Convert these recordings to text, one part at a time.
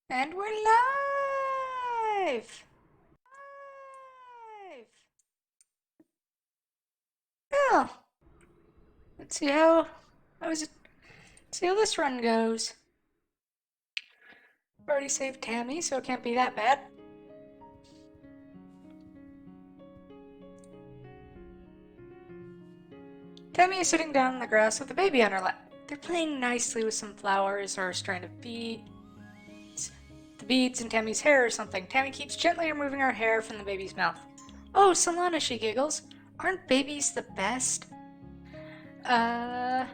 And we're live! Live! Oh, let's see how is it? See how this run goes. I've already saved Tammy, so it can't be that bad. Tammy is sitting down in the grass with a baby on her lap. They're playing nicely with some flowers or a strand of beads. The beads in Tammy's hair or something. Tammy keeps gently removing her hair from the baby's mouth. Oh, Solana, she giggles. Aren't babies the best? Uh,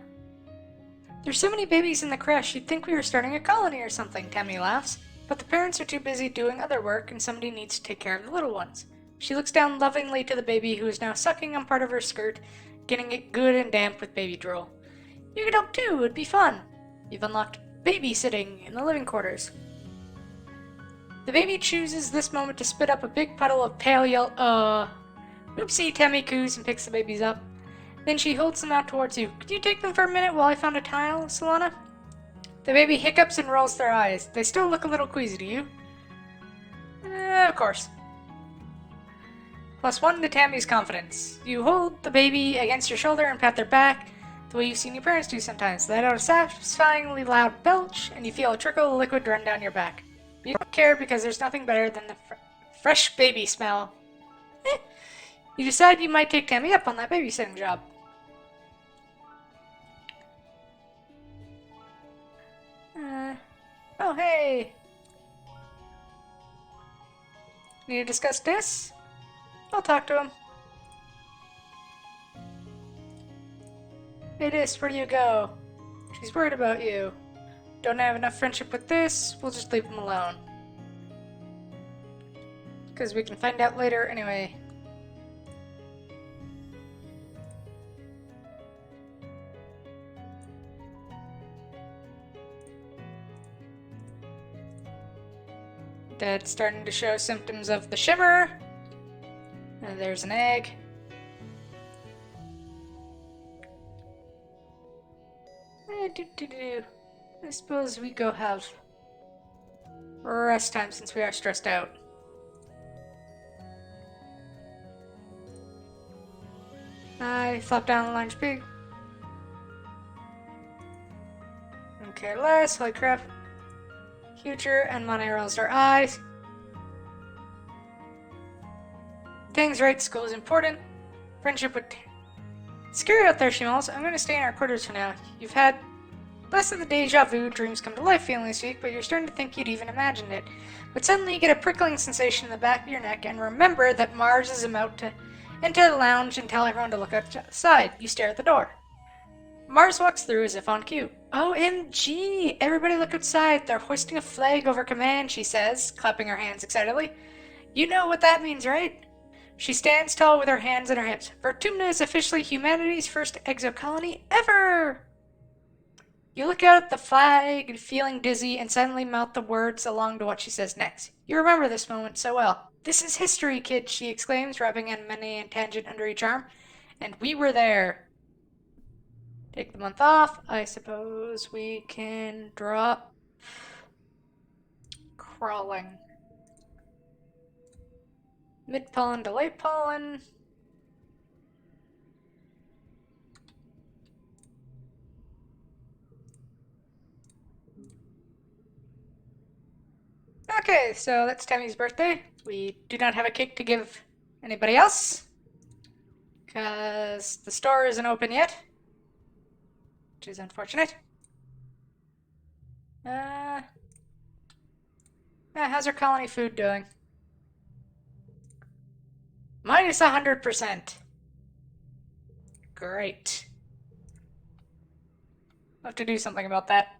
There's so many babies in the creche, you'd think we were starting a colony or something, Tammy laughs. But the parents are too busy doing other work, and somebody needs to take care of the little ones. She looks down lovingly to the baby, who is now sucking on part of her skirt, getting it good and damp with baby drool. You could help too, it'd be fun. You've unlocked babysitting in the living quarters. The baby chooses this moment to spit up a big puddle of pale yellow. Oopsie, Tammy coos and picks the babies up. Then she holds them out towards you. Could you take them for a minute while I found a tile, Solana? The baby hiccups and rolls their eyes. They still look a little queasy to you. Of course. +1 to Tammy's confidence. You hold the baby against your shoulder and pat their back, the way you've seen your parents do sometimes. Let out a satisfyingly loud belch, and you feel a trickle of liquid run down your back. But you don't care because there's nothing better than the fresh baby smell. You decide you might take Tammy up on that babysitting job. Oh hey! Need to discuss this? I'll talk to him. Hey Dis, where do you go? She's worried about you. Don't have enough friendship with this, we'll just leave him alone. Because we can find out later anyway. Dad's starting to show symptoms of the shimmer. And there's an egg. I suppose we go have rest time since we are stressed out. I flop down the lunch pig. Don't care less, holy crap. Future and money rolls their eyes. Things right, school is important. Friendship with... Scary out there, Shimals. I'm gonna stay in our quarters for now. You've had less of the deja vu dreams come to life feeling this week, but you're starting to think you'd even imagined it. But suddenly you get a prickling sensation in the back of your neck and remember that Mars is about to enter the lounge and tell everyone to look outside. You stare at the door. Mars walks through as if on cue. OMG! Everybody look outside. They're hoisting a flag over command, she says, clapping her hands excitedly. You know what that means, right? She stands tall with her hands on her hips. Vertumna is officially humanity's first exocolony ever! You look out at the flag, feeling dizzy, and suddenly mouth the words along to what she says next. You remember this moment so well. This is history, kid, she exclaims, rubbing a many tangent under each arm. And we were there. Take the month off. I suppose we can drop crawling. Mid pollen to late pollen. Okay, so that's Tammy's birthday. We do not have a cake to give anybody else because the store isn't open yet, which is unfortunate. How's our colony food doing? Minus 100%. Great. I'll have to do something about that.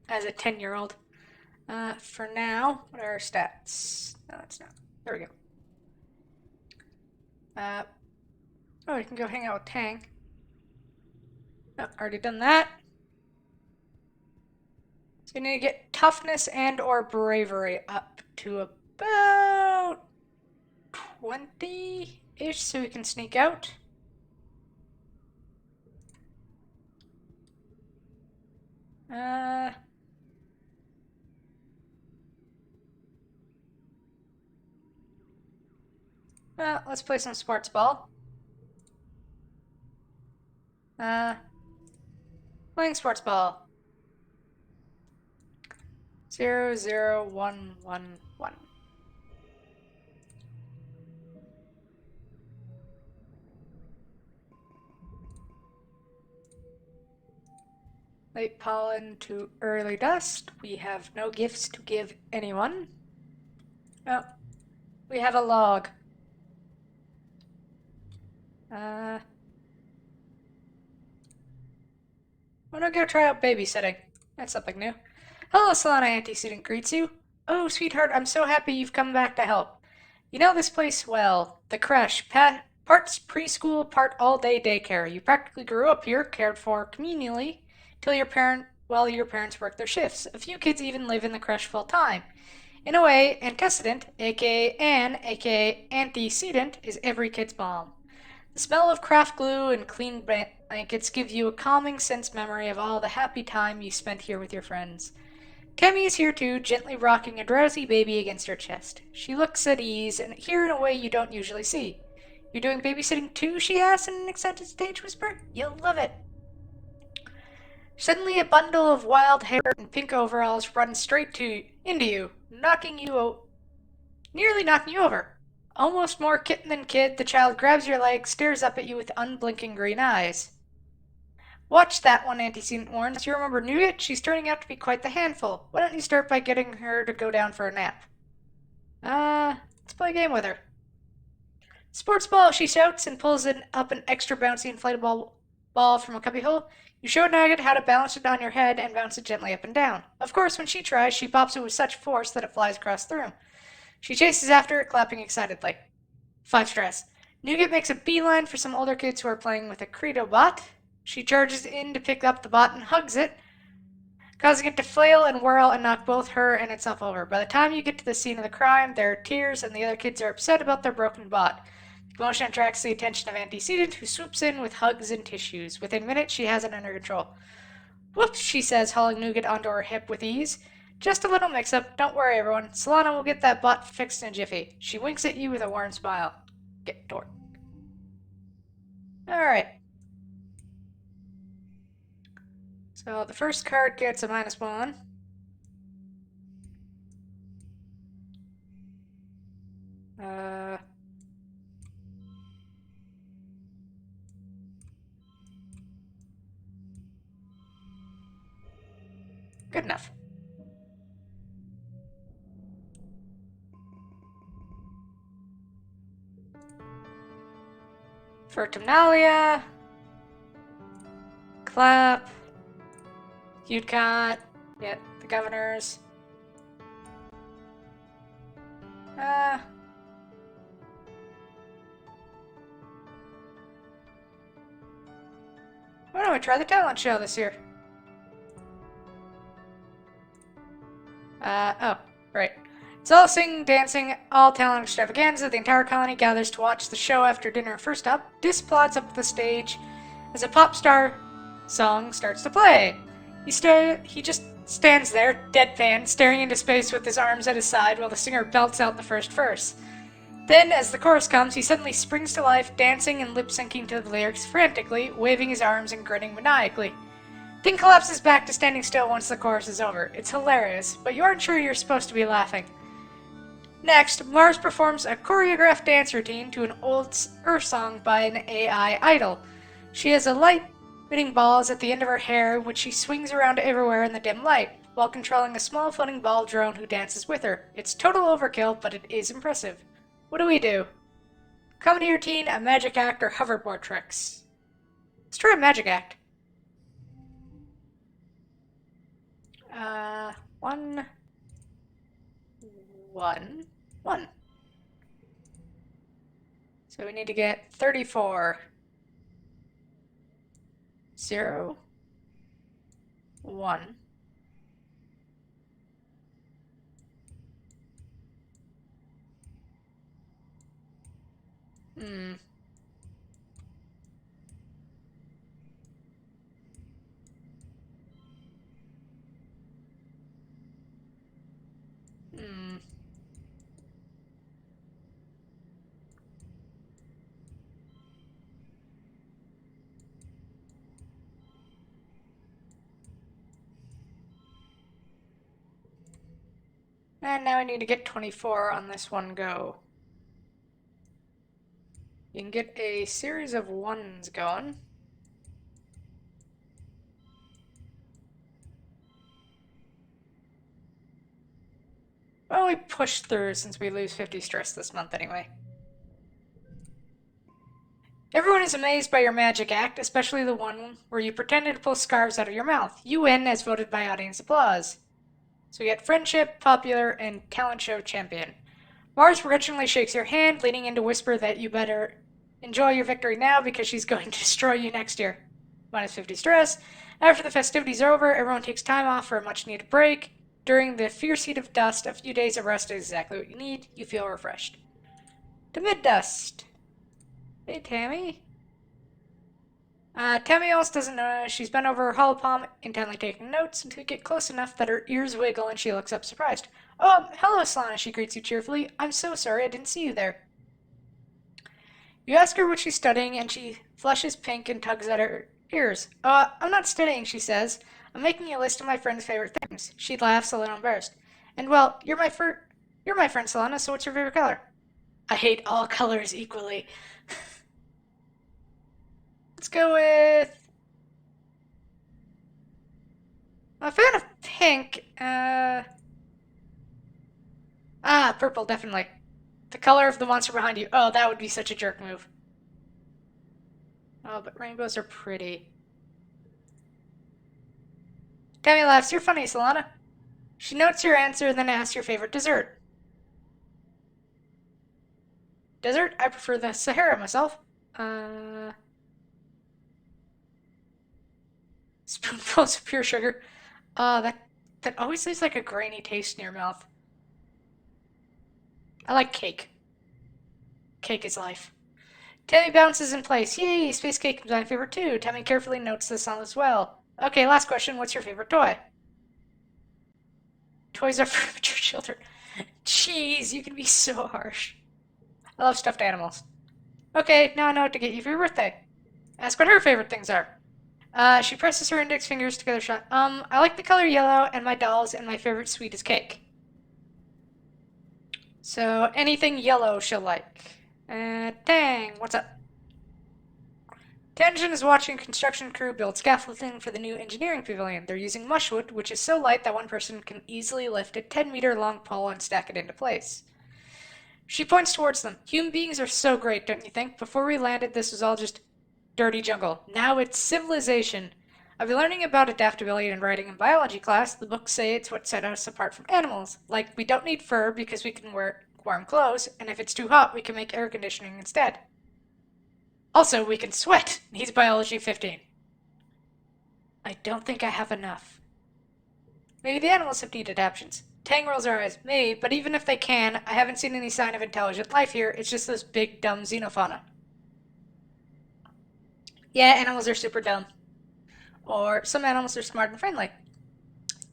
As a 10-year-old. For now, what are our stats? No, it's not. There we go. Oh, we can go hang out with Tang. Oh, already done that. So we need to get toughness and or bravery up to about 20-ish so we can sneak out. Well, let's play some sports ball. Playing sports ball. 00111. Late pollen to early dust. We have no gifts to give anyone. Oh, we have a log. Why don't I go try out babysitting? That's something new. Hello, Solana Antecedent greets you. Oh, sweetheart, I'm so happy you've come back to help. You know this place well. The creche, parts preschool, part all-day daycare. You practically grew up here, cared for communally, while your parents work their shifts. A few kids even live in the creche full time. In a way, antecedent, aka Anne, aka antecedent, is every kid's mom. The smell of craft glue and clean blankets give you a calming sense memory of all the happy time you spent here with your friends. Kemi is here too, gently rocking a drowsy baby against her chest. She looks at ease, and here in a way you don't usually see. You're doing babysitting too? She asks in an excited stage whisper. You'll love it. Suddenly, a bundle of wild hair and pink overalls runs into you, nearly knocking you over. Almost more kitten than kid, the child grabs your leg, stares up at you with unblinking green eyes. Watch that one, Antecedent warns. You remember Nougat? She's turning out to be quite the handful. Why don't you start by getting her to go down for a nap? Let's play a game with her. Sports ball, she shouts and pulls up an extra bouncy inflatable ball from a cubbyhole. You show Nugget how to balance it on your head and bounce it gently up and down. Of course, when she tries, she pops it with such force that it flies across the room. She chases after it, clapping excitedly. 5 stress. Nougat makes a beeline for some older kids who are playing with a Credo bot. She charges in to pick up the bot and hugs it, causing it to flail and whirl and knock both her and itself over. By the time you get to the scene of the crime, there are tears and the other kids are upset about their broken bot. The commotion attracts the attention of Antecedent, who swoops in with hugs and tissues. Within minutes, she has it under control. Whoops, she says, hauling Nougat onto her hip with ease. Just a little mix-up. Don't worry, everyone. Solana will get that bot fixed in a jiffy. She winks at you with a warm smile. Get dork. Alright. So the first card gets a -1. Good enough. Fertinalia. Clap. Udcot. Yep, the governors. Why don't we try the talent show this year? Oh, right. It's all singing, dancing, all talent extravaganza. The entire colony gathers to watch the show after dinner. First up, Dis plods up the stage as a pop star song starts to play. He just stands there, deadpan, staring into space with his arms at his side while the singer belts out the first verse. Then, as the chorus comes, he suddenly springs to life, dancing and lip-syncing to the lyrics frantically, waving his arms and grinning maniacally. Then collapses back to standing still once the chorus is over. It's hilarious, but you aren't sure you're supposed to be laughing. Next, Mars performs a choreographed dance routine to an old Earth song by an AI idol. She has a light-emitting balls at the end of her hair, which she swings around everywhere in the dim light, while controlling a small floating ball drone who dances with her. It's total overkill, but it is impressive. What do we do? Comedy routine, a magic act, or hoverboard tricks? Let's try a magic act. 1, 1, 1. So we need to get 34. 0, 1. And now I need to get 24 on this one go. You can get a series of ones going. Well, we push through since we lose 50 stress this month anyway. Everyone is amazed by your magic act, especially the one where you pretended to pull scarves out of your mouth. You win as voted by audience applause. So we get Friendship, Popular, and Talent Show Champion. Mars begrudgingly shakes your hand, leaning in to whisper that you better enjoy your victory now because she's going to destroy you next year. Minus 50 stress. After the festivities are over, everyone takes time off for a much needed break. During the fierce heat of dust, a few days of rest is exactly what you need. You feel refreshed. To mid-dust. Hey, Tammy. Tammy also doesn't know she's bent over her hollow palm, intently taking notes, until you get close enough that her ears wiggle and she looks up surprised. Oh, hello, Solana, she greets you cheerfully. I'm so sorry I didn't see you there. You ask her what she's studying, and she flushes pink and tugs at her ears. I'm not studying, she says. I'm making a list of my friend's favorite things. She laughs, a little embarrassed. And well, you're my friend, Solana, so what's your favorite color? I hate all colors equally. Let's go with... I'm a fan of pink. Purple, definitely. The color of the monster behind you. Oh, that would be such a jerk move. Oh, but rainbows are pretty. Tammy laughs. You're funny, Solana. She notes your answer and then asks your favorite dessert. Dessert? I prefer the Sahara myself. Spoonfuls of pure sugar. That always leaves like a grainy taste in your mouth. I like cake. Cake is life. Tammy bounces in place. Yay, space cake is my favorite too. Tammy carefully notes this on as well. Okay, last question. What's your favorite toy? Toys are for mature children. Jeez, you can be so harsh. I love stuffed animals. Okay, now I know what to get you for your birthday. Ask what her favorite things are. She presses her index fingers together. I like the color yellow and my dolls, and my favorite sweet is cake. So anything yellow she'll like. Dang, what's up? Tangent is watching a construction crew build scaffolding for the new engineering pavilion. They're using mushwood, which is so light that one person can easily lift a 10-meter long pole and stack it into place. She points towards them. Human beings are so great, don't you think? Before we landed, this was all just dirty jungle. Now it's civilization. I've been learning about adaptability in writing in biology class. The books say it's what set us apart from animals. Like, we don't need fur because we can wear warm clothes, and if it's too hot, we can make air conditioning instead. Also, we can sweat. He's biology 15. I don't think I have enough. Maybe the animals have neat adaptations. Tang rolls her eyes. Maybe, but even if they can, I haven't seen any sign of intelligent life here. It's just this big, dumb xenofauna. Yeah, animals are super dumb. Or some animals are smart and friendly.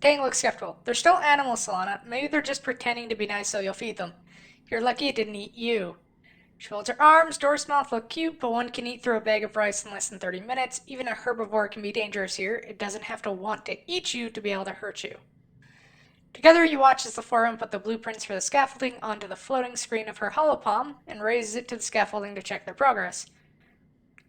Tang looks skeptical. They're still animals, Solana. Maybe they're just pretending to be nice so you'll feed them. You're lucky it didn't eat you. She folds her arms. Door's mouth look cute, but one can eat through a bag of rice in less than 30 minutes. Even a herbivore can be dangerous here. It doesn't have to want to eat you to be able to hurt you. Together you watch as the foreman put the blueprints for the scaffolding onto the floating screen of her hollow palm and raises it to the scaffolding to check their progress.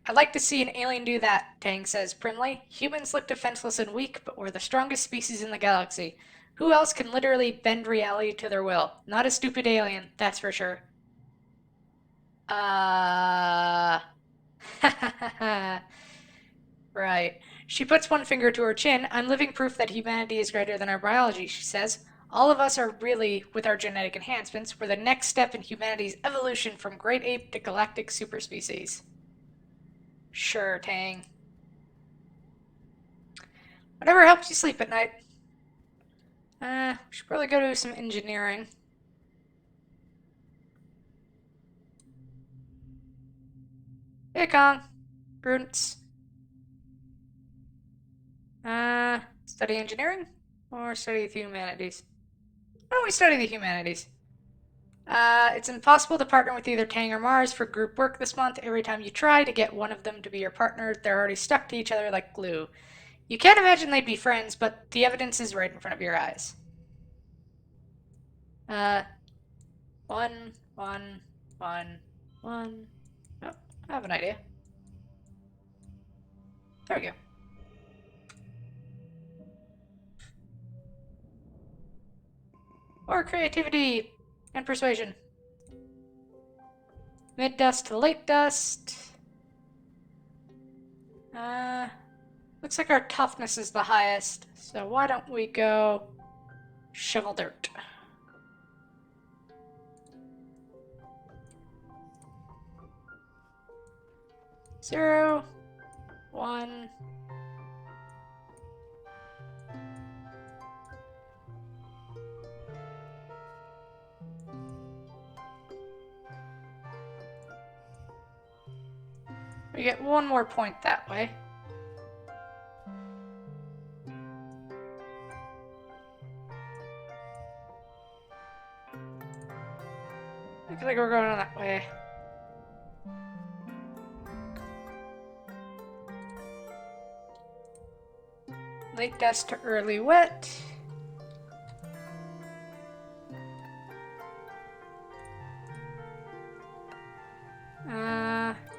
I'd like to see an alien do that, Tang says primly. Humans look defenseless and weak, but we're the strongest species in the galaxy. Who else can literally bend reality to their will? Not a stupid alien, that's for sure. Right. She puts one finger to her chin. I'm living proof that humanity is greater than our biology, she says. All of us are really, with our genetic enhancements, we're the next step in humanity's evolution from great ape to galactic superspecies. Sure, Tang. Whatever helps you sleep at night. We should probably go do some engineering. Hey, Kong. Prudence. Study engineering? Or study the humanities? Why don't we study the humanities? It's impossible to partner with either Tang or Mars for group work this month. Every time you try to get one of them to be your partner, they're already stuck to each other like glue. You can't imagine they'd be friends, but the evidence is right in front of your eyes. Uh, 1, 1, 1, 1. Oh, I have an idea. There we go. Or creativity and persuasion. Mid dust to late dust. Looks like our toughness is the highest, so why don't we go shovel dirt? Zero, 1. We get 1 more point that way. Looks like we're going that way. Late dust to early wet.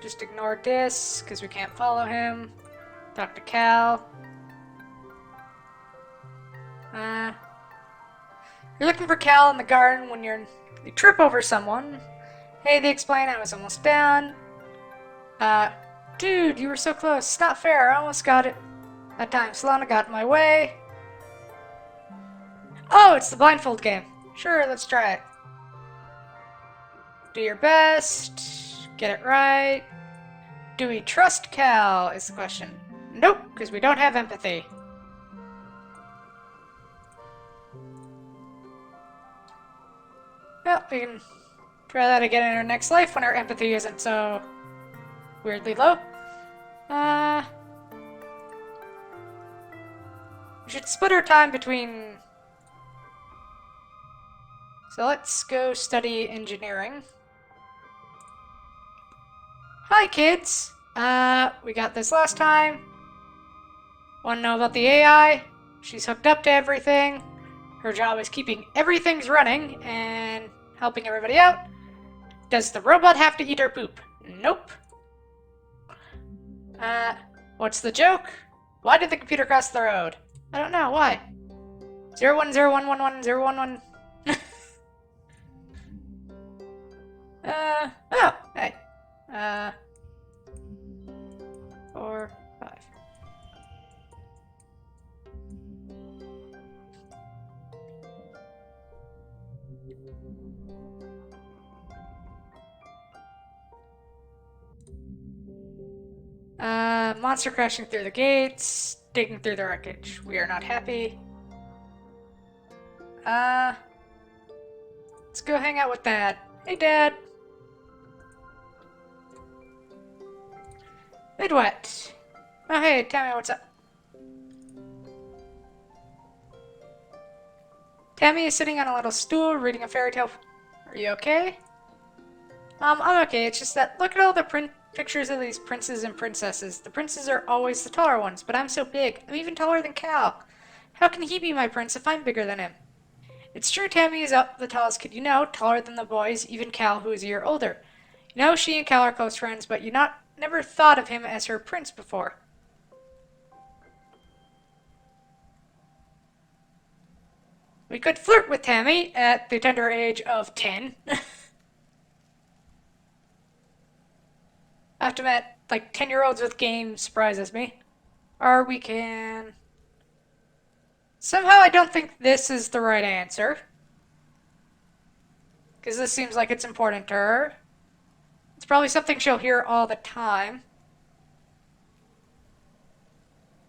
Just ignore this, because we can't follow him. Talk to Cal. You're looking for Cal in the garden when you trip over someone. Hey, they explain I was almost down. Dude, you were so close. It's not fair. I almost got it. That time, Solana got in my way. Oh, it's the blindfold game. Sure, let's try it. Do your best. Get it right. Do we trust Cal is the question. Nope, because we don't have empathy. Well, we can try that again in our next life when our empathy isn't so weirdly low. We should split our time between... So let's go study engineering. Hi, kids! We got this last time. Wanna know about the AI? She's hooked up to everything. Her job is keeping everything's running and helping everybody out. Does the robot have to eat her poop? Nope. What's the joke? Why did the computer cross the road? I don't know, why? 0101110111. Oh, hey. 4, 5. Monster crashing through the gates, digging through the wreckage. We are not happy. Let's go hang out with Dad. Hey, Dad. Midwet. Oh, hey, Tammy, what's up? Tammy is sitting on a little stool reading a fairy tale. Are you okay? I'm okay. It's just that look at all the pictures of these princes and princesses. The princes are always the taller ones, but I'm so big. I'm even taller than Cal. How can he be my prince if I'm bigger than him? It's true Tammy is up the tallest kid you know, taller than the boys, even Cal, who is a year older. You know, she and Cal are close friends, but you never thought of him as her prince before. We could flirt with Tammy at the tender age of 10. I have to admit, like 10-year-olds with games surprises me. Or we can... Somehow I don't think this is the right answer. Because this seems like it's important to her. It's probably something she'll hear all the time.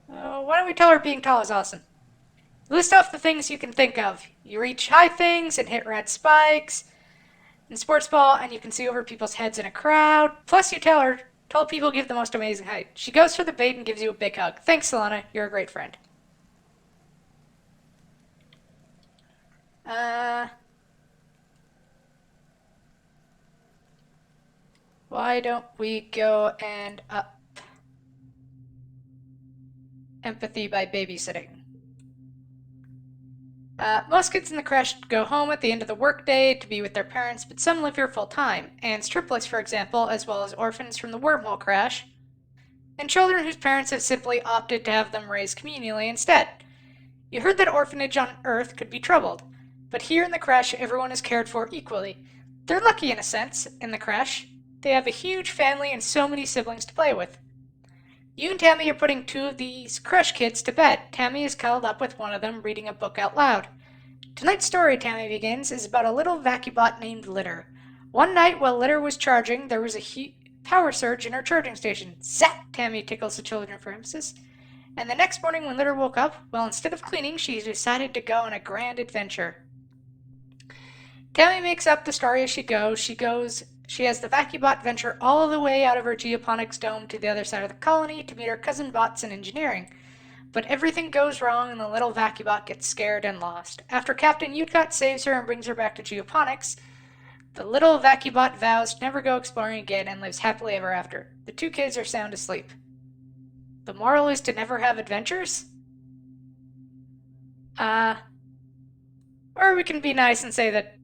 Why don't we tell her being tall is awesome? List off the things you can think of. You reach high things and hit red spikes in sports ball, and you can see over people's heads in a crowd. Plus, you tell her, tall people give the most amazing height. She goes for the bait and gives you a big hug. Thanks, Solana. You're a great friend. Why don't we go and up empathy by babysitting? Most kids in the creche go home at the end of the workday to be with their parents, but some live here full time. And triplets, for example, as well as orphans from the wormhole crash, and children whose parents have simply opted to have them raised communally instead. You heard that orphanage on Earth could be troubled, but here in the creche, everyone is cared for equally. They're lucky in a sense, in the creche. They have a huge family and so many siblings to play with. You and Tammy are putting two of these creche kids to bed. Tammy is cuddled up with one of them, reading a book out loud. Tonight's story, Tammy begins, is about a little vacubot named Litter. One night while Litter was charging, there was a power surge in her charging station. Zap! Tammy tickles the children for emphasis. And the next morning when Litter woke up, well, instead of cleaning, she decided to go on a grand adventure. Tammy makes up the story as she goes. She has the vacubot venture all the way out of her geoponics dome to the other side of the colony to meet her cousin bots in engineering. But everything goes wrong and the little vacubot gets scared and lost. After Captain Utcott saves her and brings her back to geoponics, the little vacubot vows to never go exploring again and lives happily ever after. The two kids are sound asleep. The moral is to never have adventures? Or we can be nice and say that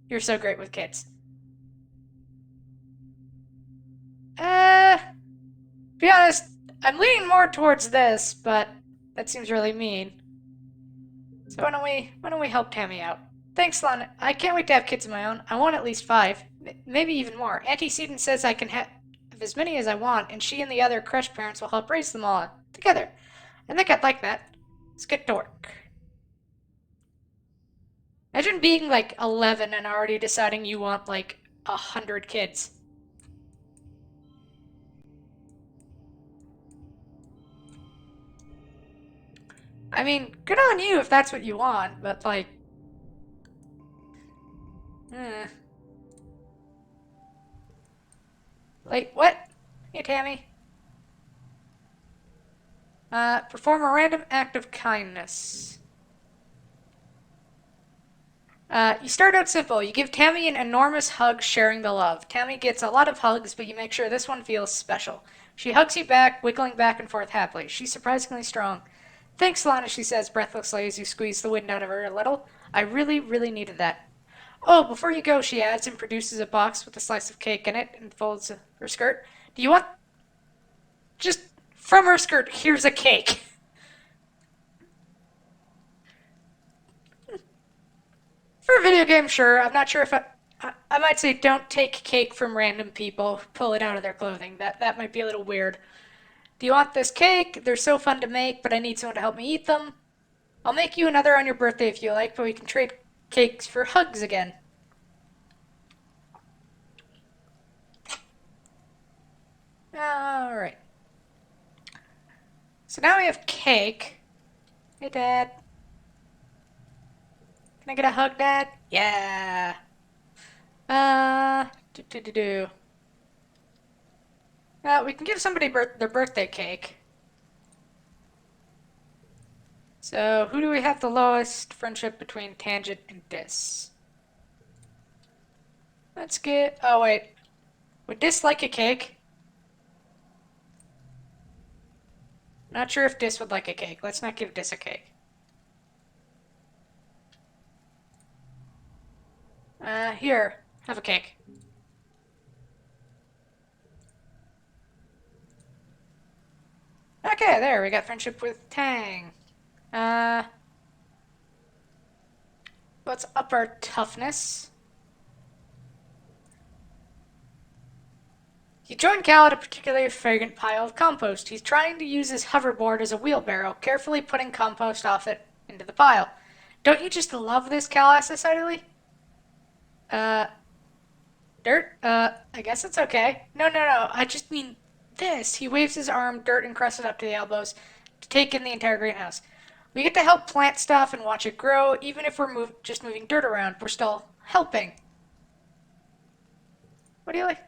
you're so great with kids. Be honest, I'm leaning more towards this, but that seems really mean. So why don't we help Tammy out? Thanks, Lon. I can't wait to have kids of my own. I want at least 5, maybe even more. Auntie Seton says I can have as many as I want, and she and the other creche parents will help raise them all together. I think I'd like that. Let's get to work. Imagine being like 11 and already deciding you want like 100 kids. I mean, good on you if that's what you want, but like... Like, what? Hey, Tammy. Perform a random act of kindness. You start out simple. You give Tammy an enormous hug, sharing the love. Tammy gets a lot of hugs, but you make sure this one feels special. She hugs you back, wiggling back and forth happily. She's surprisingly strong. Thanks, Lana, she says breathlessly as you squeeze the wind out of her a little. I really, really needed that. Oh, before you go, she adds and produces a box with a slice of cake in it and folds her skirt. Do you want... Just from her skirt, here's a cake. For a video game, sure. I'm not sure if I might say don't take cake from random people, pull it out of their clothing. That might be a little weird. Do you want this cake? They're so fun to make, but I need someone to help me eat them. I'll make you another on your birthday if you like, but we can trade cakes for hugs again. Alright. So now we have cake. Hey, Dad. Can I get a hug, Dad? Yeah. We can give somebody their birthday cake. So, who do we have the lowest friendship between Tangent and Dis? Let's get... Oh, wait. Would Dis like a cake? Not sure if Dis would like a cake. Let's not give Dis a cake. Here. Have a cake. Okay, there. We got friendship with Tang. Let's up our toughness. You join Cal at a particularly fragrant pile of compost. He's trying to use his hoverboard as a wheelbarrow, carefully putting compost off it into the pile. Don't you just love this, Cal asks excitedly. Dirt? I guess it's okay. No, I just mean this. He waves his arm, dirt encrusted up to the elbows, to take in the entire greenhouse. We get to help plant stuff and watch it grow, even if we're just moving dirt around. We're still helping. What do you like?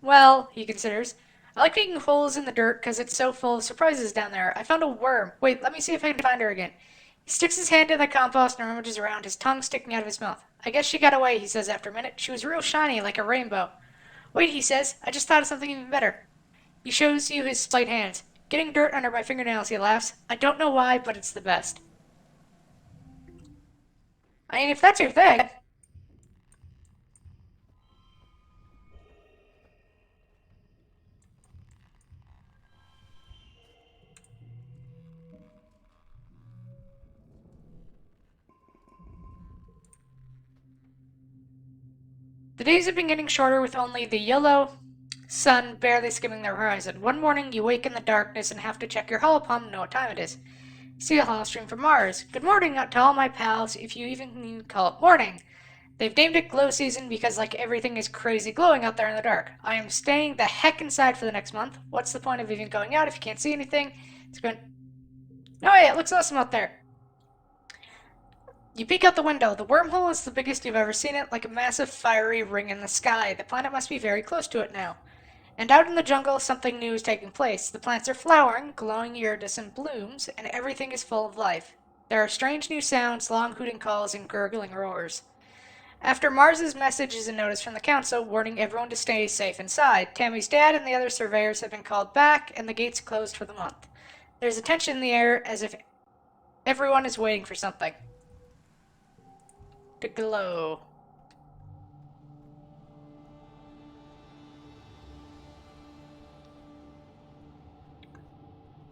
Well, he considers. I like making holes in the dirt because it's so full of surprises down there. I found a worm. Wait, let me see if I can find her again. He sticks his hand in the compost and rummages around, his tongue sticking out of his mouth. I guess she got away, he says after a minute. She was real shiny, like a rainbow. Wait, he says. I just thought of something even better. He shows you his splayed hands. Getting dirt under my fingernails, he laughs. I don't know why, but it's the best. I mean, if that's your thing. The days have been getting shorter with only the yellow sun barely skimming the horizon. One morning, you wake in the darkness and have to check your holopalm to know what time it is. See a holostream from Mars. Good morning to all my pals, if you even can call it morning. They've named it glow season because, like, everything is crazy glowing out there in the dark. I am staying the heck inside for the next month. What's the point of even going out if you can't see anything? It's going. No way, it looks awesome out there. You peek out the window. The wormhole is the biggest you've ever seen it, like a massive fiery ring in the sky. The planet must be very close to it now. And out in the jungle, something new is taking place. The plants are flowering, glowing iridescent blooms, and everything is full of life. There are strange new sounds, long hooting calls, and gurgling roars. After Mars's message is a notice from the council warning everyone to stay safe inside. Tammy's dad and the other surveyors have been called back, and the gates closed for the month. There's a tension in the air as if everyone is waiting for something to glow.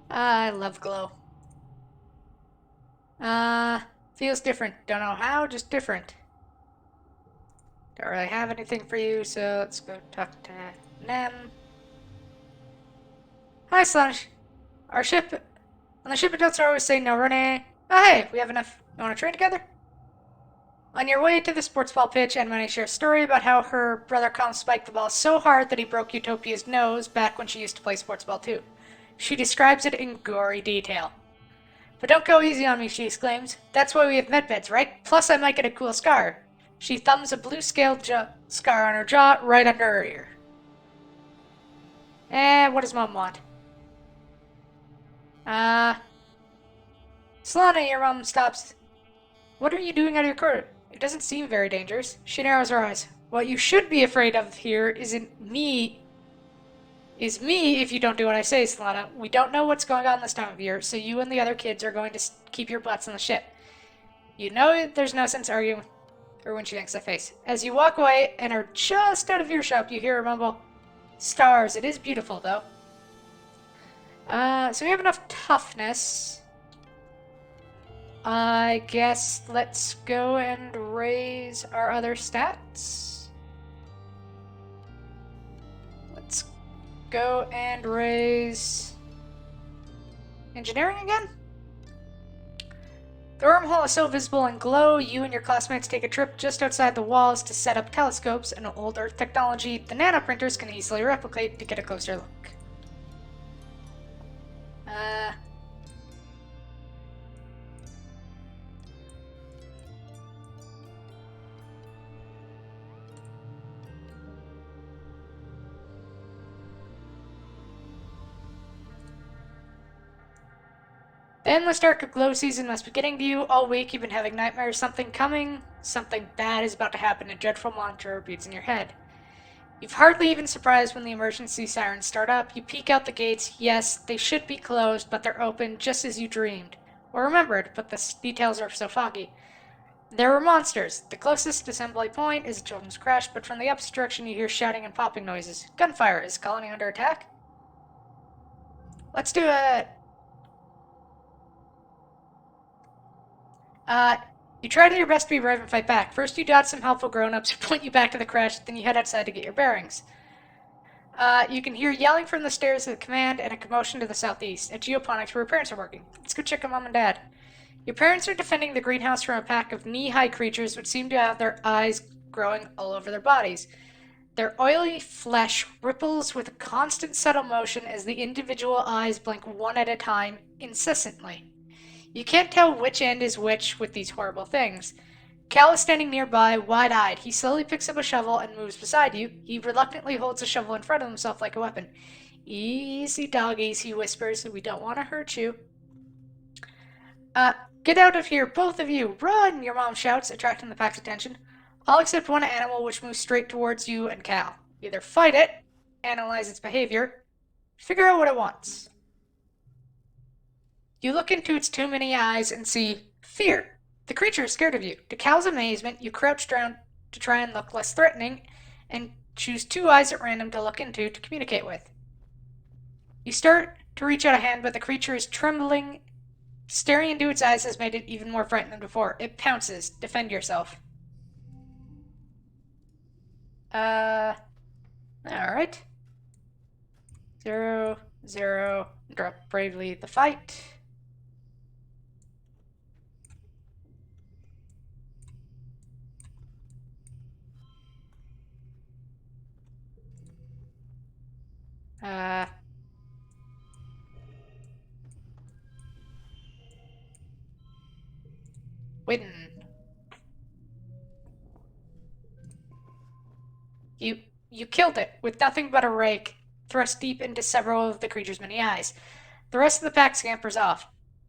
I love glow. Feels different. Don't know how, just different. Don't really have anything for you, so let's go talk to Nem. Hi, Slanish. Our ship. On the ship, adults always say no running. Oh, hey, we have enough. You want to train together? On your way to the sports ball pitch, Edmund shares a story about how her brother Calm spiked the ball so hard that he broke Utopia's nose back when she used to play sports ball too. She describes it in gory detail. But don't go easy on me, she exclaims. That's why we have medbeds, right? Plus, I might get a cool scar. She thumbs a blue scaled scar on her jaw right under her ear. What does Mom want? Solana, your mom stops. What are you doing out of your court? It doesn't seem very dangerous. She narrows her eyes. What you should be afraid of here isn't me. Is me if you don't do what I say, Solana. We don't know what's going on this time of year, so you and the other kids are going to keep your butts on the ship. You know there's no sense arguing or when she makes that face. As you walk away and are just out of earshot, you hear her mumble, "Stars, it is beautiful, though." So we have enough toughness. I guess let's go and raise our other stats. Let's go and raise engineering again. The wormhole is so visible and glow, you and your classmates take a trip just outside the walls to set up telescopes and old Earth technology the nanoprinters can easily replicate to get a closer look. The endless dark of glow season must be getting to you. All week you've been having nightmares. Something coming. Something bad is about to happen. A dreadful mantra repeats in your head. You've hardly even surprised when the emergency sirens start up. You peek out the gates. Yes, they should be closed, but they're open just as you dreamed. Or remembered, but the details are so foggy. There were monsters. The closest assembly point is a children's crash, but from the opposite direction you hear shouting and popping noises. Gunfire. Is the colony under attack? Let's do it! You try to your best to be brave and fight back. First, you dodge some helpful grown-ups who point you back to the crash, then you head outside to get your bearings. You can hear yelling from the stairs of the command and a commotion to the southeast. At Geoponics, where your parents are working. Let's go check on Mom and Dad. Your parents are defending the greenhouse from a pack of knee-high creatures which seem to have their eyes growing all over their bodies. Their oily flesh ripples with a constant subtle motion as the individual eyes blink one at a time, incessantly. You can't tell which end is which with these horrible things. Cal is standing nearby, wide-eyed. He slowly picks up a shovel and moves beside you. He reluctantly holds the shovel in front of himself like a weapon. Easy doggies, he whispers. We don't want to hurt you. Get out of here, both of you! Run! Your mom shouts, attracting the pack's attention. All except one animal which moves straight towards you and Cal. Either fight it, analyze its behavior, figure out what it wants. You look into its too many eyes and see fear. The creature is scared of you. To Cal's amazement, you crouch down to try and look less threatening and choose two eyes at random to look into to communicate with. You start to reach out a hand, but the creature is trembling. Staring into its eyes has made it even more frightened than before. It pounces. Defend yourself. Alright. 0, 0. Drop bravely the fight. Win. You killed it with nothing but a rake thrust deep into several of the creature's many eyes. The rest of the pack scampers off.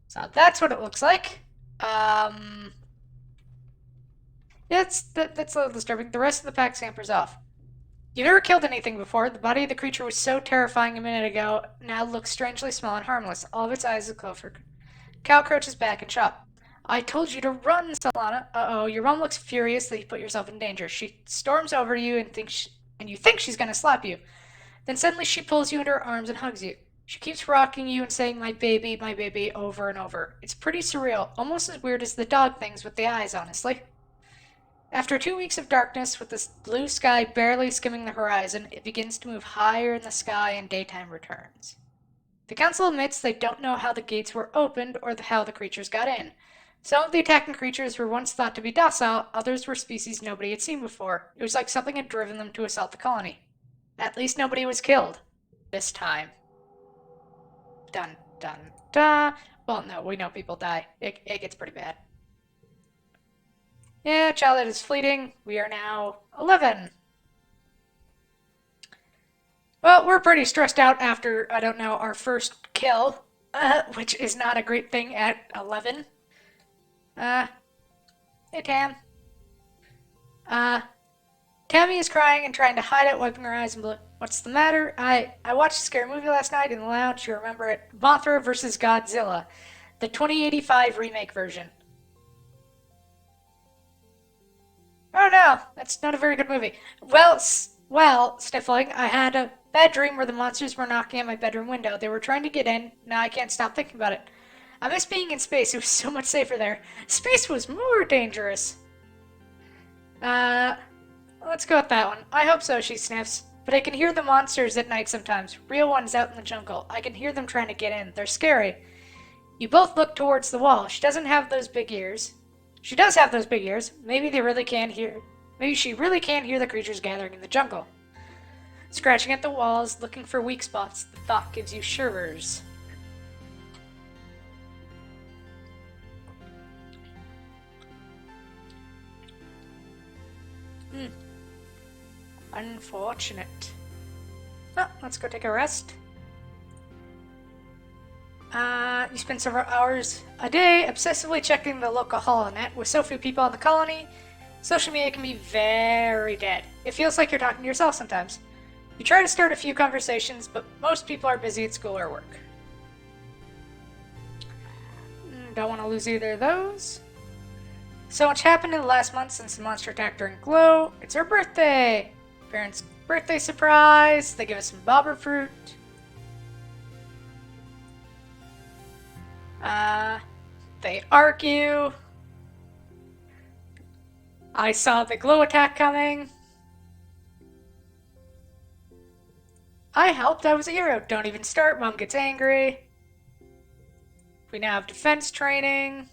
So that's what it looks like. Yeah, that's a little disturbing. The rest of the pack scampers off. You've never killed anything before. The body of the creature was so terrifying a minute ago, now looks strangely small and harmless. All of its eyes are clover. Cal crouches back in shock. I told you to run, Solana. Uh-oh, your mom looks furious that you put yourself in danger. She storms over to you and you think she's gonna slap you. Then suddenly she pulls you into her arms and hugs you. She keeps rocking you and saying, my baby, over and over. It's pretty surreal, almost as weird as the dog things with the eyes, honestly. After 2 weeks of darkness, with the blue sky barely skimming the horizon, it begins to move higher in the sky and daytime returns. The council admits they don't know how the gates were opened or how the creatures got in. Some of the attacking creatures were once thought to be docile, others were species nobody had seen before. It was like something had driven them to assault the colony. At least nobody was killed. This time. Dun dun dun. Well, no, we know people die. It gets pretty bad. Yeah, childhood is fleeting. We are now 11. Well, we're pretty stressed out after, I don't know, our first kill, which is not a great thing at 11. Hey, Tam. Uh, Tammy is crying and trying to hide it, wiping her eyes and blue. What's the matter? I watched a scary movie last night in the lounge. You remember it? Mothra vs. Godzilla, the 2085 remake version. Oh no, that's not a very good movie. Well, sniffling, I had a bad dream where the monsters were knocking at my bedroom window. They were trying to get in. Now I can't stop thinking about it. I miss being in space. It was so much safer there. Space was more dangerous. Uh, let's go with that one. I hope so, she sniffs. But I can hear the monsters at night sometimes. Real ones out in the jungle. I can hear them trying to get in. They're scary. You both look towards the wall. She doesn't have those big ears. She does have those big ears. Maybe they really can hear. Maybe she really can hear the creatures gathering in the jungle. Scratching at the walls, looking for weak spots. The thought gives you shivers. Unfortunate. Oh, let's go take a rest. You spend several hours a day obsessively checking the local holonet. With so few people in the colony, social media can be very dead. It feels like you're talking to yourself sometimes. You try to start a few conversations, but most people are busy at school or work. Don't want to lose either of those. So much happened in the last month since the monster attacked during Glow. It's her birthday! Parents' birthday surprise. They give us some bobber fruit. They argue. I saw the Glow attack coming. I helped, I was a hero. Don't even start, Mom gets angry. We now have defense training.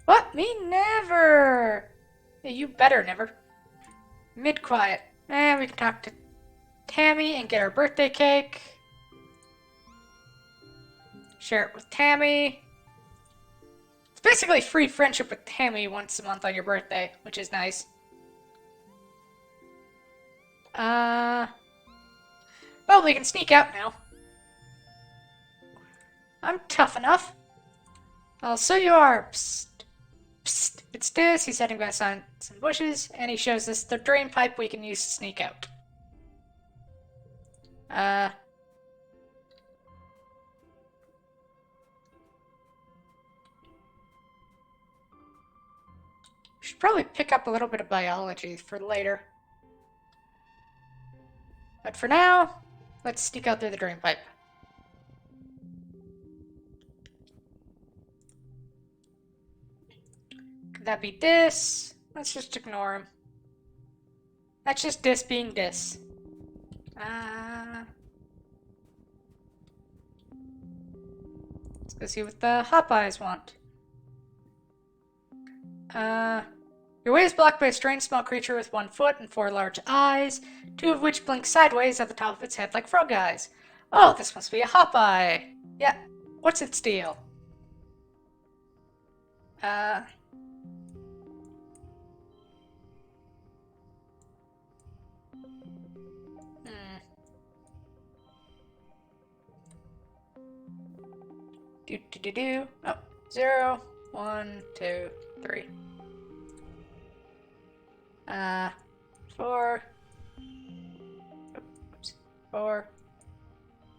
What? Me? Never! Yeah, you better never. Mid-quiet. We can talk to Tammy and get our birthday cake. Share it with Tammy. It's basically free friendship with Tammy once a month on your birthday, which is nice. Well, we can sneak out now. I'm tough enough. Oh, so you are. Psst. Psst. It's this. He's heading back on some bushes, and he shows us the drain pipe we can use to sneak out. Should probably pick up a little bit of biology for later. But for now, let's sneak out through the drain pipe. Could that be Dis? Let's just ignore him. That's just Dis being Dis. Let's go see what the Hop Eyes want. Your way is blocked by a strange small creature with 1 foot and 4 large eyes, 2 of which blink sideways at the top of its head like frog eyes. Oh, this must be a Hop Eye. Yeah, what's its deal? Oh, 0, 1, 2, 3. 4. Oops. 4.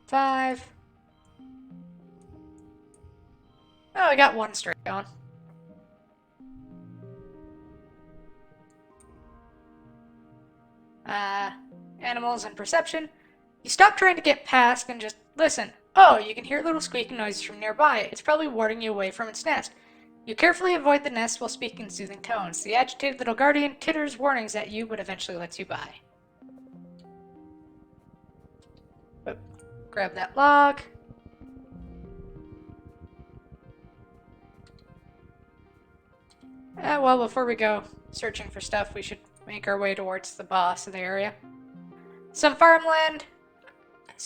5. Oh, I got 1 straight on. Animals and perception. You stop trying to get past and just listen. Oh, you can hear little squeaking noises from nearby. It's probably warding you away from its nest. You carefully avoid the nest while speaking soothing tones. The agitated little guardian titters warnings at you, but eventually lets you by. Oop. Grab that log. Well, before we go searching for stuff, we should make our way towards the boss of the area. Some farmland.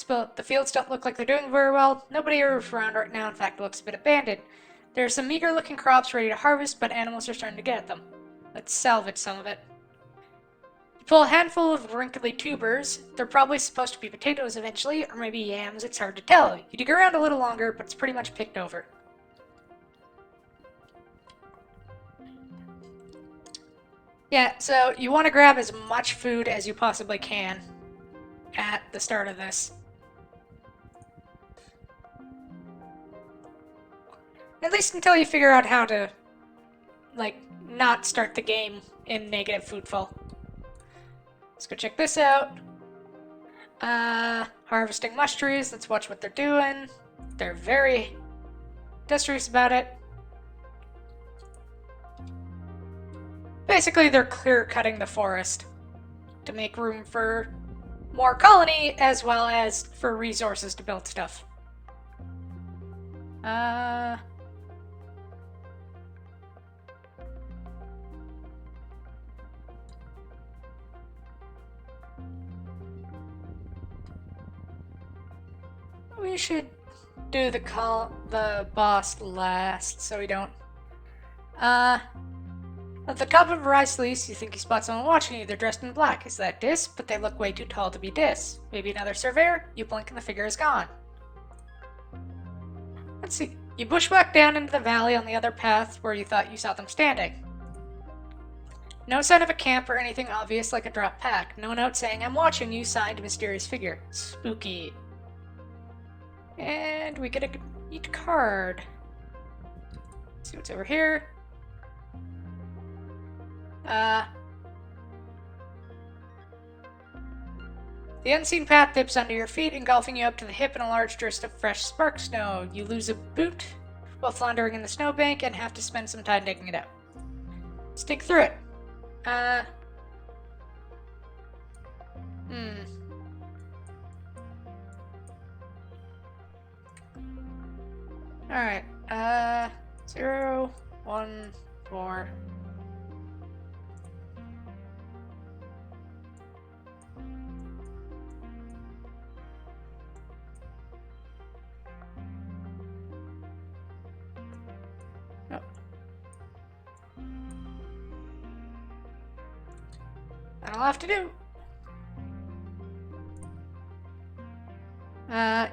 The fields don't look like they're doing very well. Nobody is around right now. In fact, it looks a bit abandoned. There are some meager-looking crops ready to harvest, but animals are starting to get at them. Let's salvage some of it. You pull a handful of wrinkly tubers. They're probably supposed to be potatoes eventually, or maybe yams. It's hard to tell. You dig around a little longer, but it's pretty much picked over. Yeah, so you want to grab as much food as you possibly can at the start of this. At least until you figure out how to, like, not start the game in negative foodfall. Let's go check this out. Harvesting mush trees. Let's watch what they're doing. They're very industrious about it. Basically, they're clear-cutting the forest to make room for more colony, as well as for resources to build stuff. We should do the boss last, so we don't. At the top of Rise Lease, you think you spot someone watching you. They're dressed in black. Is that Dis? But they look way too tall to be Dis. Maybe another surveyor? You blink and the figure is gone. Let's see. You bushwhack down into the valley on the other path where you thought you saw them standing. No sign of a camp or anything obvious like a drop pack. No note saying, "I'm watching you," signed mysterious figure. Spooky. And we get a neat card. Let's see what's over here. The unseen path dips under your feet, engulfing you up to the hip in a large drift of fresh spark snow. You lose a boot while floundering in the snowbank and have to spend some time digging it out. Let's dig through it. Alright, 0, 1, 4. That'll have to do.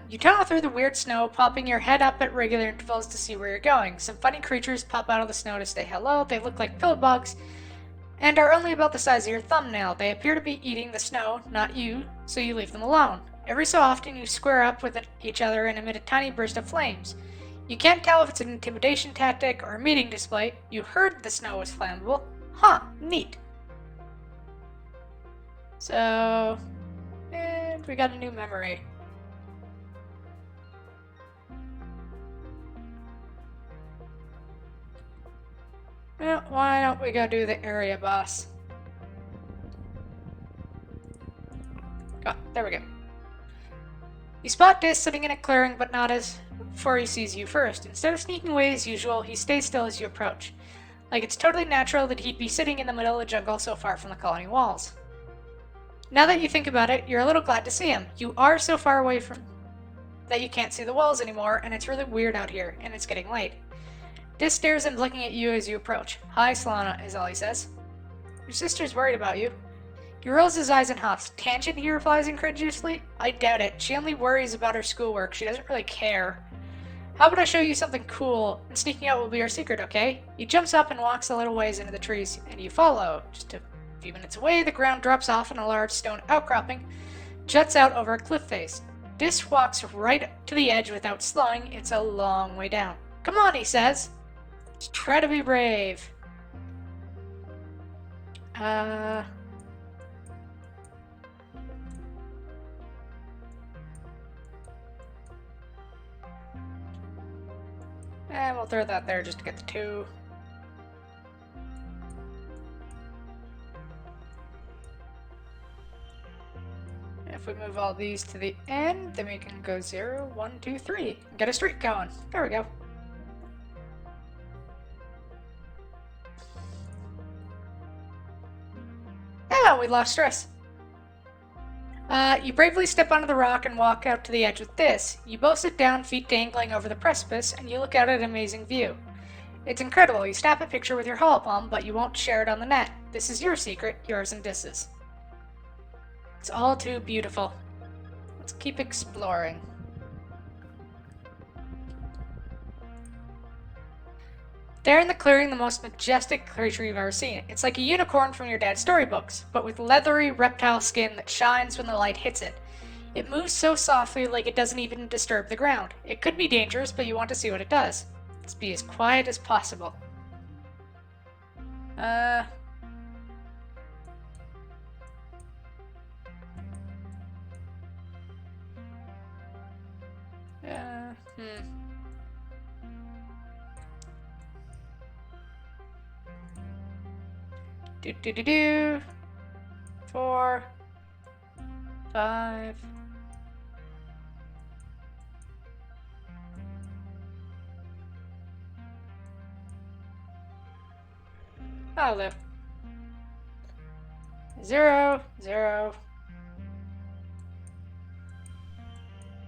You tunnel through the weird snow, popping your head up at regular intervals to see where you're going. Some funny creatures pop out of the snow to say hello. They look like pill bugs and are only about the size of your thumbnail. They appear to be eating the snow, not you, so you leave them alone. Every so often you square up with each other and emit a tiny burst of flames. You can't tell if it's an intimidation tactic or a meeting display. You heard the snow was flammable. Huh, neat. So, and we got a new memory. Well, why don't we go do the area boss? Oh, there we go. You spot Dis sitting in a clearing, but not as before he sees you first. Instead of sneaking away as usual, he stays still as you approach. Like it's totally natural that he'd be sitting in the middle of the jungle so far from the colony walls. Now that you think about it, you're a little glad to see him. You are so far away from that you can't see the walls anymore, and it's really weird out here, and it's getting late. Dis stares and looking at you as you approach. Hi, Solana, is all he says. Your sister's worried about you. He rolls his eyes and huffs. Tangent, he replies incredulously. I doubt it. She only worries about her schoolwork. She doesn't really care. How about I show you something cool, and sneaking out will be our secret, okay? He jumps up and walks a little ways into the trees, and you follow. Just a few minutes away, the ground drops off and a large stone outcropping juts out over a cliff face. Dis walks right to the edge without slowing. It's a long way down. Come on, he says. Just try to be brave. And we'll throw that there just to get the 2. If we move all these to the end, then we can go 0, 1, 2, 3. Get a streak going. There we go. Yeah, we lost stress. You bravely step onto the rock and walk out to the edge with this. You both sit down, feet dangling over the precipice, and you look out at an amazing view. It's incredible. You snap a picture with your hollow palm, but you won't share it on the net. This is your secret, yours and Dis's. It's all too beautiful. Let's keep exploring. There in the clearing, the most majestic creature you've ever seen. It's like a unicorn from your dad's storybooks, but with leathery reptile skin that shines when the light hits it. It moves so softly like it doesn't even disturb the ground. It could be dangerous, but you want to see what it does. Let's be as quiet as possible. Do. 4, 5. I'll live. 0, 0.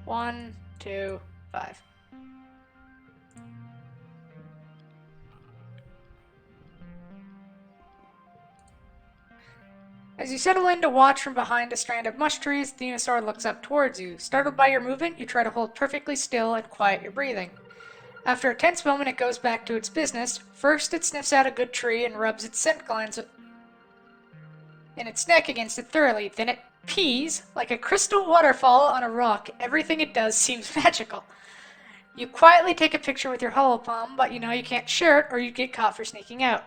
1, 2, 5. As you settle in to watch from behind a strand of mush trees, the Venusaur looks up towards you. Startled by your movement, you try to hold perfectly still and quiet your breathing. After a tense moment, it goes back to its business. First, it sniffs out a good tree and rubs its scent glands in its neck against it thoroughly. Then it pees like a crystal waterfall on a rock. Everything it does seems magical. You quietly take a picture with your hollow palm, but you know you can't share it or you'd get caught for sneaking out.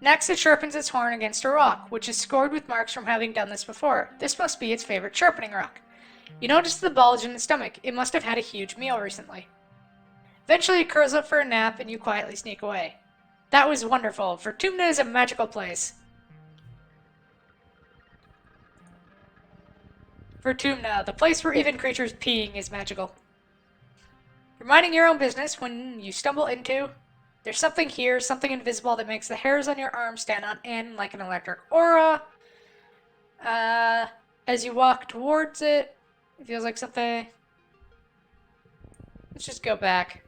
Next, it sharpens its horn against a rock, which is scored with marks from having done this before. This must be its favorite sharpening rock. You notice the bulge in the stomach. It must have had a huge meal recently. Eventually, it curls up for a nap, and you quietly sneak away. That was wonderful. Vertumna is a magical place. Vertumna, the place where even creatures peeing is magical. You're minding your own business when you stumble into... There's something here, something invisible that makes the hairs on your arm stand on end like an electric aura. As you walk towards it, it feels like something... Let's just go back.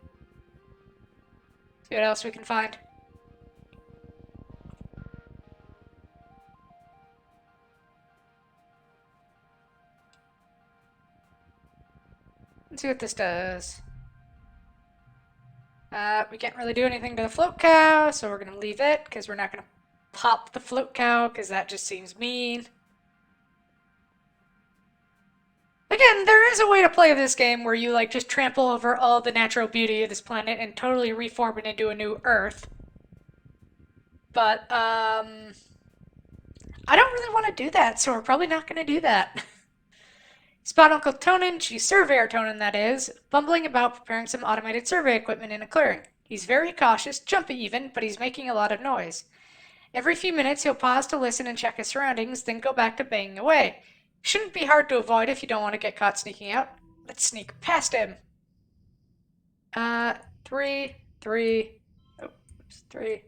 See what else we can find. Let's see what this does. We can't really do anything to the float cow, so we're going to leave it, because we're not going to pop the float cow, because that just seems mean. Again, there is a way to play this game where you, like, just trample over all the natural beauty of this planet and totally reform it into a new Earth. But, I don't really want to do that, so we're probably not going to do that. Spot Uncle Tonin, Chief Surveyor Tonin that is, bumbling about preparing some automated survey equipment in a clearing. He's very cautious, jumpy even, but he's making a lot of noise. Every few minutes he'll pause to listen and check his surroundings, then go back to banging away. Shouldn't be hard to avoid if you don't want to get caught sneaking out. Let's sneak past him. 3. Oh, oops, 3.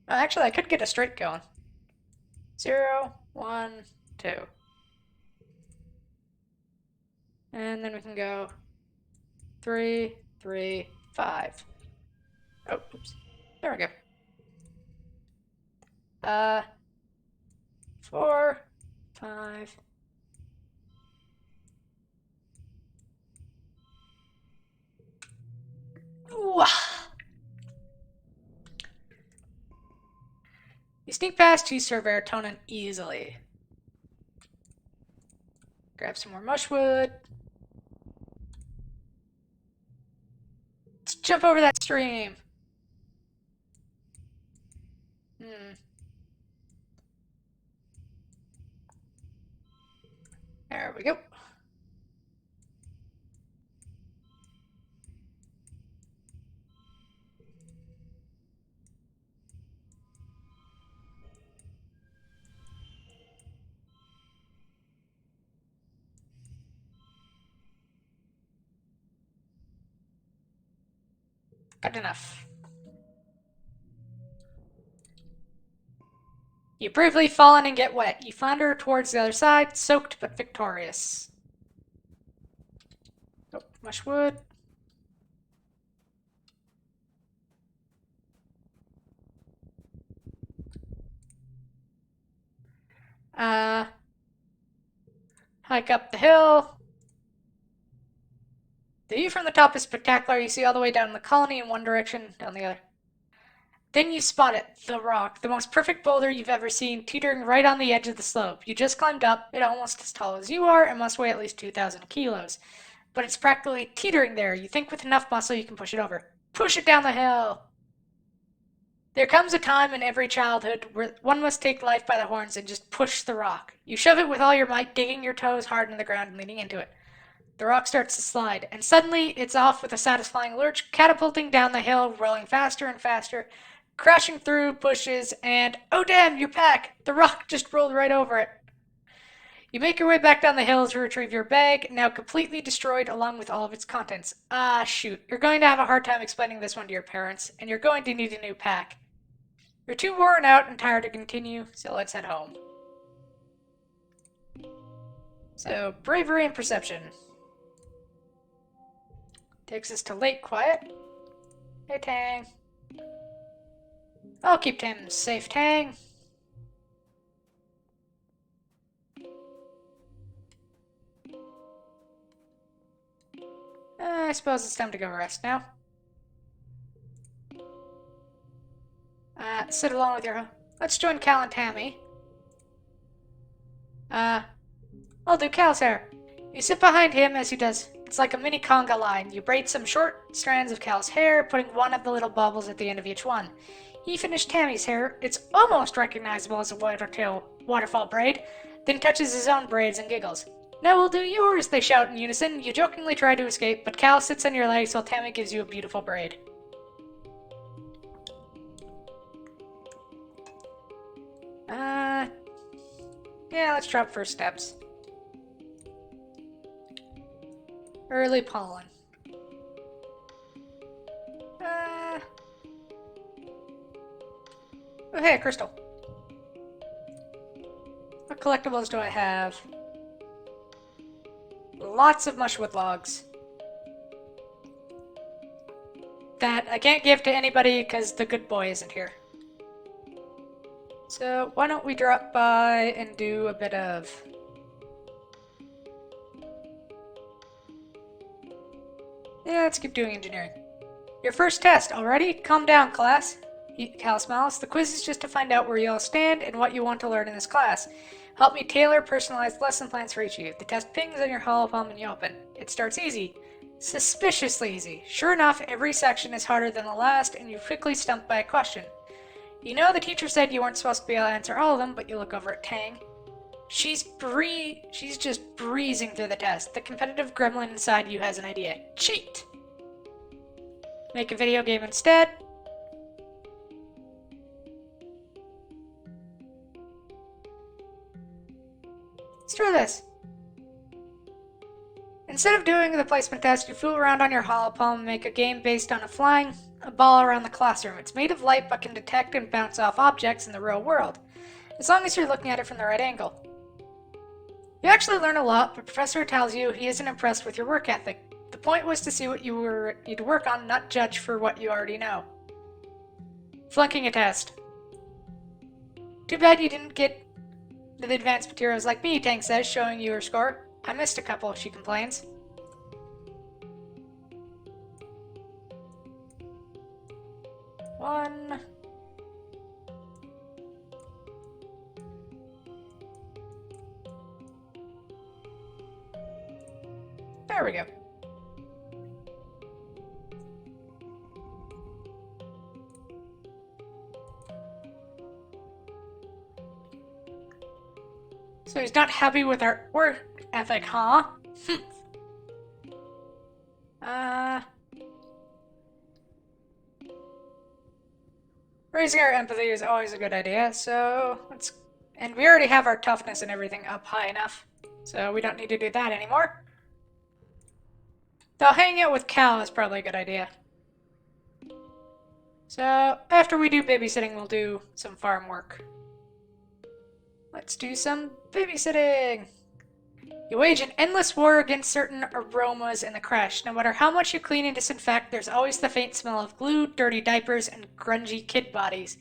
Actually, I could get a straight going. 0, 1, 2. And then we can go 3, 3, 5. Oh, oops. There we go. 4, 5. Ooh. You sneak past Chief Surveyor Tonin easily. Grab some more mushwood. Let's jump over that stream. There we go. Good enough. You bravely fall in and get wet. You flounder towards the other side, soaked but victorious. Oh, mushwood. Hike up the hill. The view from the top is spectacular. You see all the way down the colony in one direction, down the other. Then you spot it, the rock, the most perfect boulder you've ever seen, teetering right on the edge of the slope. You just climbed up, it almost as tall as you are, and must weigh at least 2,000 kilos. But it's practically teetering there. You think with enough muscle you can push it over. Push it down the hill! There comes a time in every childhood where one must take life by the horns and just push the rock. You shove it with all your might, digging your toes hard into the ground and leaning into it. The rock starts to slide, and suddenly it's off with a satisfying lurch, catapulting down the hill, rolling faster and faster, crashing through bushes, and oh damn, your pack! The rock just rolled right over it. You make your way back down the hill to retrieve your bag, now completely destroyed along with all of its contents. Ah, shoot. You're going to have a hard time explaining this one to your parents, and you're going to need a new pack. You're too worn out and tired to continue, so let's head home. So, bravery and perception. Takes us to Lake Quiet. Hey, Tang. I'll keep Tim safe, Tang. I suppose it's time to go rest now. Sit alone with your... Let's join Cal and Tammy. I'll do Cal's hair. You sit behind him as he does. It's like a mini conga line. You braid some short strands of Cal's hair, putting one of the little bubbles at the end of each one. He finished Tammy's hair. It's almost recognizable as a waterfall braid, then touches his own braids and giggles. Now we'll do yours, they shout in unison. You jokingly try to escape, but Cal sits on your legs while Tammy gives you a beautiful braid. Yeah, let's drop first steps. Early pollen. Oh, hey, a crystal. What collectibles do I have? Lots of mushwood logs. That I can't give to anybody because the good boy isn't here. So why don't we drop by and do a bit of... Yeah, let's keep doing engineering. Your first test, already? Calm down, class. Cal smiles. The quiz is just to find out where you all stand and what you want to learn in this class. Help me tailor personalized lesson plans for each of you. The test pings on your hollow palm and you open. It starts easy. Suspiciously easy. Sure enough, every section is harder than the last, and you're quickly stumped by a question. You know the teacher said you weren't supposed to be able to answer all of them, but you look over at Tang. She's just breezing through the test. The competitive gremlin inside you has an idea. Cheat! Make a video game instead. Let's try this. Instead of doing the placement test, you fool around on your holopalm and make a game based on flying a ball around the classroom. It's made of light but can detect and bounce off objects in the real world, as long as you're looking at it from the right angle. You actually learn a lot, but Professor tells you he isn't impressed with your work ethic. The point was to see what you'd work on, not judge for what you already know. Flunking a test. Too bad you didn't get the advanced materials like me, Tang says, showing you her score. I missed a couple, she complains. One. There we go. So he's not happy with our work ethic, huh? Raising our empathy is always a good idea, so let's... And we already have our toughness and everything up high enough, so we don't need to do that anymore. Though hanging out with Cal is probably a good idea. So, after we do babysitting, we'll do some farm work. Let's do some babysitting! You wage an endless war against certain aromas in the crash. No matter how much you clean and disinfect, there's always the faint smell of glue, dirty diapers, and grungy kid bodies.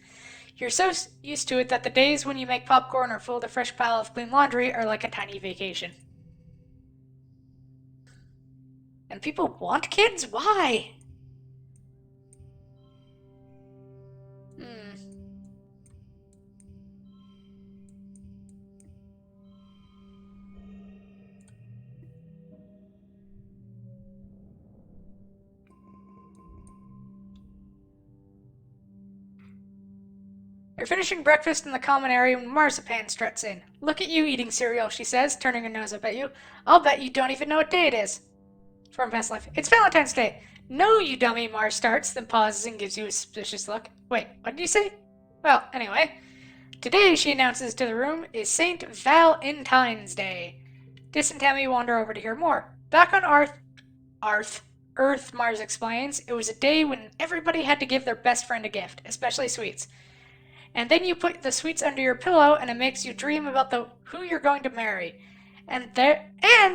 You're so used to it that the days when you make popcorn or fold a fresh pile of clean laundry are like a tiny vacation. And people want kids? Why? You're finishing breakfast in the common area when Marzipan struts in. Look at you eating cereal, she says, turning her nose up at you. I'll bet you don't even know what day it is. From past life. It's Valentine's Day. No, you dummy, Mars starts, then pauses and gives you a suspicious look. Wait, what did you say? Well, anyway. Today, she announces to the room, is St. Valentine's Day. Dis and Tammy wander over to hear more. Back on Earth, Mars explains, it was a day when everybody had to give their best friend a gift, especially sweets. And then you put the sweets under your pillow, and it makes you dream about who you're going to marry. And there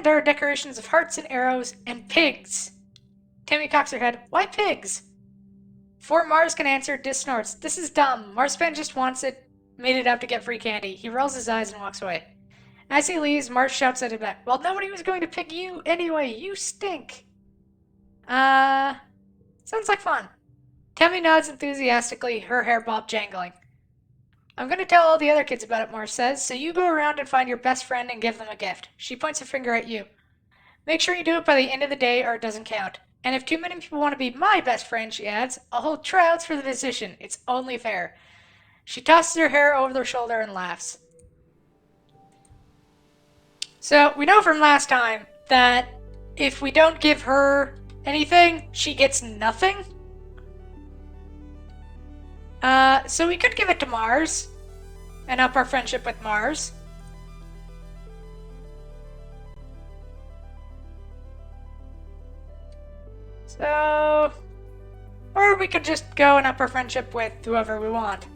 are decorations of hearts and arrows and pigs. Tammy cocks her head. Why pigs? Before Mars can answer, Dis snorts. This is dumb. Marzipan just made it out to get free candy. He rolls his eyes and walks away. As he leaves, Mars shouts at him back. Well, nobody was going to pick you anyway. You stink. Sounds like fun. Tammy nods enthusiastically, her hair bob jangling. I'm going to tell all the other kids about it, Mars says, so you go around and find your best friend and give them a gift. She points a finger at you. Make sure you do it by the end of the day or it doesn't count. And if too many people want to be my best friend, she adds, I'll hold tryouts for the position. It's only fair. She tosses her hair over their shoulder and laughs. So, we know from last time that if we don't give her anything, she gets nothing. So we could give it to Mars and up our friendship with Mars. So, or we could just go and up our friendship with whoever we want.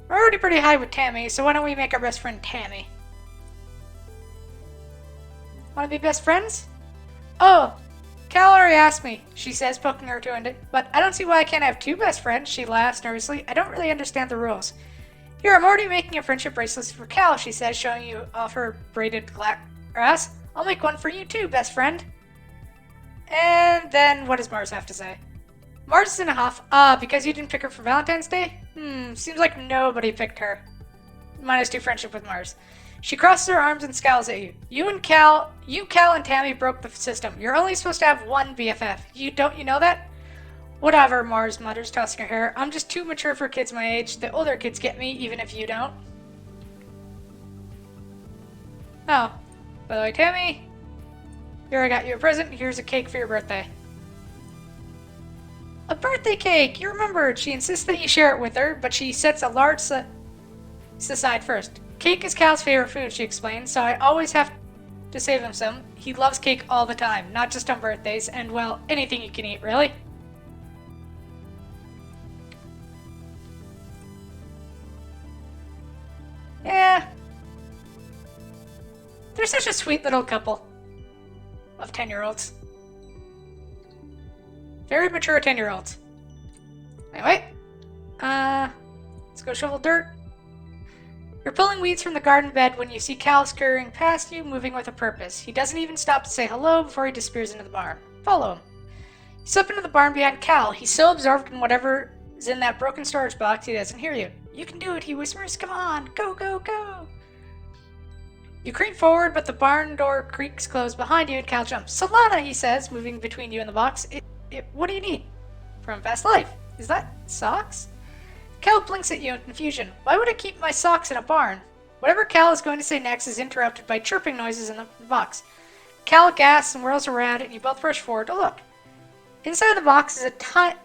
We're already pretty high with Tammy, so why don't we make our best friend Tammy? Want to be best friends? Oh, Cal already asked me, she says, poking her toe in it. But I don't see why I can't have two best friends, she laughs nervously. I don't really understand the rules. Here, I'm already making a friendship bracelet for Cal, she says, showing you off her braided grass. I'll make one for you too, best friend. And then, what does Mars have to say? Mars is in a huff. Because you didn't pick her for Valentine's Day? Seems like nobody picked her. -2 friendship with Mars. She crosses her arms and scowls at you. You, Cal, and Tammy broke the system. You're only supposed to have one BFF. You know that? Whatever, Mars mutters, tossing her hair. I'm just too mature for kids my age. The older kids get me, even if you don't. Oh. By the way, Tammy, here I got you a present. Here's a cake for your birthday. A birthday cake! You remembered. She insists that you share it with her, but she sets a large aside first. Cake is Cal's favorite food, she explains, so I always have to save him some. He loves cake all the time, not just on birthdays, and, well, anything you can eat, really. Yeah. They're such a sweet little couple of 10-year-olds. Very mature 10-year-olds. Anyway, let's go shovel dirt. You're pulling weeds from the garden bed when you see Cal scurrying past you, moving with a purpose. He doesn't even stop to say hello before he disappears into the barn. Follow him. You slip into the barn behind Cal. He's so absorbed in whatever is in that broken storage box he doesn't hear you. You can do it, he whispers. Come on, go, go, go. You creep forward, but the barn door creaks closed behind you and Cal jumps. Solana, he says, moving between you and the box. What do you need? From past life. Is that socks? Cal blinks at you in confusion. Why would I keep my socks in a barn? Whatever Cal is going to say next is interrupted by chirping noises in the box. Cal gasps and whirls around, and you both rush forward to look. Inside the box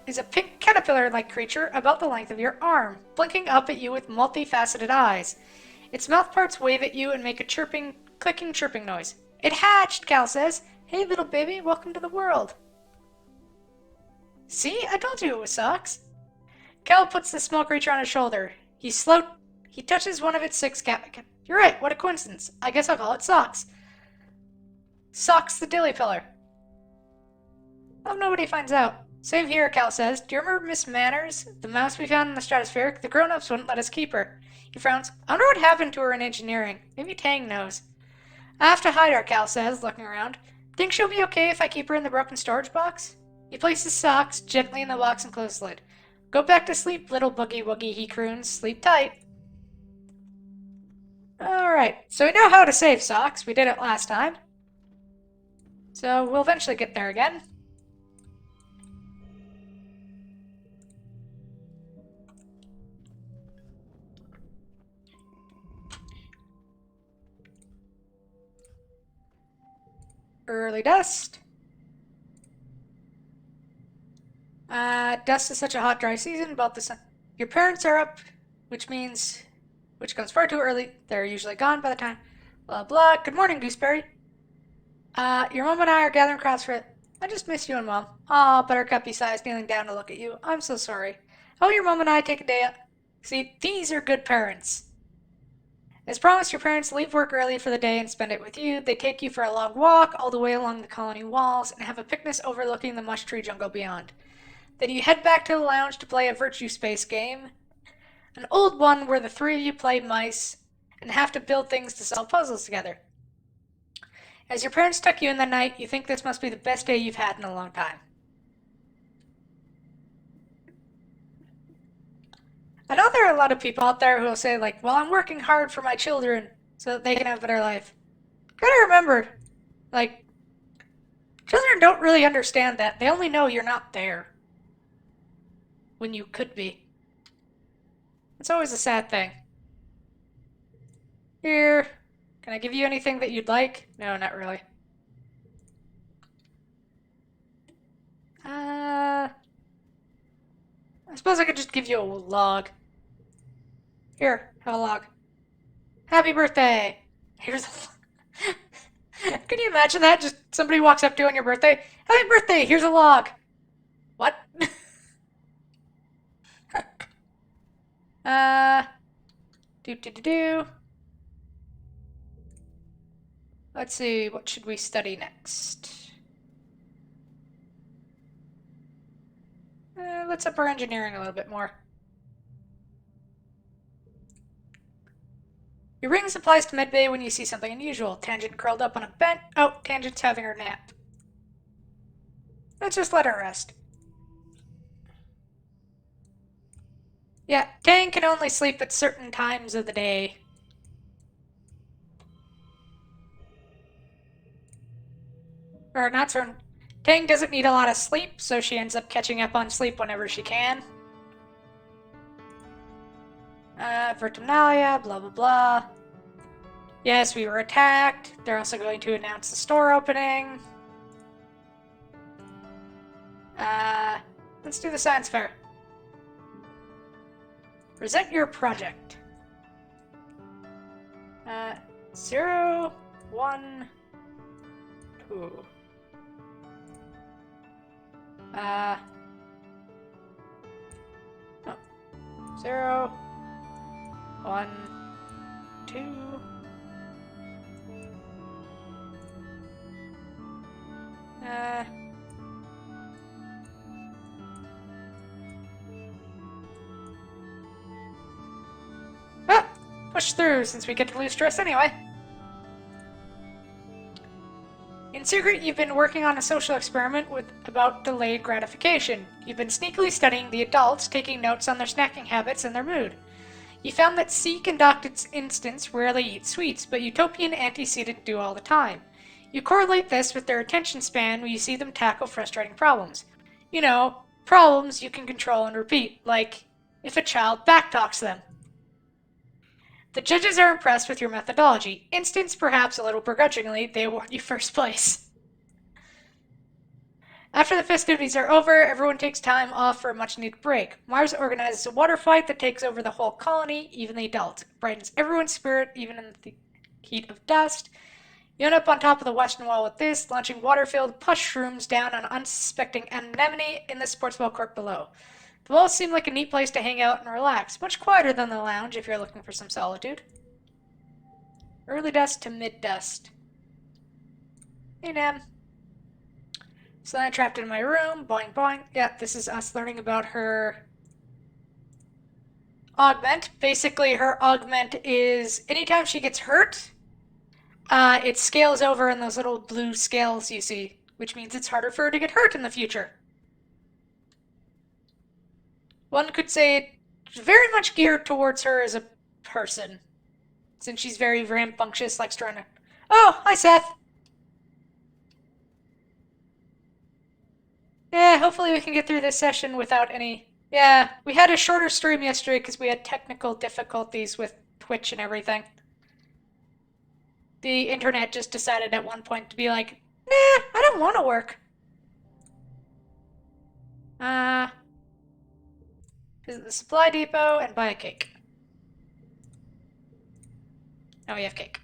is a pink caterpillar-like creature about the length of your arm, blinking up at you with multifaceted eyes. Its mouth parts wave at you and make a clicking chirping noise. It hatched, Cal says. Hey, little baby, welcome to the world. See? I told you it was socks. Cal puts the small creature on his shoulder. He touches one of its 6 You're right, what a coincidence. I guess I'll call it Socks. Socks the dilly pillar. Hope nobody finds out. Same here, Cal says. Do you remember Miss Manners, the mouse we found in the stratospheric? The grown-ups wouldn't let us keep her. He frowns. I wonder what happened to her in engineering. Maybe Tang knows. I have to hide her, Cal says, looking around. Think she'll be okay if I keep her in the broken storage box? He places Socks gently in the box and closes the lid. Go back to sleep, little boogie woogie, he croons. Sleep tight. Alright, so we know how to save Socks. We did it last time. So we'll eventually get there again. Early dust. Dust is such a hot, dry season. About the sun. Your parents are up, which comes far too early. They're usually gone by the time. Blah blah. Good morning, Gooseberry. Your mom and I are gathering crafts for it. I just miss you and Mom. Aw, Buttercup, he sighs, kneeling down to look at you. I'm so sorry. How will your mom and I take a day out? See, these are good parents. As promised, your parents leave work early for the day and spend it with you. They take you for a long walk all the way along the colony walls and have a picnic overlooking the mush tree jungle beyond. Then you head back to the lounge to play a Virtue Space game, an old one where the 3 of you play mice and have to build things to solve puzzles together. As your parents tuck you in the night, you think this must be the best day you've had in a long time. I know there are a lot of people out there who will say, like, well, I'm working hard for my children so that they can have a better life. Gotta remember, like, children don't really understand that. They only know you're not there when you could be. It's always a sad thing. Here, can I give you anything that you'd like? No, not really. I suppose I could just give you a log. Here, have a log. Happy birthday! Here's a log. Can you imagine that? Just somebody walks up to you on your birthday. Happy birthday! Here's a log. What? Do. Let's see, what should we study next? Let's up our engineering a little bit more. Your ring applies to Medbay when you see something unusual. Tangent curled up on a bench. Oh, Tangent's having her nap. Let's just let her rest. Yeah, Tang can only sleep at certain times of the day. Or not certain. Tang doesn't need a lot of sleep, so she ends up catching up on sleep whenever she can. Vertumnalia, blah blah blah. Yes, we were attacked. They're also going to announce the store opening. Let's do the science fair. Present your project. 0, 1, 2. Oh. 0, 1, 2. Push through since we get to lose stress anyway. In secret, you've been working on a social experiment about delayed gratification. You've been sneakily studying the adults, taking notes on their snacking habits and their mood. You found that Seek and Dr. Instance rarely eat sweets, but Utopian antecedent do all the time. You correlate this with their attention span when you see them tackle frustrating problems. You know, problems you can control and repeat, like if a child backtalks them. The judges are impressed with your methodology. Instance, perhaps a little begrudgingly, they award you first place. After the festivities are over, everyone takes time off for a much-needed break. Mars organizes a water fight that takes over the whole colony, even the adults. It brightens everyone's spirit, even in the heat of dust. You end up on top of the western wall with this, launching water-filled push shrooms down on unsuspecting anemone in the sportsball court below. The walls seem like a neat place to hang out and relax, much quieter than the lounge if you're looking for some solitude. Early dusk to mid-dust. Hey, Nam. So then I trapped in my room, boing boing. Yeah, this is us learning about her augment. Basically, her augment is anytime she gets hurt, it scales over in those little blue scales you see, which means it's harder for her to get hurt in the future. One could say it's very much geared towards her as a person, since she's very rambunctious, likes to run a... Oh, hi, Seth! Yeah, hopefully we can get through this session without any... Yeah, we had a shorter stream yesterday because we had technical difficulties with Twitch and everything. The internet just decided at one point to be like, nah, I don't want to work. Visit the supply depot and buy a cake. Now we have cake.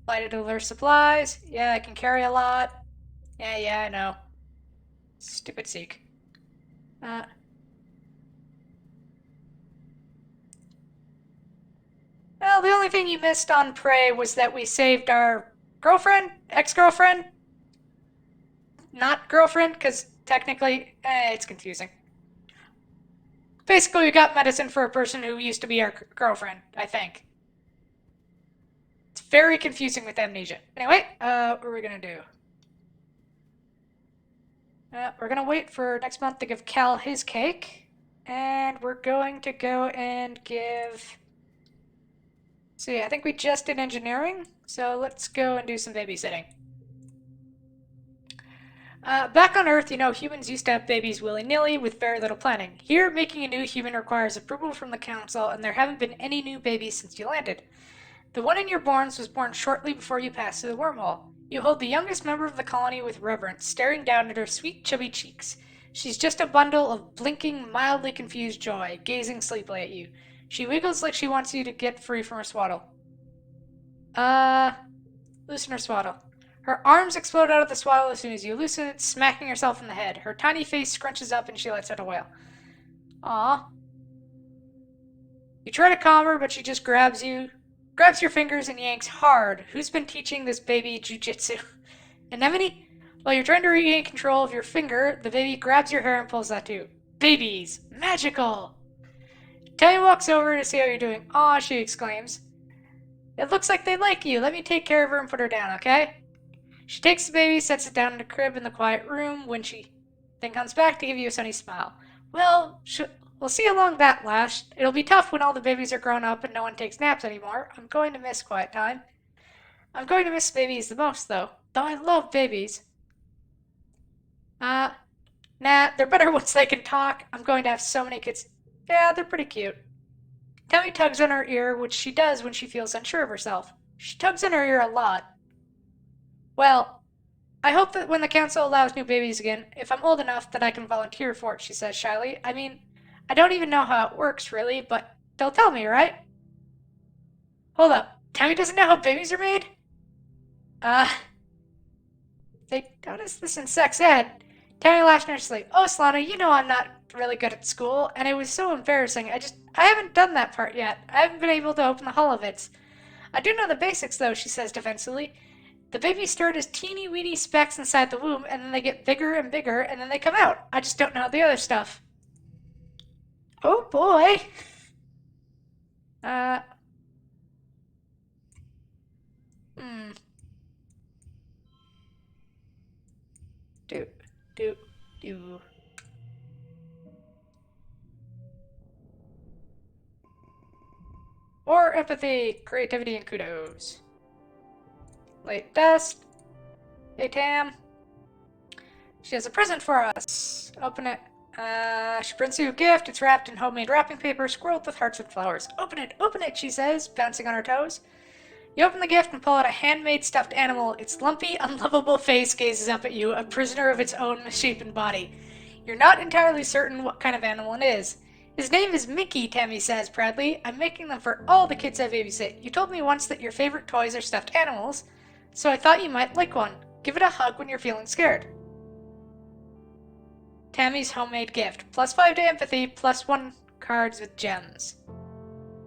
Apply to deliver supplies. Yeah, I can carry a lot. Yeah, I know. Stupid Seek. Well, the only thing you missed on Prey was that we saved our girlfriend? Ex-girlfriend? Not girlfriend, because technically, it's confusing. Basically, we got medicine for a person who used to be our girlfriend, I think. It's very confusing with amnesia. Anyway, what are we gonna do? We're gonna wait for next month to give Cal his cake. And we're going to go and give... See, I think we just did engineering, so let's go and do some babysitting. Back on Earth, you know, humans used to have babies willy-nilly with very little planning. Here, making a new human requires approval from the council, and there haven't been any new babies since you landed. The one in your barns was born shortly before you passed through the wormhole. You hold the youngest member of the colony with reverence, staring down at her sweet, chubby cheeks. She's just a bundle of blinking, mildly confused joy, gazing sleepily at you. She wiggles like she wants you to get free from her swaddle. Loosen her swaddle. Her arms explode out of the swaddle as soon as you loosen it, smacking herself in the head. Her tiny face scrunches up and she lets out a wail. Aww. You try to calm her, but she just grabs your fingers and yanks hard. Who's been teaching this baby jujitsu? Anemone? While you're trying to regain control of your finger, the baby grabs your hair and pulls that too. Babies! Magical! Tammy walks over to see how you're doing. Aw, she exclaims. It looks like they like you. Let me take care of her and put her down, okay? She takes the baby, sets it down in a crib in the quiet room when she then comes back to give you a sunny smile. Well, we'll see how long that lasts. It'll be tough when all the babies are grown up and no one takes naps anymore. I'm going to miss quiet time. I'm going to miss babies the most, though. Though I love babies. Nah, they're better once they can talk. I'm going to have so many kids. Yeah, they're pretty cute. Tammy tugs on her ear, which she does when she feels unsure of herself. She tugs on her ear a lot. Well, I hope that when the council allows new babies again, if I'm old enough, that I can volunteer for it, she says shyly. I mean, I don't even know how it works, really, but they'll tell me, right? Hold up. Tammy doesn't know how babies are made? Uh, they taught us this in sex ed. Tammy laughed nervously. Oh, Solana, you know I'm not really good at school, and it was so embarrassing. I haven't done that part yet. I haven't been able to open the holovids. I do know the basics, though, she says defensively. The babies start as teeny weeny specks inside the womb, and then they get bigger and bigger, and then they come out. I just don't know the other stuff. Oh boy. Uh, hmm. Do, do, do. More empathy, creativity, and kudos. Late dust. Hey, Tam. She has a present for us. Open it. She brings you a gift. It's wrapped in homemade wrapping paper, scrolled with hearts and flowers. Open it, she says, bouncing on her toes. You open the gift and pull out a handmade stuffed animal. Its lumpy, unlovable face gazes up at you, a prisoner of its own misshapen body. You're not entirely certain what kind of animal it is. His name is Mickey, Tammy says proudly. I'm making them for all the kids I babysit. You told me once that your favorite toys are stuffed animals, so I thought you might like one. Give it a hug when you're feeling scared. Tammy's homemade gift. +5 to empathy, +1 cards with gems.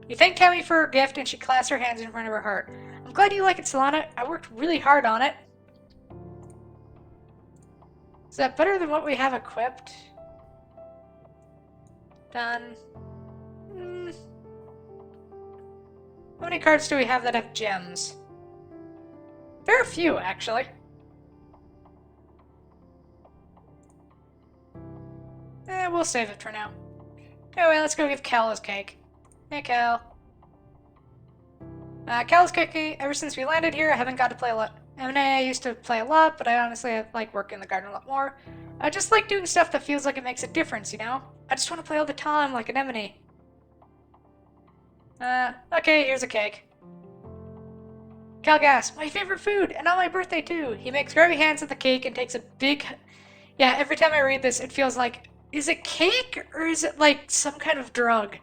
You thank Tammy for her gift and she clasps her hands in front of her heart. I'm glad you like it, Solana. I worked really hard on it. Is that better than what we have equipped? Done. How many cards do we have that have gems? There are a few, actually. We'll save it for now. Anyway, let's go give Cal his cake. Hey, Cal. Cal's cookie. Ever since we landed here, I haven't got to play a lot. M&A I used to play a lot, but I honestly like working in the garden a lot more. I just like doing stuff that feels like it makes a difference, you know? I just want to play all the time like an Anemone. Okay, here's a cake. Cal gasps, my favorite food, and on my birthday too. He makes grubby hands at the cake and takes a big... Yeah, every time I read this, it feels like, is it cake or is it like some kind of drug?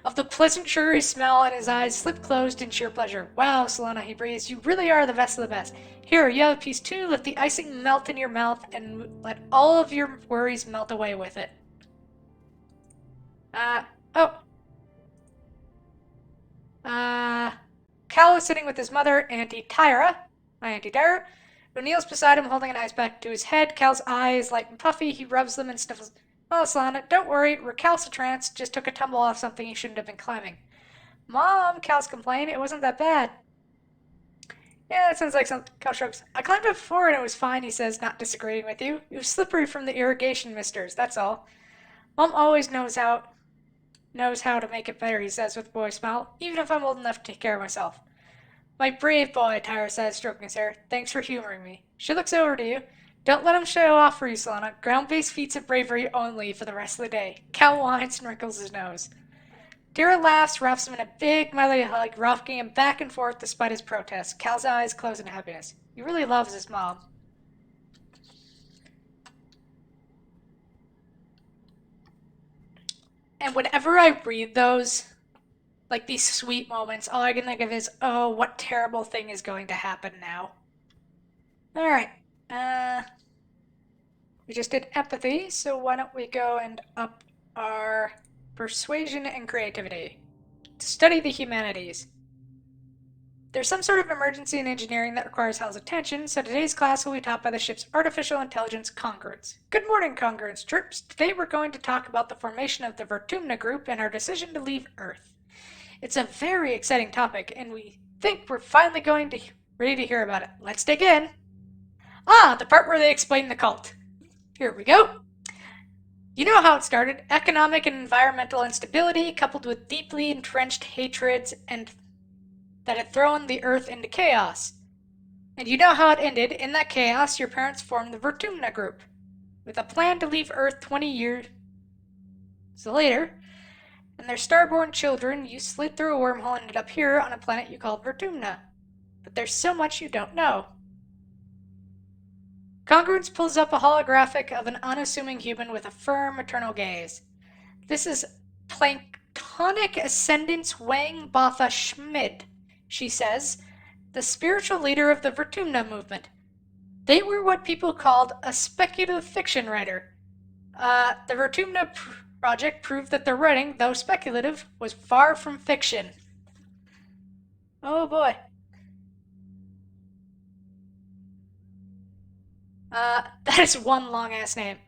Of the pleasant sugary smell, and his eyes slip closed in sheer pleasure. Wow, Solana, he breathes, you really are the best of the best. Here, you have a piece too. Let the icing melt in your mouth and let all of your worries melt away with it. Oh. Cal is sitting with his mother, Auntie Tyra. My Auntie Tyra, who kneels beside him holding an ice pack to his head. Cal's eyes light and puffy. He rubs them and sniffles. Oh, Solana, don't worry. Recalcitrance just took a tumble off something he shouldn't have been climbing. Mom, Cal's complained. It wasn't that bad. Yeah, that sounds like something. Cal shrugs. I climbed it before and it was fine, he says, not disagreeing with you. It was slippery from the irrigation misters, that's all. Mom always knows how to make it better, he says with a boy smile, even if I'm old enough to take care of myself. My brave boy, Tyra says, stroking his hair. Thanks for humoring me. She looks over to you. Don't let him show off for you, Solana. Ground-based feats of bravery only for the rest of the day. Cal whines and wrinkles his nose. Tyra laughs, wraps him in a big motherly hug, rocking him back and forth despite his protests. Cal's eyes close in happiness. He really loves his mom. And whenever I read those, like these sweet moments, all I can think of is, oh, what terrible thing is going to happen now? Alright, we just did empathy, so why don't we go and up our persuasion and creativity to study the humanities. There's some sort of emergency in engineering that requires Hal's attention, so today's class will be taught by the ship's artificial intelligence Congruence. Good morning, Congruence troops. Today we're going to talk about the formation of the Vertumna Group and our decision to leave Earth. It's a very exciting topic, and we think we're finally ready to hear about it. Let's dig in. The part where they explain the cult. Here we go. You know how it started. Economic and environmental instability coupled with deeply entrenched hatreds and that had thrown the Earth into chaos. And you know how it ended. In that chaos, your parents formed the Vertumna Group. with a plan to leave Earth 20 years later, and their starborn children, you slid through a wormhole and ended up here on a planet you called Vertumna. But there's so much you don't know. Congruence pulls up a holographic of an unassuming human with a firm, maternal gaze. This is Planktonic Ascendance Wang Botha Schmidt, she says, the spiritual leader of the Vertumna movement. They were what people called a speculative fiction writer. The Vertumna project proved that their writing, though speculative, was far from fiction. Oh boy. That is one long-ass name.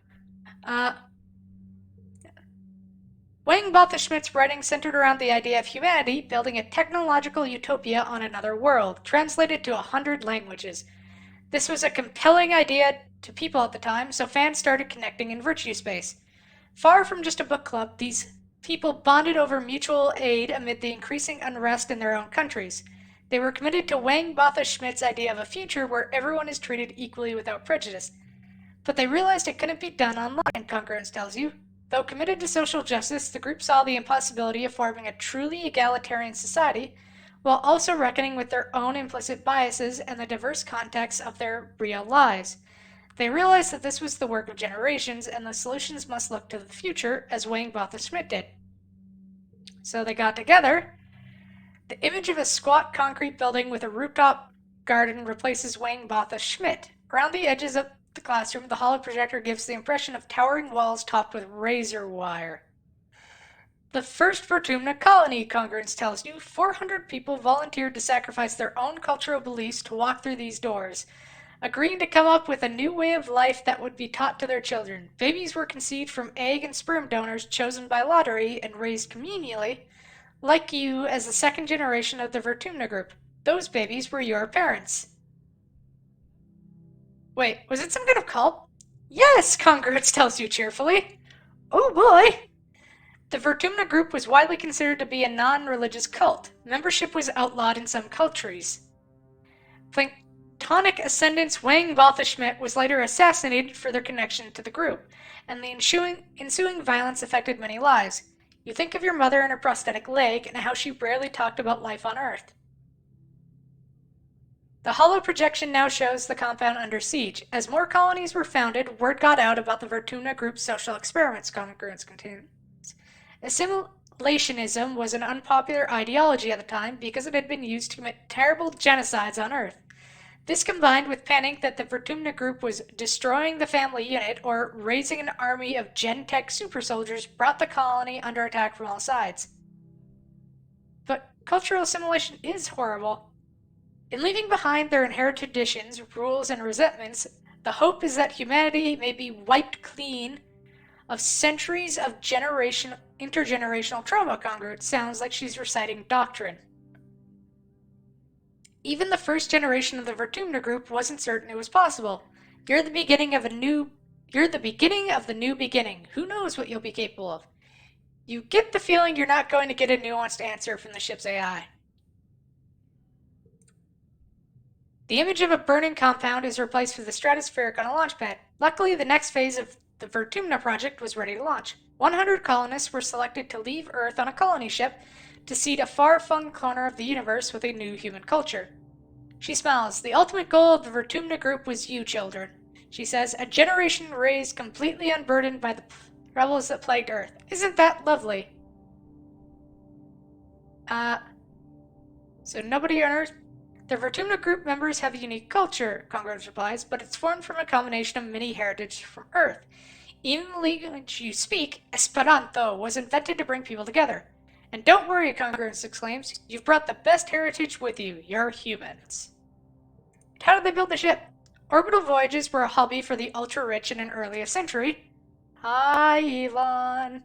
Wang Botha Schmidt's writing centered around the idea of humanity building a technological utopia on another world, translated to 100 languages. This was a compelling idea to people at the time, so fans started connecting in Virtue Space. Far from just a book club, these people bonded over mutual aid amid the increasing unrest in their own countries. They were committed to Wang Botha Schmidt's idea of a future where everyone is treated equally without prejudice. But they realized it couldn't be done online, Congruence tells you. Though committed to social justice, the group saw the impossibility of forming a truly egalitarian society, while also reckoning with their own implicit biases and the diverse contexts of their real lives. They realized that this was the work of generations, and the solutions must look to the future, as Wang Botha Schmidt did. So they got together. The image of a squat concrete building with a rooftop garden replaces Wang Botha Schmidt. Around the edges of the classroom, the holo projector gives the impression of towering walls topped with razor wire. The first Vertumna colony, Congruence tells you, 400 people volunteered to sacrifice their own cultural beliefs to walk through these doors, agreeing to come up with a new way of life that would be taught to their children. Babies were conceived from egg and sperm donors chosen by lottery and raised communally, like you as the second generation of the Vertumna group. Those babies were your parents. Wait, was it some kind of cult? Yes, Congruence tells you cheerfully. Oh boy! The Vertumna group was widely considered to be a non-religious cult. Membership was outlawed in some countries. Planktonic Ascendance Wang Botha Schmidt was later assassinated for their connection to the group, and the ensuing violence affected many lives. You think of your mother and her prosthetic leg and how she rarely talked about life on Earth. The holo projection now shows the compound under siege. As more colonies were founded, word got out about the Vertumna group's social experiments, Congruence continues. Assimilationism was an unpopular ideology at the time because it had been used to commit terrible genocides on Earth. This, combined with panic that the Vertumna group was destroying the family unit or raising an army of Gen-Tech super soldiers, brought the colony under attack from all sides. But cultural assimilation is horrible. In leaving behind their inherited traditions, rules, and resentments, the hope is that humanity may be wiped clean of centuries of intergenerational trauma. Congruence sounds like she's reciting doctrine. Even the first generation of the Vertumna group wasn't certain it was possible. You're the beginning of the new beginning. Who knows what you'll be capable of? You get the feeling you're not going to get a nuanced answer from the ship's AI. The image of a burning compound is replaced with a stratospheric on a launch pad. Luckily, the next phase of the Vertumna project was ready to launch. 100 colonists were selected to leave Earth on a colony ship to seed a far-flung corner of the universe with a new human culture. She smiles. The ultimate goal of the Vertumna group was you, children. She says, a generation raised completely unburdened by the troubles that plagued Earth. Isn't that lovely? So nobody on Earth? The Vertumna group members have a unique culture, Congruence replies, but it's formed from a combination of many heritages from Earth. Even the language you speak, Esperanto, was invented to bring people together. And don't worry, Congruence exclaims, you've brought the best heritage with you. You're humans. How did they build the ship? Orbital voyages were a hobby for the ultra-rich in an earlier century. Hi, Elon.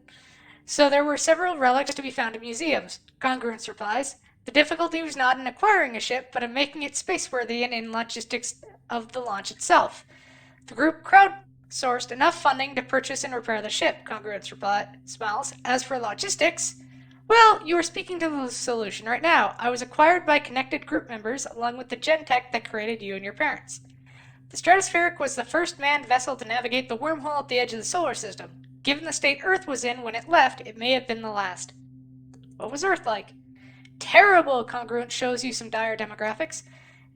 So there were several relics to be found in museums, Congruence replies. The difficulty was not in acquiring a ship, but in making it spaceworthy and in logistics of the launch itself. The group crowdsourced enough funding to purchase and repair the ship, Congruence smiles. As for logistics, well, you are speaking to the solution right now. I was acquired by connected group members along with the Gen-Tech that created you and your parents. The Stratospheric was the first manned vessel to navigate the wormhole at the edge of the solar system. Given the state Earth was in when it left, it may have been the last. What was Earth like? Terrible! Congruent shows you some dire demographics.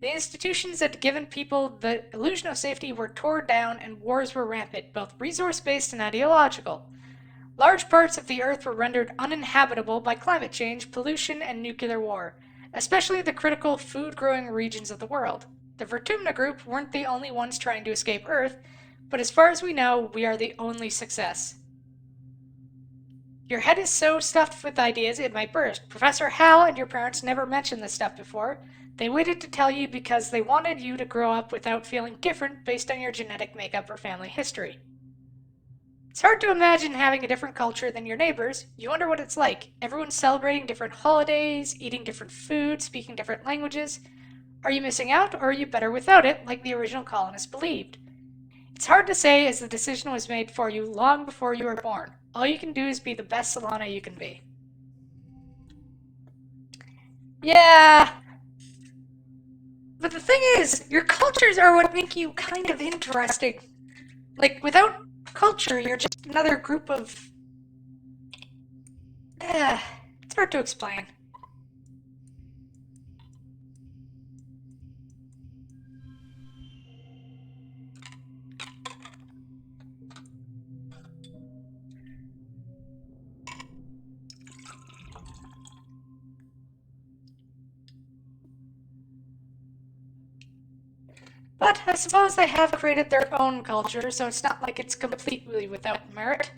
The institutions that had given people the illusion of safety were torn down and wars were rampant, both resource-based and ideological. Large parts of the Earth were rendered uninhabitable by climate change, pollution, and nuclear war, especially the critical food-growing regions of the world. The Vertumna group weren't the only ones trying to escape Earth, but as far as we know, we are the only success. Your head is so stuffed with ideas it might burst. Professor Hal and your parents never mentioned this stuff before. They waited to tell you because they wanted you to grow up without feeling different based on your genetic makeup or family history. It's hard to imagine having a different culture than your neighbors. You wonder what it's like. Everyone's celebrating different holidays, eating different food, speaking different languages. Are you missing out, or are you better without it, like the original colonists believed? It's hard to say, as the decision was made for you long before you were born. All you can do is be the best Solana you can be. Yeah. But the thing is, your cultures are what make you kind of interesting. Like, without culture, you're just another group of... it's hard to explain. But I suppose they have created their own culture, so it's not like it's completely without merit.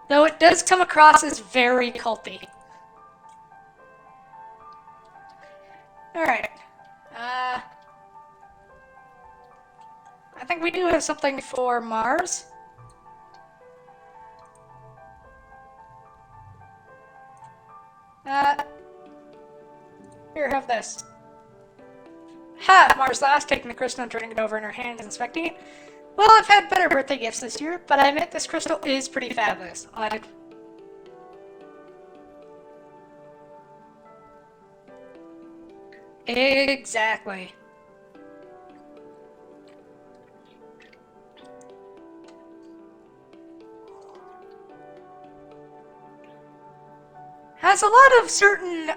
Though it does come across as very culty. Alright. I think we do have something for Mars. Here, have this. Ha! Mars last, taking the crystal and turning it over in her hands and inspecting it. Well, I've had better birthday gifts this year, but I admit this crystal is pretty fabulous. Exactly. Has a lot of certain,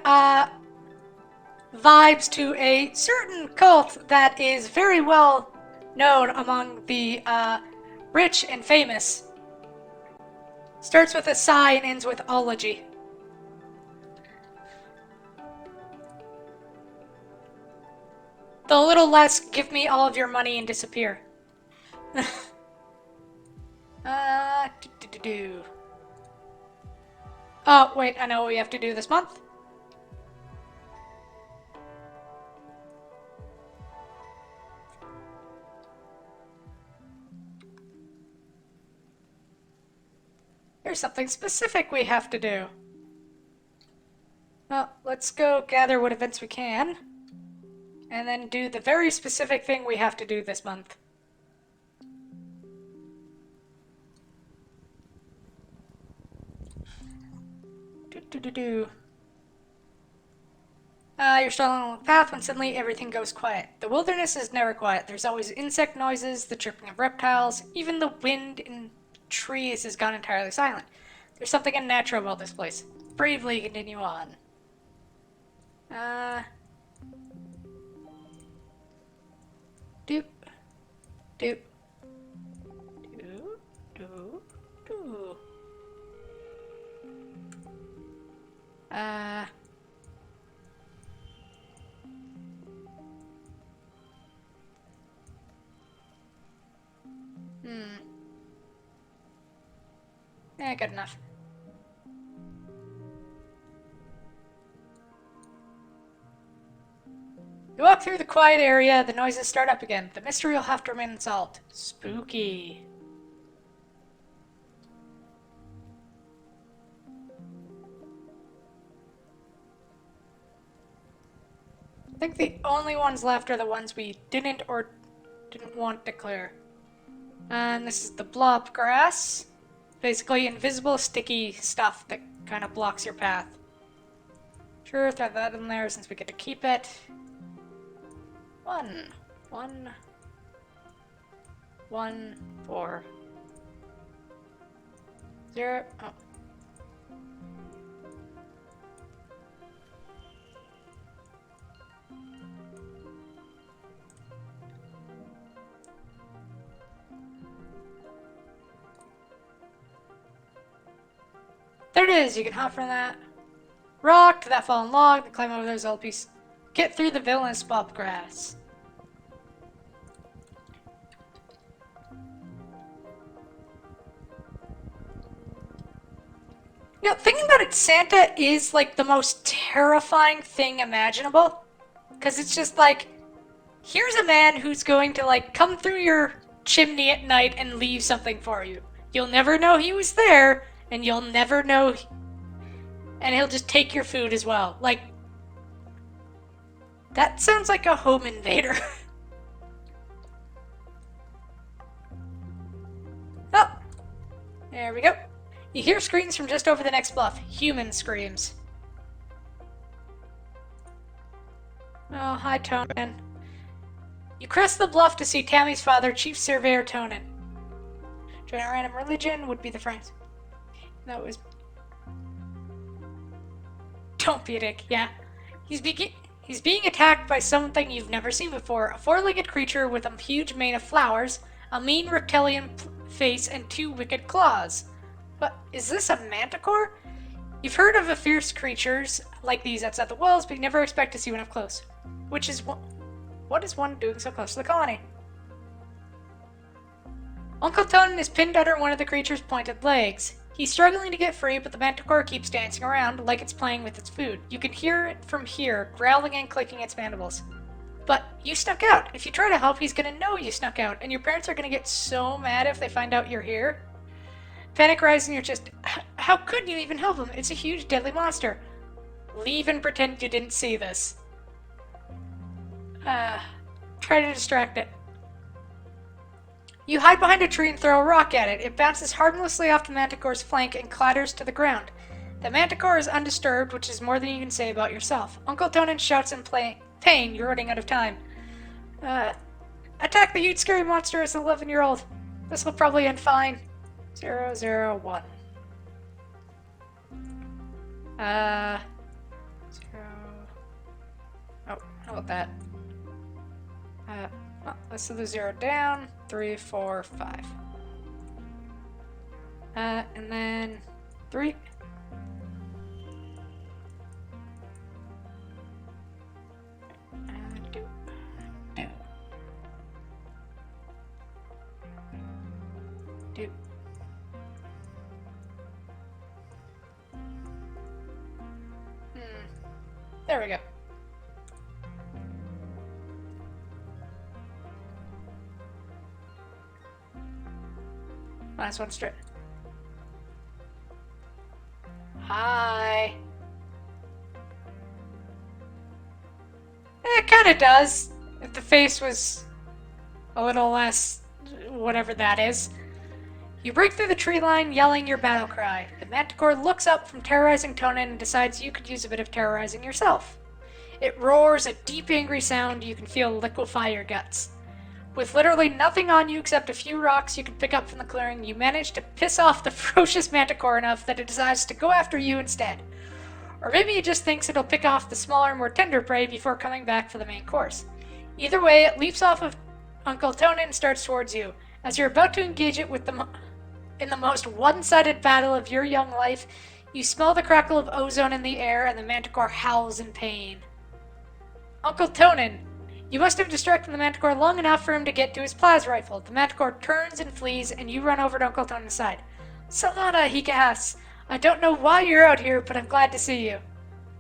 vibes to a certain cult that is very well known among the, rich and famous. Starts with a psi and ends with ology. Though a little less, give me all of your money and disappear. Do. Oh, wait, I know what we have to do this month. There's something specific we have to do. Well, let's go gather what events we can. And then do the very specific thing we have to do this month. You're strolling along the path when suddenly everything goes quiet. The wilderness is never quiet. There's always insect noises, the chirping of reptiles, even the wind in trees has gone entirely silent. There's something unnatural about this place. Bravely continue on. Doop. Doop. Doop. Doop. Doop. Yeah, good enough. You walk through the quiet area, the noises start up again. The mystery will have to remain unsolved. Spooky. I think the only ones left are the ones we didn't want to clear. And this is the blob grass. Basically invisible, sticky stuff that kind of blocks your path. Sure, throw that in there since we get to keep it. 1, 1, 1, 4, 0. Oh. There it is. You can hop from that rock to that fallen log, then climb over those old piece. Get through the villainous swamp grass. You know, thinking about it, Santa is like the most terrifying thing imaginable. Because it's just like, here's a man who's going to like come through your chimney at night and leave something for you. You'll never know he was there, and you'll never know. And he'll just take your food as well. Like, that sounds like a home invader. Oh, there we go. You hear screams from just over the next bluff. Human screams. Oh, hi, Tonin. You crest the bluff to see Tammy's father, Chief Surveyor Tonin. Join a random religion would be the Franks. That was... Don't be a dick, yeah. He's being attacked by something you've never seen before. A four-legged creature with a huge mane of flowers, a mean reptilian face, and 2 wicked claws. But is this a manticore? You've heard of fierce creatures like these outside the walls, but you never expect to see one up close. Which is what is one doing so close to the colony? Uncle Tonin is pinned under one of the creature's pointed legs. He's struggling to get free, but the manticore keeps dancing around like it's playing with its food. You can hear it from here, growling and clicking its mandibles. But you snuck out. If you try to help, he's gonna know you snuck out, and your parents are gonna get so mad if they find out you're here. Panic rises in your chest. How could you even help him? It's a huge, deadly monster. Leave and pretend you didn't see this. Try to distract it. You hide behind a tree and throw a rock at it. It bounces harmlessly off the manticore's flank and clatters to the ground. The manticore is undisturbed, which is more than you can say about yourself. Uncle Tonin shouts in pain. You're running out of time. Attack the huge scary monster as an 11-year-old. This will probably end fine. 0, 0, 1. 0. Oh, how about that? Let's do the 0 down. 3, 4, 5. And then 3. Do. There we go. Last one straight. Hi. It kind of does. If the face was a little less whatever that is. You break through the tree line, yelling your battle cry. The manticore looks up from terrorizing Tonin and decides you could use a bit of terrorizing yourself. It roars a deep, angry sound you can feel liquefy your guts. With literally nothing on you except a few rocks you can pick up from the clearing, you manage to piss off the ferocious manticore enough that it decides to go after you instead. Or maybe it just thinks it'll pick off the smaller, more tender prey before coming back for the main course. Either way, it leaps off of Uncle Tonin and starts towards you. As you're about to engage it with in the most one-sided battle of your young life, you smell the crackle of ozone in the air and the manticore howls in pain. Uncle Tonin! You must have distracted the manticore long enough for him to get to his plasma rifle. The manticore turns and flees, and you run over to Uncle Tonin's side. Solana, he gasps. I don't know why you're out here, but I'm glad to see you.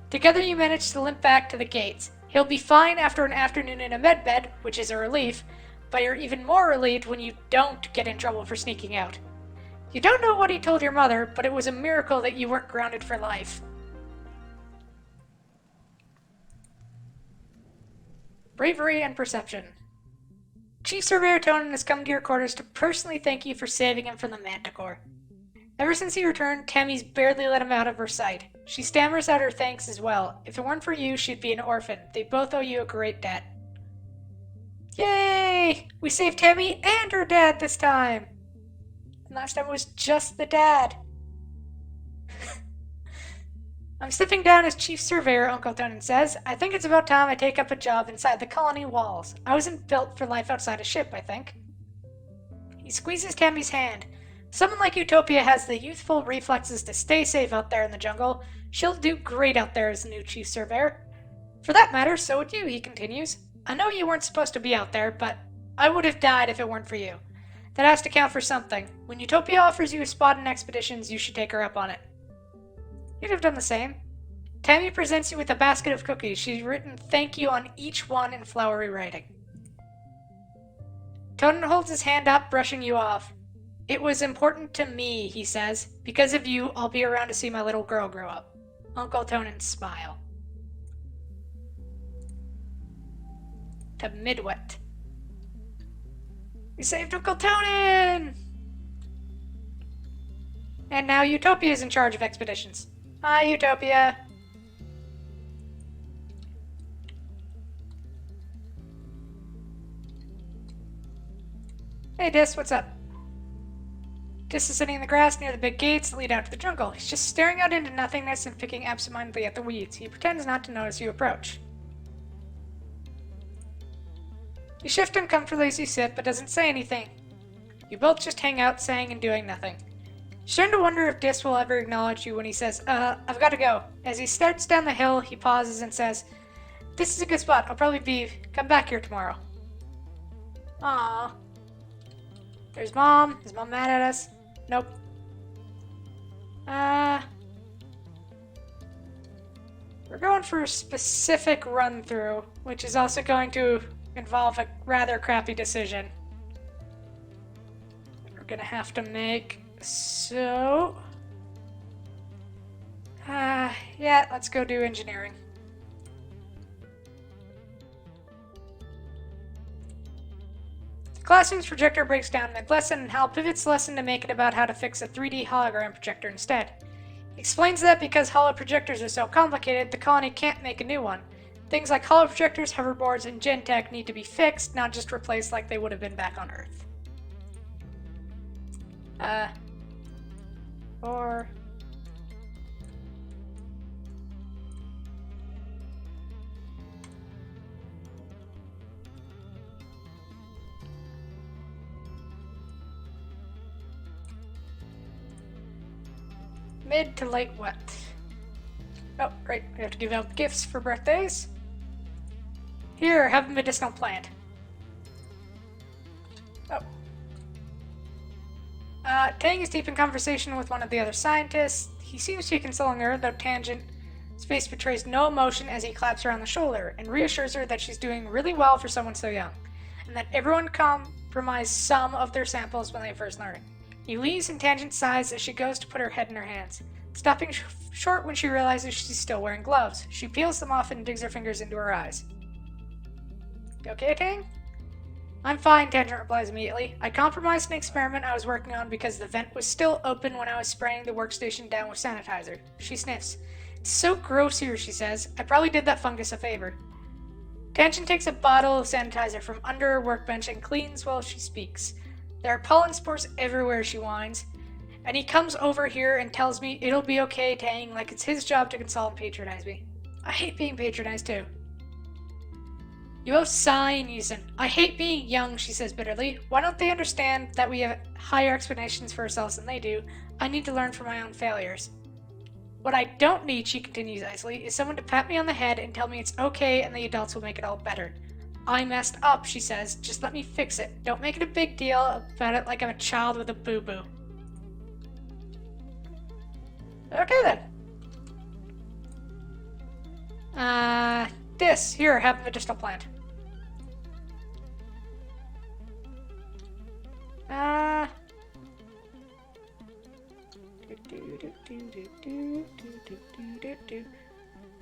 Together you manage to limp back to the gates. He'll be fine after an afternoon in a medbed, which is a relief, but you're even more relieved when you don't get in trouble for sneaking out. You don't know what he told your mother, but it was a miracle that you weren't grounded for life. Bravery and perception. Chief Surveyor Tonin has come to your quarters to personally thank you for saving him from the manticore. Ever since he returned, Tammy's barely let him out of her sight. She stammers out her thanks as well. If it weren't for you, she'd be an orphan. They both owe you a great debt. Yay! We saved Tammy and her dad this time! And last time it was just the dad. I'm stepping down as chief surveyor, Uncle Tonin says. I think it's about time I take up a job inside the colony walls. I wasn't built for life outside a ship, I think. He squeezes Tammy's hand. Someone like Utopia has the youthful reflexes to stay safe out there in the jungle. She'll do great out there as the new chief surveyor. For that matter, so would you, he continues. I know you weren't supposed to be out there, but I would have died if it weren't for you. That has to count for something. When Utopia offers you a spot in expeditions, you should take her up on it. You'd have done the same. Tammy presents you with a basket of cookies. She's written thank you on each one in flowery writing. Tonin holds his hand up, brushing you off. It was important to me, he says. Because of you, I'll be around to see my little girl grow up. Uncle Tonin's smile. To Midwet. We saved Uncle Tonin! And now Utopia is in charge of expeditions. Hi, Utopia. Hey, Dis, what's up? Dis is sitting in the grass near the big gates that lead out to the jungle. He's just staring out into nothingness and picking absentmindedly at the weeds. He pretends not to notice you approach. You shift uncomfortably as you sit, but doesn't say anything. You both just hang out, saying and doing nothing. You're starting to wonder if Dis will ever acknowledge you when he says, I've got to go. As he starts down the hill, he pauses and says, this is a good spot. I'll probably come back here tomorrow. Aww. There's Mom. Is Mom mad at us? Nope. We're going for a specific run-through, which is also going to involve a rather crappy decision we're gonna have to make. So, yeah, let's go do engineering. The classroom's projector breaks down mid-lesson, and Hal pivots the lesson to make it about how to fix a 3D hologram projector instead. He explains that because holo projectors are so complicated, the colony can't make a new one. Things like holo projectors, hoverboards, and Gentech need to be fixed, not just replaced like they would have been back on Earth. Or... mid to late wet. Oh, great. We have to give out gifts for birthdays. Here, have a medicinal plant. Oh. Tang is deep in conversation with one of the other scientists. He seems to be consoling her, though Tangent's face betrays no emotion as he claps her on the shoulder and reassures her that she's doing really well for someone so young, and that everyone compromised some of their samples when they first learned. He leaves and Tangent sighs as she goes to put her head in her hands, stopping short when she realizes she's still wearing gloves. She peels them off and digs her fingers into her eyes. You okay, Tang? I'm fine, Tangent replies immediately. I compromised an experiment I was working on because the vent was still open when I was spraying the workstation down with sanitizer. She sniffs. It's so gross here, she says. I probably did that fungus a favor. Tangent takes a bottle of sanitizer from under her workbench and cleans while she speaks. There are pollen spores everywhere, she whines. And he comes over here and tells me it'll be okay, Tang, like it's his job to console and patronize me. I hate being patronized too. You both sigh and Yusen. I hate being young, she says bitterly. Why don't they understand that we have higher expectations for ourselves than they do? I need to learn from my own failures. What I don't need, she continues icily, is someone to pat me on the head and tell me it's okay and the adults will make it all better. I messed up, she says. Just let me fix it. Don't make it a big deal about it like I'm a child with a boo-boo. Okay then. This. Here, have a medicinal plant.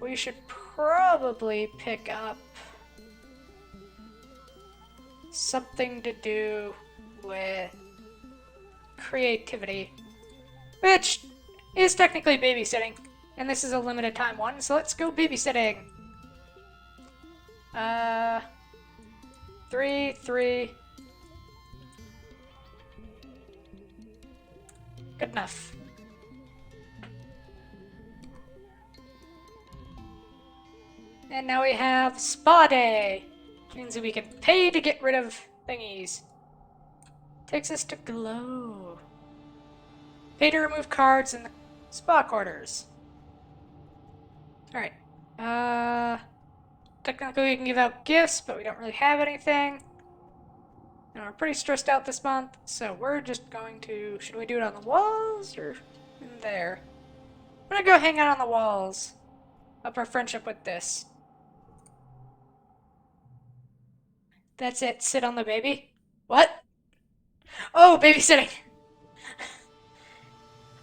We should probably pick up something to do with creativity. which is technically babysitting. And this is a limited time one, so let's go babysitting. 3. Good enough. And now we have Spa Day. Which means that we can pay to get rid of thingies. Takes us to Glow. Pay to remove cards in the spa quarters. Alright. Technically we can give out gifts, but we don't really have anything. And we're pretty stressed out this month, so we're just going to... Should we do it on the walls, or in there? I'm gonna go hang out on the walls. Up our friendship with this. That's it. Sit on the baby. What? Oh, babysitting!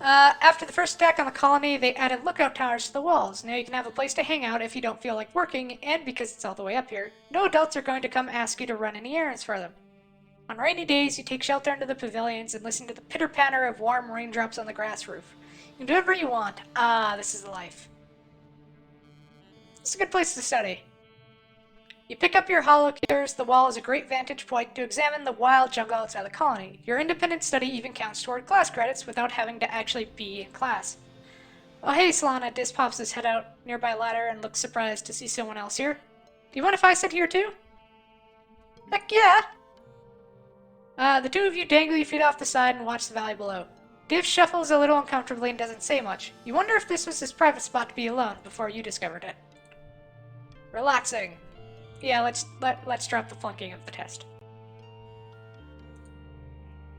After the first attack on the colony, they added lookout towers to the walls. Now you can have a place to hang out if you don't feel like working, and because it's all the way up here, no adults are going to come ask you to run any errands for them. On rainy days, you take shelter under the pavilions and listen to the pitter-patter of warm raindrops on the grass roof. You can do whatever you want. Ah, this is the life. It's a good place to study. You pick up your holocutters. The wall is a great vantage point to examine the wild jungle outside the colony. Your independent study even counts toward class credits without having to actually be in class. Oh hey, Solana. Dis pops his head out nearby ladder and looks surprised to see someone else here. Do you mind if I sit here too? Heck yeah! The two of you dangle your feet off the side and watch the valley below. Div shuffles a little uncomfortably and doesn't say much. You wonder if this was his private spot to be alone before you discovered it. Relaxing. Yeah, let's drop the flunking of the test.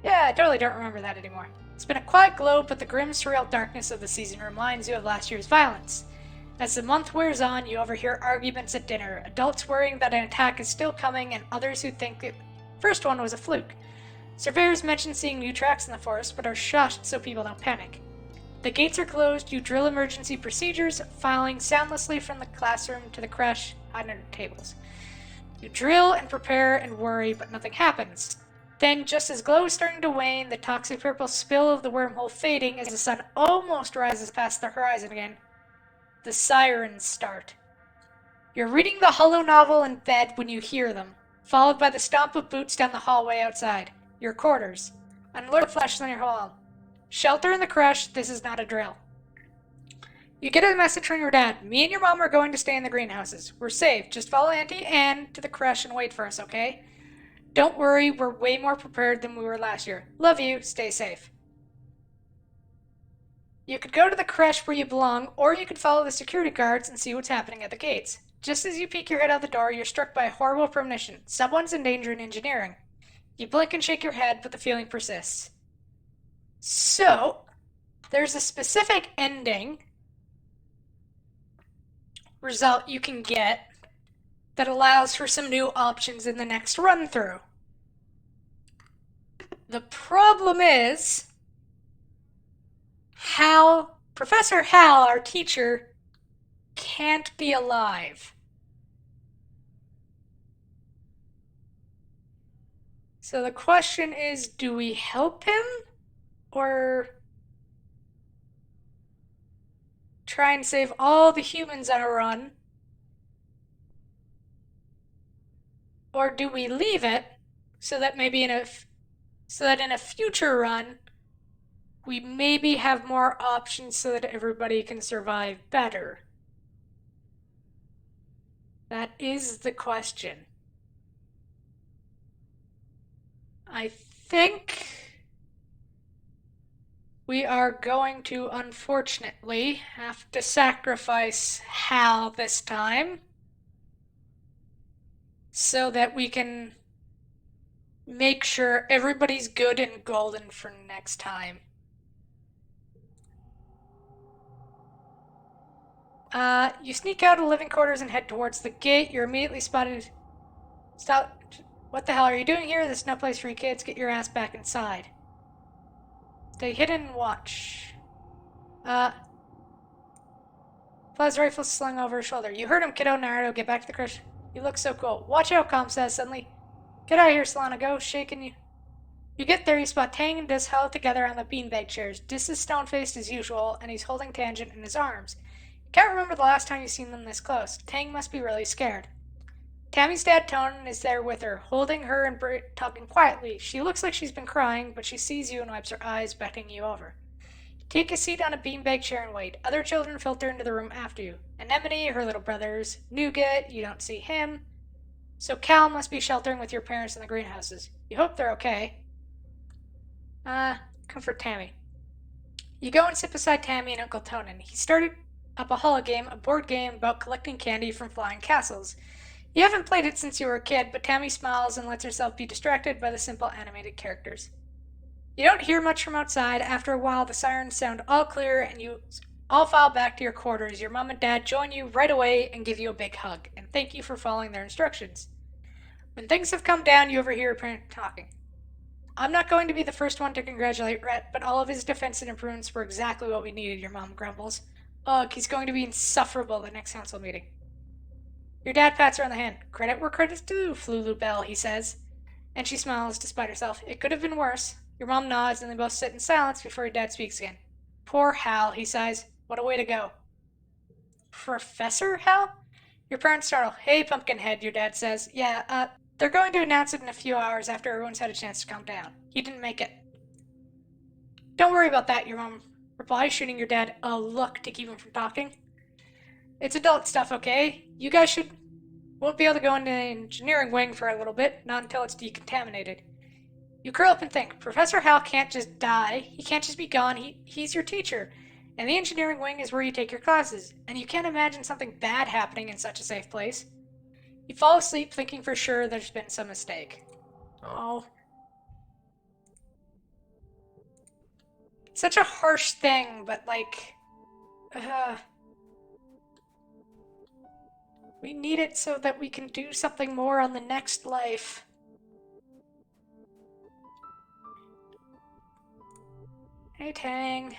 Yeah, I totally don't remember that anymore. It's been a quiet glow, but the grim, surreal darkness of the season reminds you of last year's violence. As the month wears on, you overhear arguments at dinner, adults worrying that an attack is still coming, and others who think the first one was a fluke. Surveyors mention seeing new tracks in the forest, but are shushed so people don't panic. The gates are closed, you drill emergency procedures, filing soundlessly from the classroom to the creche, hiding under tables. You drill and prepare and worry, but nothing happens. Then, just as glow is starting to wane, the toxic purple spill of the wormhole fading as the sun almost rises past the horizon again, the sirens start. You're reading the Hollow novel in bed when you hear them, followed by the stomp of boots down the hallway outside. Your quarters. An alert flashes on your wall. Shelter in the creche, this is not a drill. You get a message from your dad. Me and your mom are going to stay in the greenhouses. We're safe. Just follow Auntie Anne to the creche and wait for us, okay? Don't worry, we're way more prepared than we were last year. Love you. Stay safe. You could go to the creche where you belong, or you could follow the security guards and see what's happening at the gates. Just as you peek your head out the door, you're struck by a horrible premonition. Someone's in danger in engineering. You blink and shake your head, but the feeling persists. So, there's a specific ending result you can get that allows for some new options in the next run-through. The problem is Professor Hal, our teacher, can't be alive. So the question is, do we help him or try and save all the humans on a run? Or do we leave it so that maybe in a future run we maybe have more options so that everybody can survive better? That is the question. I think we are going to, unfortunately, have to sacrifice Hal this time so that we can make sure everybody's good and golden for next time. You sneak out of the living quarters and head towards the gate. You're immediately spotted. Stop. What the hell are you doing here? This is no place for you kids. Get your ass back inside. Stay hidden and watch. Flies rifle slung over his shoulder. You heard him, kiddo. Naruto, get back to the crush. You look so cool. Watch out, Com says suddenly. Get out of here, Solana. Go. Shaking you. You get there, you spot Tang and Dis huddled together on the beanbag chairs. Dis is stone-faced as usual, and he's holding Tangent in his arms. You can't remember the last time you've seen them this close. Tang must be really scared. Tammy's dad, Tone, is there with her, holding her and talking quietly. She looks like she's been crying, but she sees you and wipes her eyes, beckoning you over. Take a seat on a beanbag chair and wait. Other children filter into the room after you. Anemone, her little brothers. Nougat, you don't see him. So Cal must be sheltering with your parents in the greenhouses. You hope they're okay. Comfort Tammy. You go and sit beside Tammy and Uncle Tonin. He started up a holo-game, a board game about collecting candy from flying castles. You haven't played it since you were a kid, but Tammy smiles and lets herself be distracted by the simple animated characters. You don't hear much from outside. After a while, the sirens sound all clear and you all file back to your quarters. Your mom and dad join you right away and give you a big hug, and thank you for following their instructions. When things have come down, you overhear a parent talking. I'm not going to be the first one to congratulate Rhett, but all of his defense and improvements were exactly what we needed, your mom grumbles. Ugh, he's going to be insufferable the next council meeting. Your dad pats her on the hand. Credit where credit's due, Flulu Bell, he says. And she smiles despite herself. It could have been worse. Your mom nods and they both sit in silence before your dad speaks again. Poor Hal, he sighs. What a way to go. Professor Hal? Your parents startle. Hey, Pumpkinhead, your dad says. Yeah, they're going to announce it in a few hours after everyone's had a chance to calm down. He didn't make it. Don't worry about that, your mom replies, shooting your dad a look to keep him from talking. It's adult stuff, okay? You guys won't be able to go into the engineering wing for a little bit, not until it's decontaminated. You curl up and think, Professor Hal can't just die. He can't just be gone. He's your teacher. And the engineering wing is where you take your classes. And you can't imagine something bad happening in such a safe place. You fall asleep thinking for sure there's been some mistake. Oh. It's such a harsh thing, but like... we need it so that we can do something more on the next life. Hey, Tang.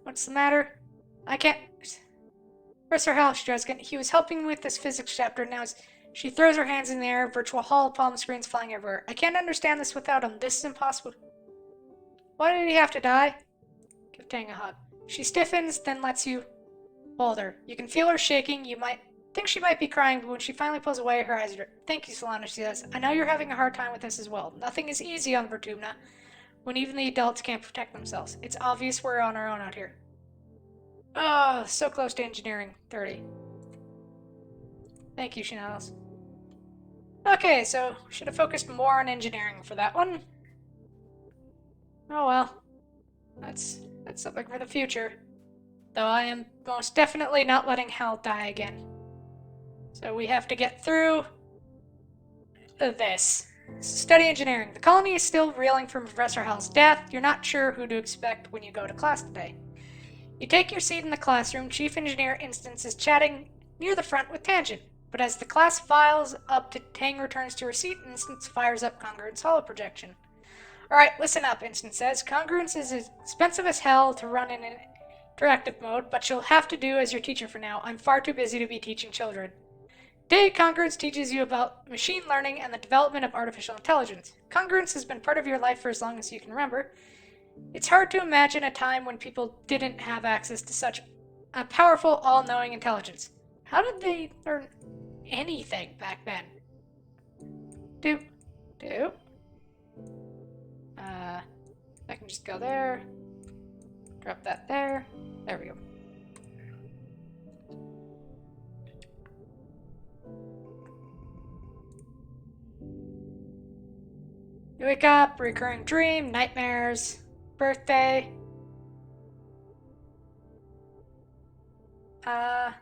What's the matter? I can't... Professor Hal, she tries again. He was helping me with this physics chapter, now she throws her hands in the air, virtual hall palm screens flying everywhere. I can't understand this without him. This is impossible. Why did he have to die? Give Tang a hug. She stiffens, then lets you hold her. You can feel her shaking. You might think she might be crying, but when she finally pulls away, her eyes are... Thank you, Solana, she says. I know you're having a hard time with this as well. Nothing is easy on Vertumna, when even the adults can't protect themselves. It's obvious we're on our own out here. Oh, so close to engineering 30. Thank you, she nods. Okay, so we should have focused more on engineering for that one. Oh well. That's something for the future. Though I am most definitely not letting Hal die again. So we have to get through this. Study engineering. The colony is still reeling from Professor Hal's death. You're not sure who to expect when you go to class today. You take your seat in the classroom. Chief Engineer Instance is chatting near the front with Tangent. But as the class files up to Tang returns to her seat, Instance fires up Congruence holo projection. Alright, listen up, Instance says. Congruence is expensive as hell to run in an interactive mode, but you'll have to do as your teacher for now. I'm far too busy to be teaching children. Today, Congruence teaches you about machine learning and the development of artificial intelligence. Congruence has been part of your life for as long as you can remember. It's hard to imagine a time when people didn't have access to such a powerful, all-knowing intelligence. How did they learn anything back then? I can just go there. Drop that there. There we go. You wake up, recurring dream, nightmares, birthday. I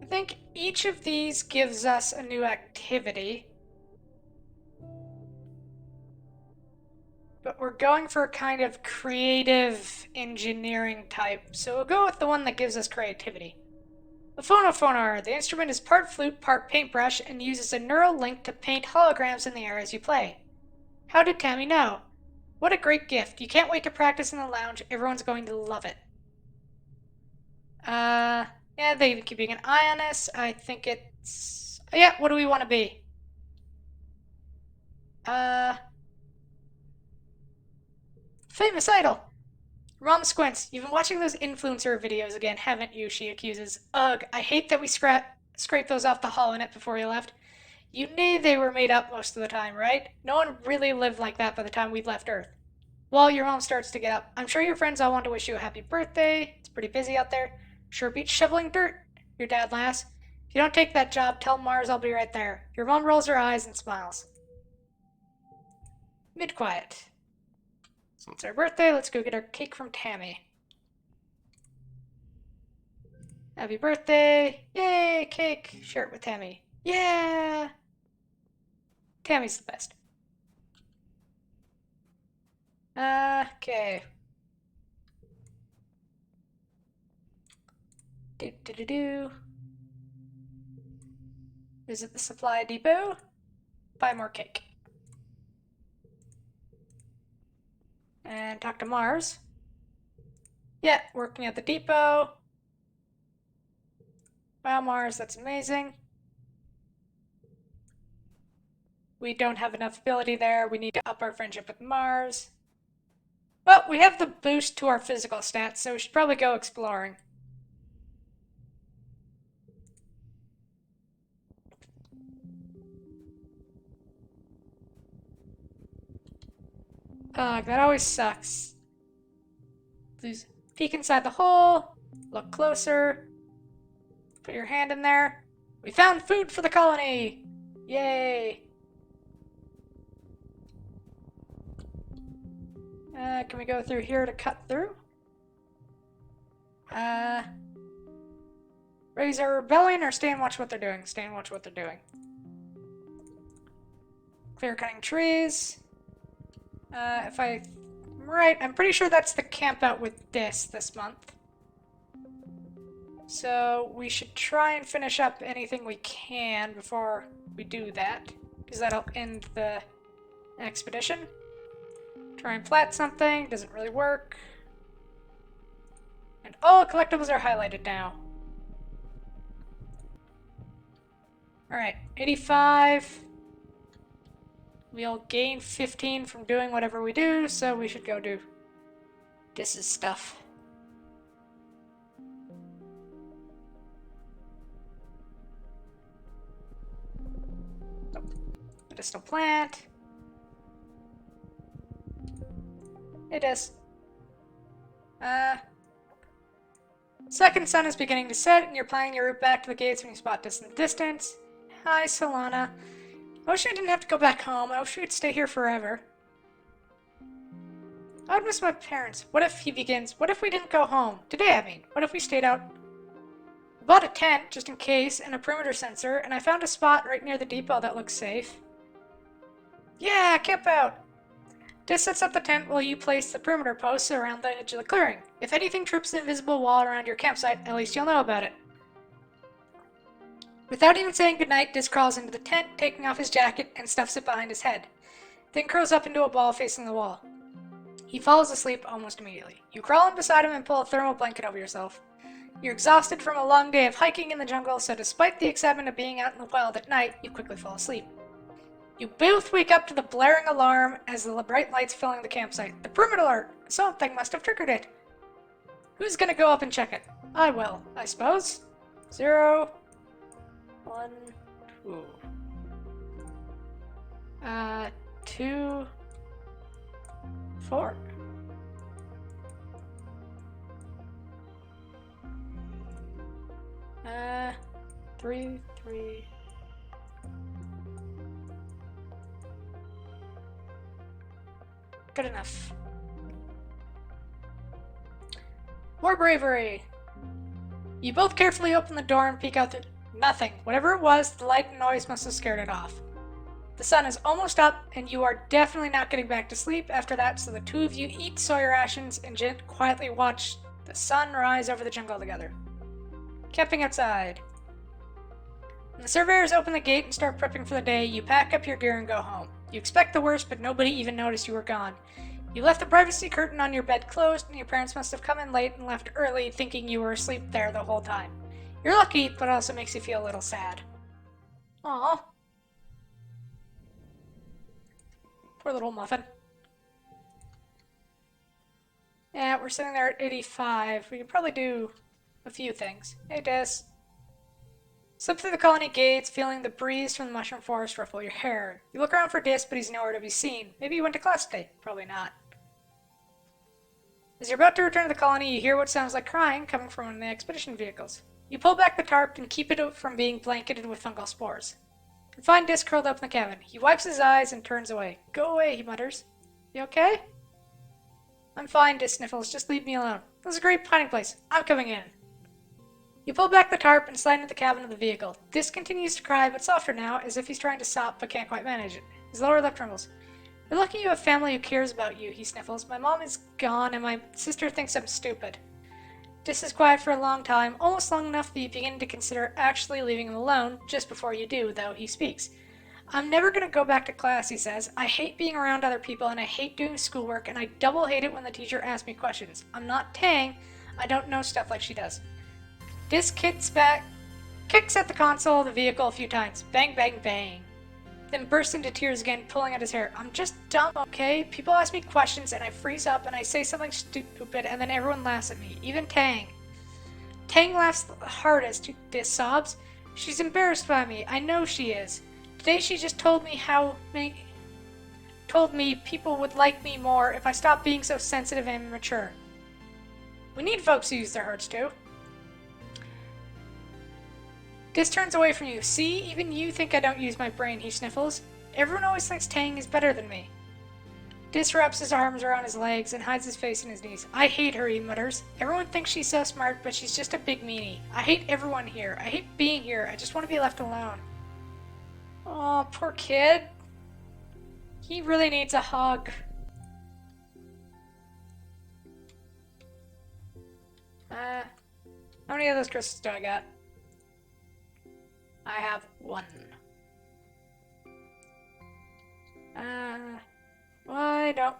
think each of these gives us a new activity. But we're going for a kind of creative engineering type, so we'll go with the one that gives us creativity. The Phonophonar. The instrument is part flute, part paintbrush, and uses a neural link to paint holograms in the air as you play. How did Tammy know? What a great gift. You can't wait to practice in the lounge. Everyone's going to love it. Yeah, they even keeping an eye on us. I think it's... Yeah, what do we want to be? Famous idol. Rom Squints, you've been watching those influencer videos again, haven't you? She accuses. Ugh, I hate that we scraped those off the holonet before you left. You knew they were made up most of the time, right? No one really lived like that by the time we left Earth. Well, your mom starts to get up. I'm sure your friends all want to wish you a happy birthday. It's pretty busy out there. Sure beats shoveling dirt. Your dad laughs. If you don't take that job, tell Mars I'll be right there. Your mom rolls her eyes and smiles. Mid-quiet. So it's our birthday. Let's go get our cake from Tammy. Happy birthday. Yay, cake. Share it with Tammy. Yeah. Tammy's the best. Okay. Do. Visit the supply depot. Buy more cake. And talk to Mars. Yeah, working at the depot. Wow, Mars, that's amazing. We don't have enough ability there. We need to up our friendship with Mars. Well, we have the boost to our physical stats, so we should probably go exploring. Ugh, that always sucks. Please peek inside the hole. Look closer. Put your hand in there. We found food for the colony! Yay! Can we go through here to cut through? Raise our rebellion or stay and watch what they're doing? Stay and watch what they're doing. Clear cutting trees. If I'm right, I'm pretty sure that's the camp out with this month. So we should try and finish up anything we can before we do that, because that'll end the expedition. Try and plat something, doesn't really work. And all collectibles are highlighted now. Alright, 85. We'll gain 15 from doing whatever we do, so we should go do this stuff. Medicinal plant. It is. Second sun is beginning to set, and you're planning your route back to the gates when you spot this in the distance. Hi, Solana. I wish I didn't have to go back home. I wish we could stay here forever. I would miss my parents. What if, he begins, what if we didn't go home? Today, I mean. What if we stayed out? I bought a tent, just in case, and a perimeter sensor, and I found a spot right near the depot that looks safe. Yeah, camp out! This sets up the tent while you place the perimeter posts around the edge of the clearing. If anything trips the invisible wall around your campsite, at least you'll know about it. Without even saying goodnight, Diz crawls into the tent, taking off his jacket, and stuffs it behind his head. Then curls up into a ball facing the wall. He falls asleep almost immediately. You crawl in beside him and pull a thermal blanket over yourself. You're exhausted from a long day of hiking in the jungle, so despite the excitement of being out in the wild at night, you quickly fall asleep. You both wake up to the blaring alarm as the bright lights filling the campsite. The perimeter alert! Something must have triggered it. Who's gonna go up and check it? I will, I suppose. 0, 1, 2. 2, 4. Uh, 3. Good enough. More bravery! You both carefully open the door and peek out through... Nothing. Whatever it was, the light and noise must have scared it off. The sun is almost up, and you are definitely not getting back to sleep after that, so the two of you eat soy rations and quietly watch the sun rise over the jungle together. Camping outside. When the surveyors open the gate and start prepping for the day, you pack up your gear and go home. You expect the worst, but nobody even noticed you were gone. You left the privacy curtain on your bed closed, and your parents must have come in late and left early, thinking you were asleep there the whole time. You're lucky, but it also makes you feel a little sad. Aw. Poor little muffin. Yeah, we're sitting there at 85. We could probably do a few things. Hey, Des. Slip through the colony gates, feeling the breeze from the mushroom forest ruffle your hair. You look around for Dis, but he's nowhere to be seen. Maybe he went to class today. Probably not. As you're about to return to the colony, you hear what sounds like crying coming from one of the expedition vehicles. You pull back the tarp and keep it from being blanketed with fungal spores. You find Dis curled up in the cabin. He wipes his eyes and turns away. Go away, he mutters. You okay? I'm fine, Dis sniffles. Just leave me alone. This is a great hiding place. I'm coming in. You pull back the tarp and slide into the cabin of the vehicle. Dis continues to cry, but softer now, as if he's trying to stop but can't quite manage it. His lower lip trembles. You're lucky you have family who cares about you, he sniffles. My mom is gone, and my sister thinks I'm stupid. Dis is quiet for a long time, almost long enough that you begin to consider actually leaving him alone. Just before you do, though, he speaks. I'm never going to go back to class, he says. I hate being around other people, and I hate doing schoolwork, and I double hate it when the teacher asks me questions. I'm not Tang. I don't know stuff like she does. Dis kicks at the console of the vehicle a few times. Bang, bang, bang. Then bursts into tears again, pulling at his hair. I'm just dumb, okay? People ask me questions, and I freeze up, and I say something stupid, and then everyone laughs at me. Even Tang. Tang laughs the hardest. Dis sobs. She's embarrassed by me. I know she is. Today she just told me people would like me more if I stopped being so sensitive and immature. We need folks who use their hearts too. Dis turns away from you. See, even you think I don't use my brain, he sniffles. Everyone always thinks Tang is better than me. Dis wraps his arms around his legs and hides his face in his knees. I hate her, he mutters. Everyone thinks she's so smart, but she's just a big meanie. I hate everyone here. I hate being here. I just want to be left alone. Aw, poor kid. He really needs a hug. How many of those crystals do I got? I have one. Why don't...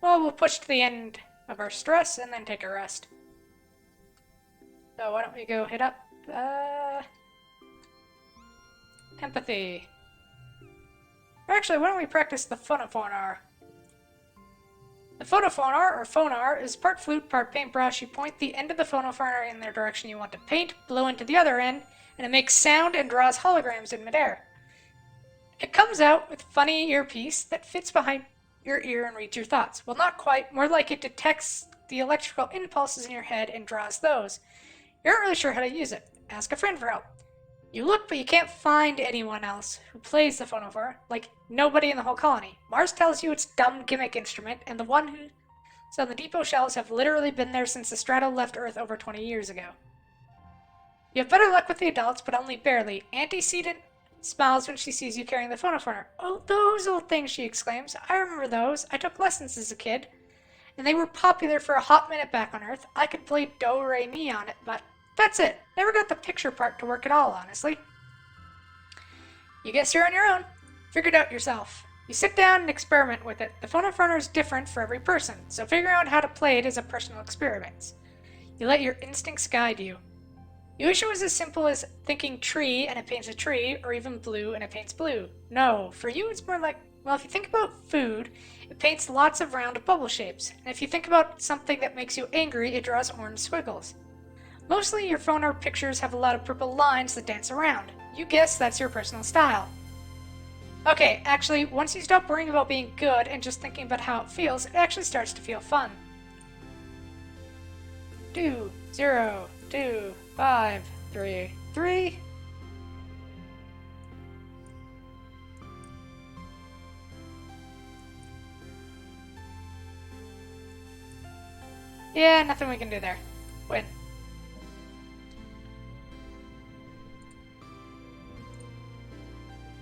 Well, we'll push to the end of our stress and then take a rest. So why don't we go hit up, empathy. Or actually, why don't we practice the phonophonar? The phonophonar, or phonar, is part flute, part paintbrush. You point the end of the phonophonar in the direction you want to paint, blow into the other end, and it makes sound and draws holograms in midair. It comes out with a funny earpiece that fits behind your ear and reads your thoughts. Well, not quite. More like it detects the electrical impulses in your head and draws those. You're not really sure how to use it. Ask a friend for help. You look, but you can't find anyone else who plays the phonophore. Like, nobody in the whole colony. Mars tells you it's a dumb gimmick instrument, and the one who's on the depot shelves have literally been there since the Strato left Earth over 20 years ago. You have better luck with the adults, but only barely. Antecedent smiles when she sees you carrying the phonophore. Oh, those old things, she exclaims. I remember those. I took lessons as a kid, and they were popular for a hot minute back on Earth. I could play Do Re Mi on it, but that's it. Never got the picture part to work at all, honestly. You guess you're on your own. Figure it out yourself. You sit down and experiment with it. The phonophore is different for every person, so figuring out how to play it is a personal experiment. You let your instincts guide you. You wish it was as simple as thinking tree and it paints a tree, or even blue and it paints blue. No, for you it's more like, well, if you think about food, it paints lots of round bubble shapes. And if you think about something that makes you angry, it draws orange squiggles. Mostly your phonar pictures have a lot of purple lines that dance around. You guess that's your personal style. Okay, actually, once you stop worrying about being good and just thinking about how it feels, it actually starts to feel fun. 2, 0, 2, 5, 3, 3. Yeah, nothing we can do there. Win.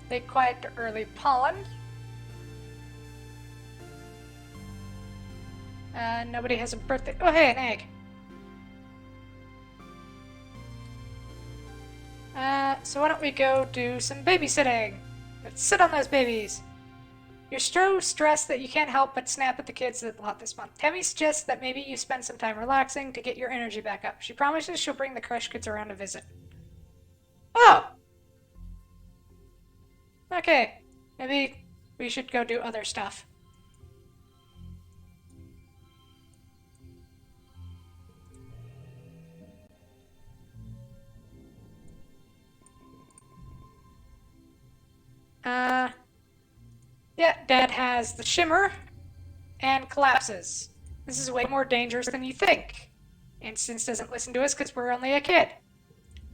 They quiet the early pollen. Nobody has a birthday. Oh, hey, an egg. So why don't we go do some babysitting? Let's sit on those babies. You're so stressed that you can't help but snap at the kids a lot this month. Tammy suggests that maybe you spend some time relaxing to get your energy back up. She promises she'll bring the crush kids around to visit. Oh! Okay. Maybe we should go do other stuff. Yeah, Dad has the shimmer and collapses. This is way more dangerous than you think. Instance doesn't listen to us because we're only a kid.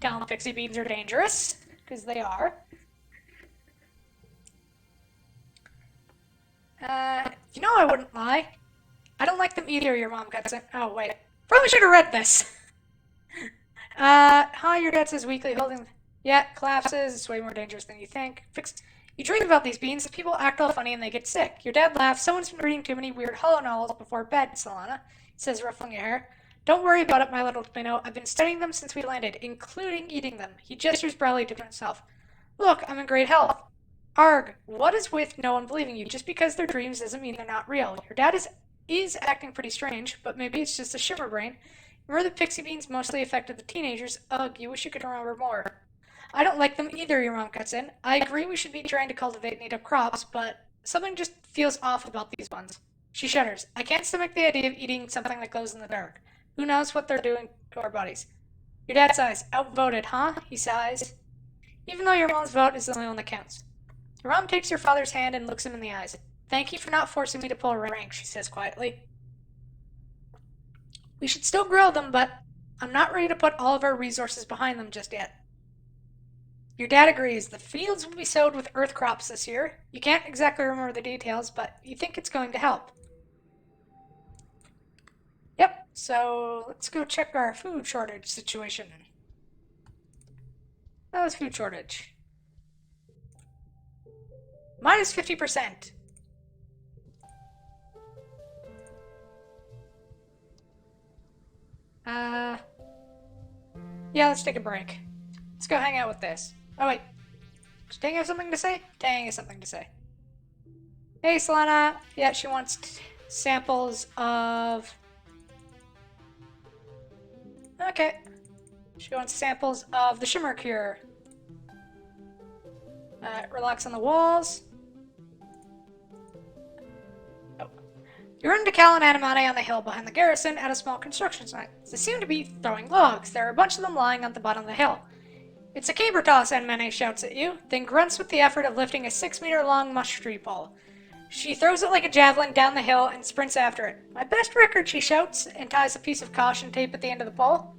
Tell them pixie beans are dangerous, because they are. You know I wouldn't lie. I don't like them either, your mom got sent. Oh, wait. Probably should have read this. Hi, your dad says weekly holding. Yeah, collapses. It's way more dangerous than you think. You dream about these beans, people act all funny and they get sick. Your dad laughs. Someone's been reading too many weird hollow novels before bed, Solana, he says, ruffling your hair. Don't worry about it, my little minnow. I've been studying them since we landed, including eating them. He gestures proudly to himself. Look, I'm in great health. Arg, what is with no one believing you? Just because they're dreams doesn't mean they're not real. Your dad is acting pretty strange, but maybe it's just a shimmer brain. Remember the pixie beans mostly affected the teenagers? Ugh, you wish you could remember more. I don't like them either, your mom cuts in. I agree we should be trying to cultivate native crops, but something just feels off about these ones. She shudders. I can't stomach the idea of eating something that glows in the dark. Who knows what they're doing to our bodies? Your dad sighs. Outvoted, huh? He sighs. Even though your mom's vote is the only one that counts. Your mom takes your father's hand and looks him in the eyes. Thank you for not forcing me to pull rank, she says quietly. We should still grow them, but I'm not ready to put all of our resources behind them just yet. Your dad agrees. The fields will be sowed with earth crops this year. You can't exactly remember the details, but you think it's going to help. Yep, so let's go check our food shortage situation. That was food shortage. Minus 50%. Yeah, let's take a break. Let's go hang out with this. Oh, wait. Does Tang have something to say? Tang has something to say. Hey, Solana. Yeah, she wants samples of... Okay. She wants samples of the Shimmer Cure. Relax on the walls. Oh. You run into Cal and Animate on the hill behind the garrison at a small construction site. They seem to be throwing logs. There are a bunch of them lying at the bottom of the hill. It's a caber toss, Animate shouts at you, then grunts with the effort of lifting a 6-meter-long mush tree pole. She throws it like a javelin down the hill and sprints after it. My best record, she shouts, and ties a piece of caution tape at the end of the pole.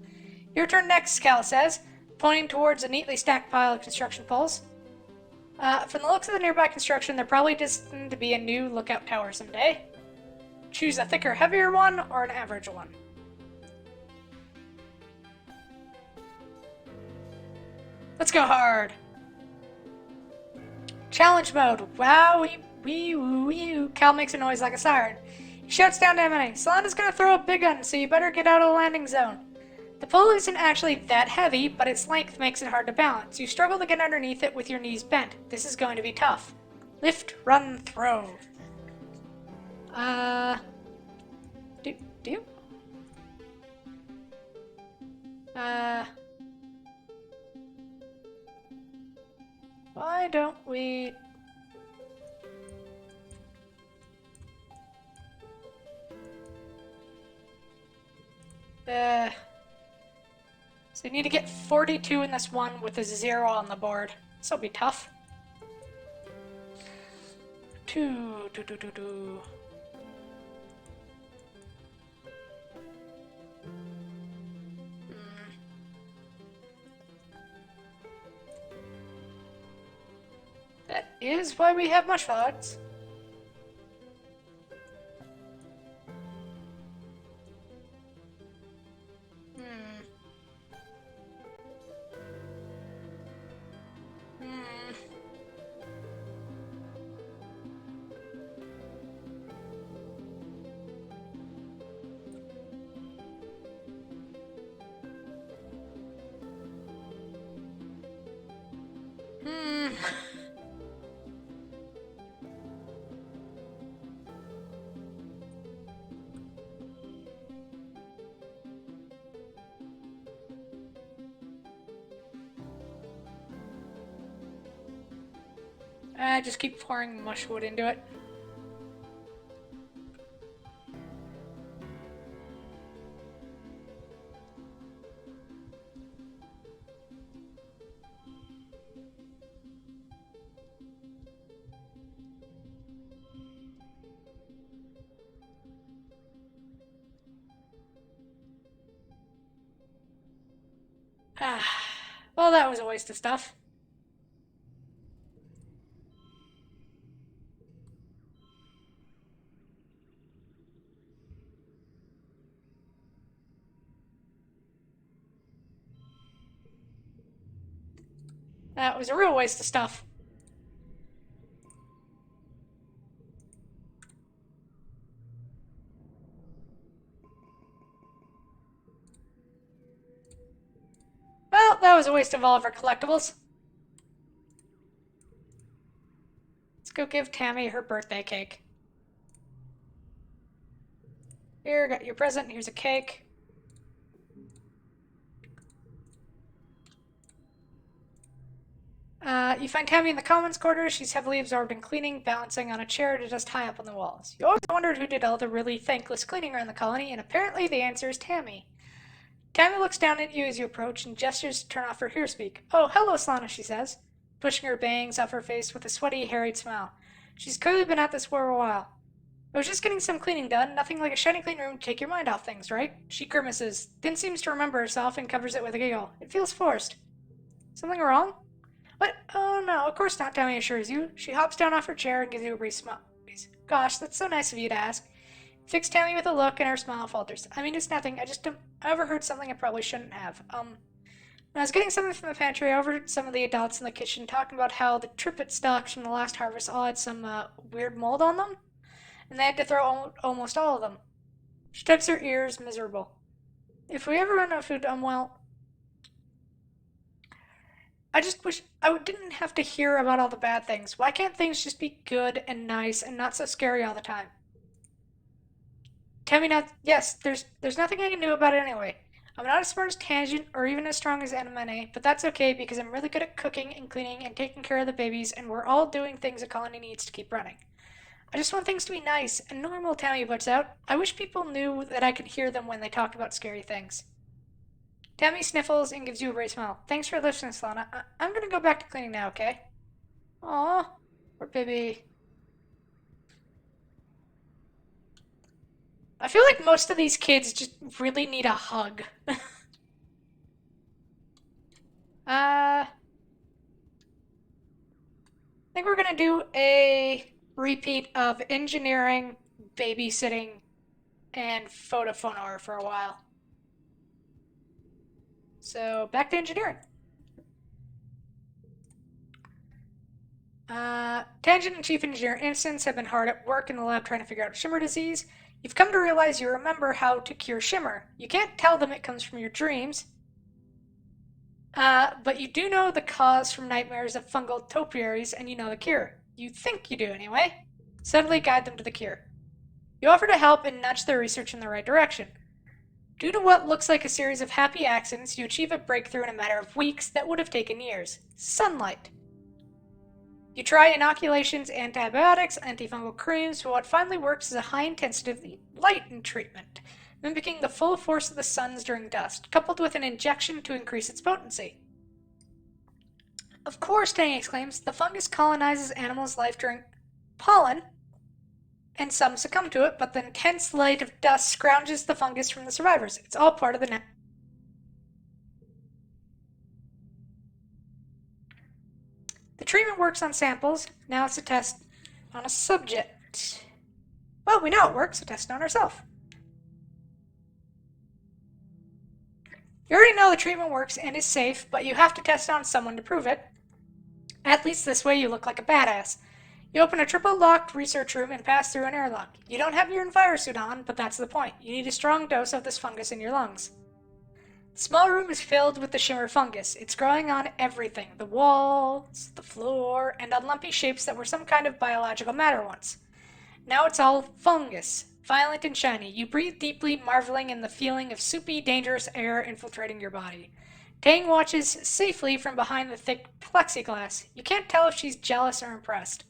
Your turn next, Cal says, pointing towards a neatly stacked pile of construction poles. From the looks of the nearby construction, they're probably destined to be a new lookout tower someday. Choose a thicker, heavier one, or an average one. Let's go hard. Challenge mode. Wow, wee. Cal makes a noise like a siren. He shouts down to Emily. Solana's gonna throw a big gun, so you better get out of the landing zone. The pole isn't actually that heavy, but its length makes it hard to balance. You struggle to get underneath it with your knees bent. This is going to be tough. Lift, run, throw. Do? Why don't we... So you need to get 42 in this one with a 0 on the board. This will be tough. Two. That is why we have mush rods. Just keep pouring mush wood into it. Well, that was a waste of stuff. That was a real waste of stuff. Well, that was a waste of all of our collectibles. Let's go give Tammy her birthday cake. Here, got your present. Here's a cake. You find Tammy in the commons quarters. She's heavily absorbed in cleaning, balancing on a chair to just high up on the walls. You always wondered who did all the really thankless cleaning around the colony, and apparently the answer is Tammy. Tammy looks down at you as you approach and gestures to turn off her hearspeak. Oh, hello, Slana, she says, pushing her bangs off her face with a sweaty, harried smile. She's clearly been at this for a while. I was just getting some cleaning done. Nothing like a shiny clean room to take your mind off things, right? She grimaces, then seems to remember herself and covers it with a giggle. It feels forced. Something wrong? What? Oh no, of course not, Tammy assures you. She hops down off her chair and gives you a brief smile. Gosh, that's so nice of you to ask. Fix Tammy with a look and her smile falters. I mean, it's nothing. I overheard something I probably shouldn't have. When I was getting something from the pantry, I overheard some of the adults in the kitchen talking about how the trippet stalks from the last harvest all had some weird mold on them, and they had to throw almost all of them. She tucks her ears, miserable. If we ever run out of food, well, I just wish I didn't have to hear about all the bad things. Why can't things just be good and nice and not so scary all the time? Tell me not. Yes, there's nothing I can do about it anyway. I'm not as smart as Tangent or even as strong as Anemone, but that's okay because I'm really good at cooking and cleaning and taking care of the babies, and we're all doing things a colony needs to keep running. I just want things to be nice and normal, Tammy puts out. I wish people knew that I could hear them when they talk about scary things. Tammy sniffles and gives you a bright smile. Thanks for listening, Solana. I'm gonna go back to cleaning now, okay? Aw, poor baby. I feel like most of these kids just really need a hug. I think we're gonna do a repeat of engineering, babysitting, and photophonar for a while. So back to engineering. Tangent and Chief Engineer Innocence have been hard at work in the lab trying to figure out Shimmer disease. You've come to realize you remember how to cure Shimmer. You can't tell them it comes from your dreams, but you do know the cause from nightmares of fungal topiaries, and you know the cure. You think you do, anyway. Subtly guide them to the cure. You offer to help and nudge their research in the right direction. Due to what looks like a series of happy accidents, you achieve a breakthrough in a matter of weeks that would have taken years. Sunlight. You try inoculations, antibiotics, antifungal creams, but what finally works is a high-intensity light treatment, mimicking the full force of the sun's during dusk, coupled with an injection to increase its potency. Of course, Tang exclaims, the fungus colonizes animals' life during pollen, and some succumb to it, but the intense light of dust scrounges the fungus from the survivors. It's all part of the net. The treatment works on samples. Now it's a test on a subject. Well, we know it works, so test it on ourselves. You already know the treatment works and is safe, but you have to test it on someone to prove it. At least this way you look like a badass. You open a triple-locked research room and pass through an airlock. You don't have your envirosuit on, but that's the point. You need a strong dose of this fungus in your lungs. The small room is filled with the shimmer fungus. It's growing on everything. The walls, the floor, and on lumpy shapes that were some kind of biological matter once. Now it's all fungus, violent and shiny. You breathe deeply, marveling in the feeling of soupy, dangerous air infiltrating your body. Tang watches safely from behind the thick plexiglass. You can't tell if she's jealous or impressed.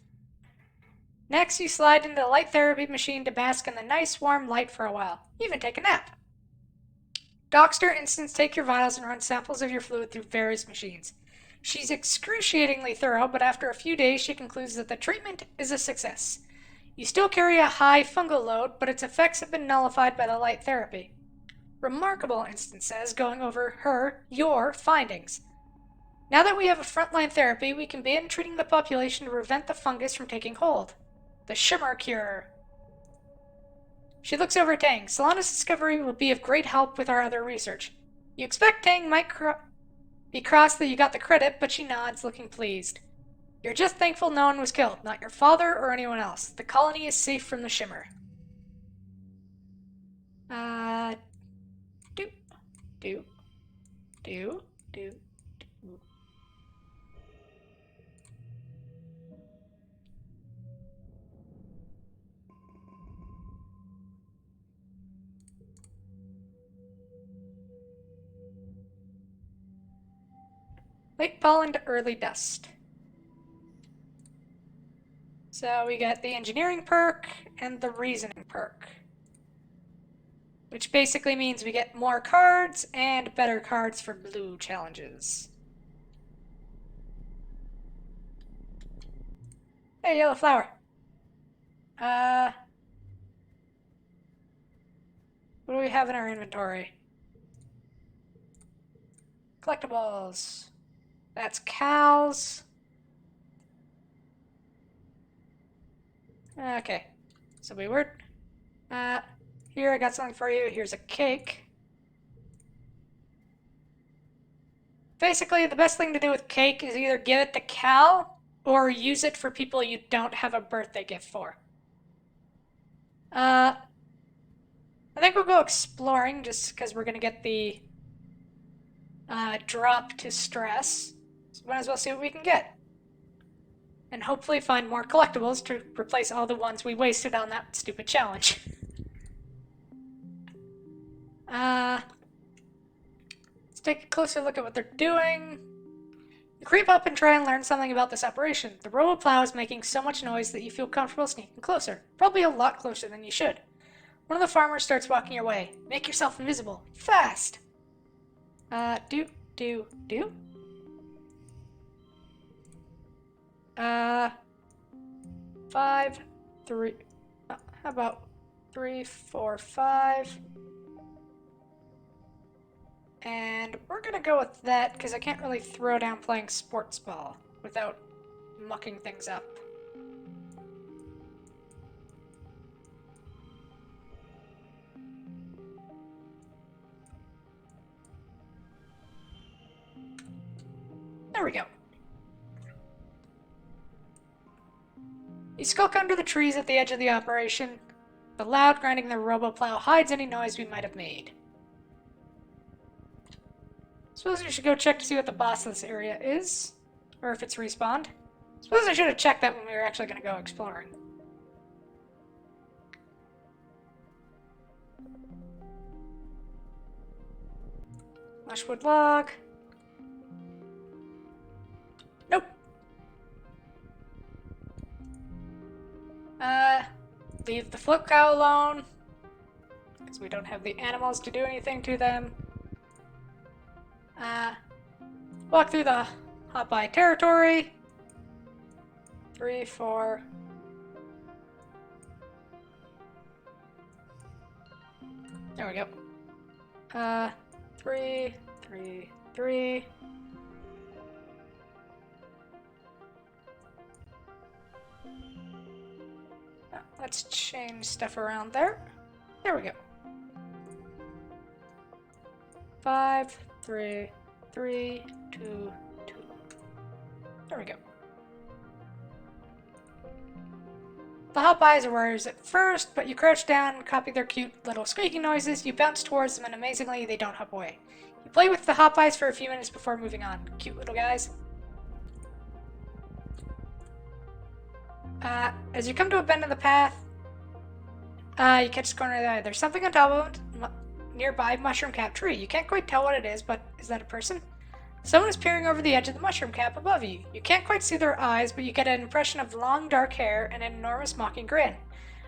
Next, you slide into the light therapy machine to bask in the nice warm light for a while. Even take a nap. Doctor instants take your vitals and run samples of your fluid through various machines. She's excruciatingly thorough, but after a few days she concludes that the treatment is a success. You still carry a high fungal load, but its effects have been nullified by the light therapy. Remarkable, Instant says, going over your findings. Now that we have a frontline therapy, we can begin treating the population to prevent the fungus from taking hold. The Shimmer Cure. She looks over at Tang. Solana's discovery will be of great help with our other research. You expect Tang might be cross that you got the credit, but she nods, looking pleased. You're just thankful no one was killed, not your father or anyone else. The colony is safe from the Shimmer. Do. Late fall into early dust. So we got the engineering perk and the reasoning perk. Which basically means we get more cards and better cards for blue challenges. Hey, yellow flower. What do we have in our inventory? Collectibles. That's cows. Okay. So we were. Here, I got something for you. Here's a cake. Basically, the best thing to do with cake is either give it to Cal or use it for people you don't have a birthday gift for. I think we'll go exploring just because we're going to get the drop to stress. So might as well see what we can get. And hopefully find more collectibles to replace all the ones we wasted on that stupid challenge. Let's take a closer look at what they're doing. You creep up and try and learn something about this operation. The RoboPlow is making so much noise that you feel comfortable sneaking closer. Probably a lot closer than you should. One of the farmers starts walking your way. Make yourself invisible. Fast! Do. 5, 3. How about 3, 4, 5? And we're gonna go with that because I can't really throw down playing sports ball without mucking things up. There we go. You skulk under the trees at the edge of the operation. The loud grinding of the RoboPlow hides any noise we might have made. Suppose we should go check to see what the boss of this area is, or if it's respawned. Suppose I should have checked that when we were actually going to go exploring. Mushwood log. Nope. Leave the flip cow alone, because we don't have the animals to do anything to them. Walk through the Hot-Buy territory. 3, 4. There we go. 3, 3, 3. Let's change stuff around there. There we go. 5, 3, 3, 2, 2. There we go. The Hot-Buys are worried at first, but you crouch down, copy their cute little squeaking noises, you bounce towards them, and amazingly, they don't hop away. You play with the Hot-Buys for a few minutes before moving on. Cute little guys. As you come to a bend in the path, you catch the corner of the eye. There's something on top of a nearby mushroom cap tree. You can't quite tell what it is, but is that a person? Someone is peering over the edge of the mushroom cap above you. You can't quite see their eyes, but you get an impression of long dark hair and an enormous mocking grin.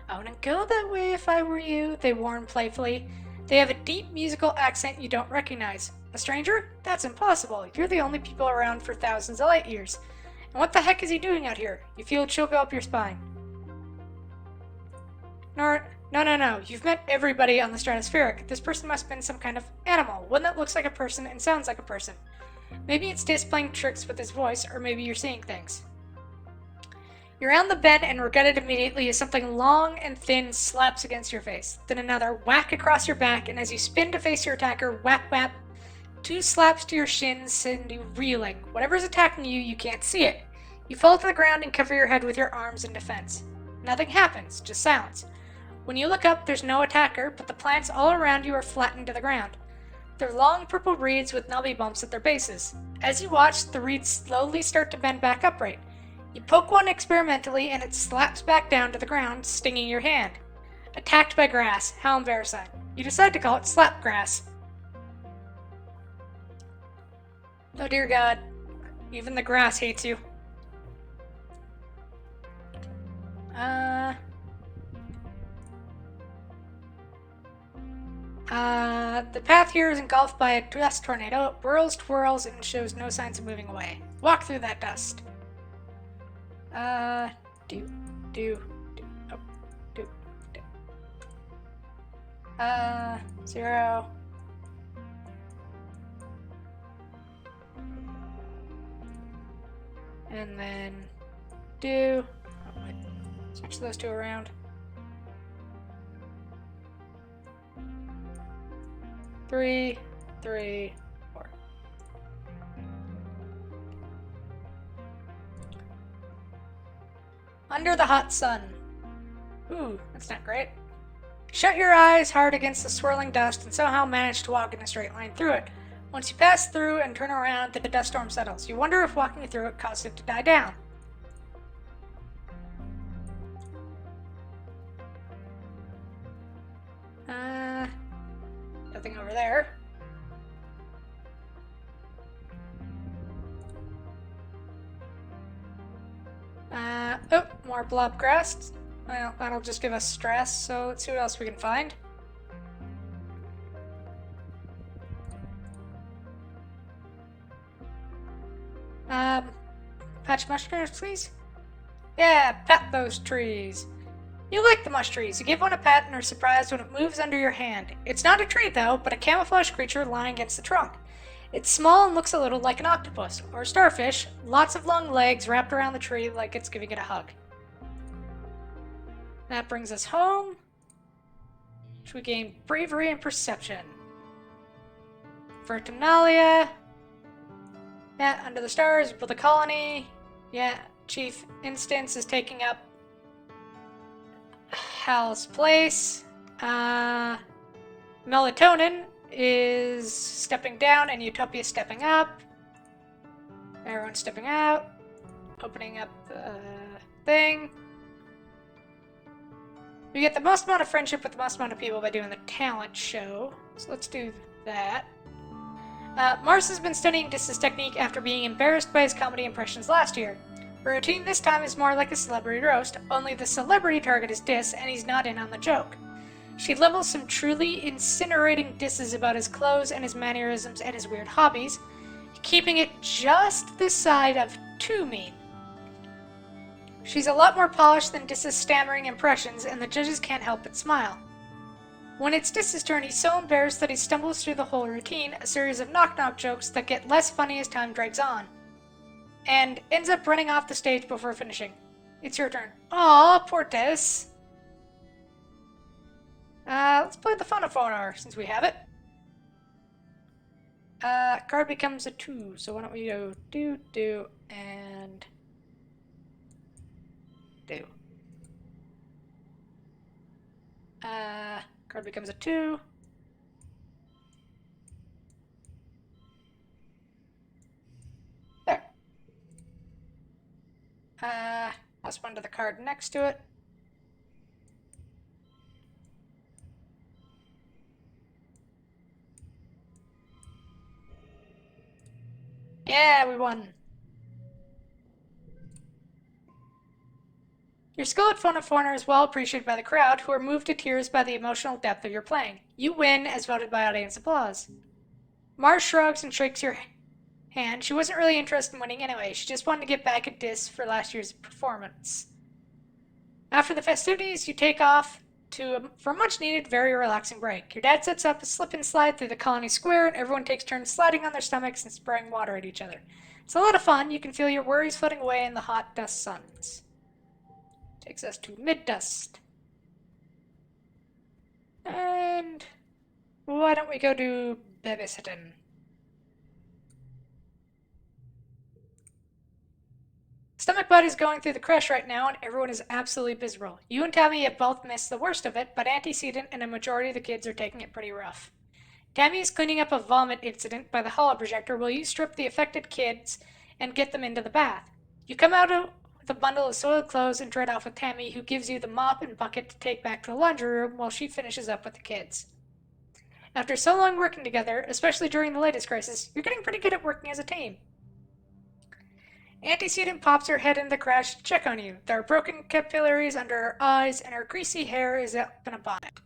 I wouldn't go that way if I were you, they warn playfully. They have a deep musical accent you don't recognize. A stranger? That's impossible. You're the only people around for thousands of light years. And what the heck is he doing out here? You feel a chill go up your spine. No. You've met everybody on the Stratospheric. This person must have been some kind of animal, one that looks like a person and sounds like a person. Maybe it's Dis playing tricks with his voice, or maybe you're seeing things. You're on the bend and regret it immediately as something long and thin slaps against your face. Then another whack across your back, and as you spin to face your attacker, whap whap, 2 slaps to your shins send you reeling. Whatever's attacking you, you can't see it. You fall to the ground and cover your head with your arms in defense. Nothing happens, just silence. When you look up, there's no attacker, but the plants all around you are flattened to the ground. They're long purple reeds with knobby bumps at their bases. As you watch, the reeds slowly start to bend back upright. You poke one experimentally and it slaps back down to the ground, stinging your hand. Attacked by grass. How embarrassing. You decide to call it slap grass. Oh dear God. Even the grass hates you. The path here is engulfed by a dust tornado. It whirls, twirls, and shows no signs of moving away. Walk through that dust. Do. 0. And then do. Oh, wait. Switch those 2 around. 3, 3, 4. Under the hot sun. Ooh, that's not great. Shut your eyes hard against the swirling dust and somehow manage to walk in a straight line through it. Once you pass through and turn around, the dust storm settles. You wonder if walking through it caused it to die down. Nothing over there. Oh, more blob grass. Well, that'll just give us stress, so let's see what else we can find. Patch mushrooms, please? Yeah, pat those trees. You like the mush trees. You give one a pat and are surprised when it moves under your hand. It's not a tree, though, but a camouflage creature lying against the trunk. It's small and looks a little like an octopus, or a starfish, lots of long legs wrapped around the tree like it's giving it a hug. That brings us home, which we gain bravery and perception. Vertinalia. Yeah, under the stars, build a colony. Yeah, Chief Instance is taking up Hal's place. Melatonin is stepping down and Utopia stepping up. Everyone's stepping out. Opening up the thing. You get the most amount of friendship with the most amount of people by doing the talent show. So let's do that. Mars has been studying Dis's technique after being embarrassed by his comedy impressions last year. Her routine this time is more like a celebrity roast, only the celebrity target is Dis and he's not in on the joke. She levels some truly incinerating disses about his clothes and his mannerisms and his weird hobbies, keeping it just this side of too mean. She's a lot more polished than Dis's stammering impressions, and the judges can't help but smile. When it's Dis's turn, he's so embarrassed that he stumbles through the whole routine, a series of knock-knock jokes that get less funny as time drags on, and ends up running off the stage before finishing. It's your turn. Aw, poor Dis. Let's play the Phonophone since we have it. Card becomes a 2, so why don't we go do, and do. Card becomes a 2. There. Plus 1 to the card next to it. Yeah, we won. Your skill at Phone a Foreigner is well appreciated by the crowd, who are moved to tears by the emotional depth of your playing. You win, as voted by audience applause. Mars shrugs and shakes your hand. She wasn't really interested in winning anyway. She just wanted to get back at Dis for last year's performance. After the festivities, you take off for a much needed, very relaxing break. Your dad sets up a slip and slide through the colony square, and everyone takes turns sliding on their stomachs and spraying water at each other. It's a lot of fun. You can feel your worries floating away in the hot dust suns. Takes us to mid-dust. And why don't we go to babysitting? Stomach Bud is going through the crush right now, and everyone is absolutely miserable. You and Tammy have both missed the worst of it, but Antecedent and a majority of the kids are taking it pretty rough. Tammy is cleaning up a vomit incident by the holoprojector while you strip the affected kids and get them into the bath. You come out with a bundle of soiled clothes and dread off with Tammy, who gives you the mop and bucket to take back to the laundry room while she finishes up with the kids. After so long working together, especially during the latest crisis, you're getting pretty good at working as a team. Antecedent pops her head in the crash to check on you. There are broken capillaries under her eyes, and her greasy hair is up in a bonnet.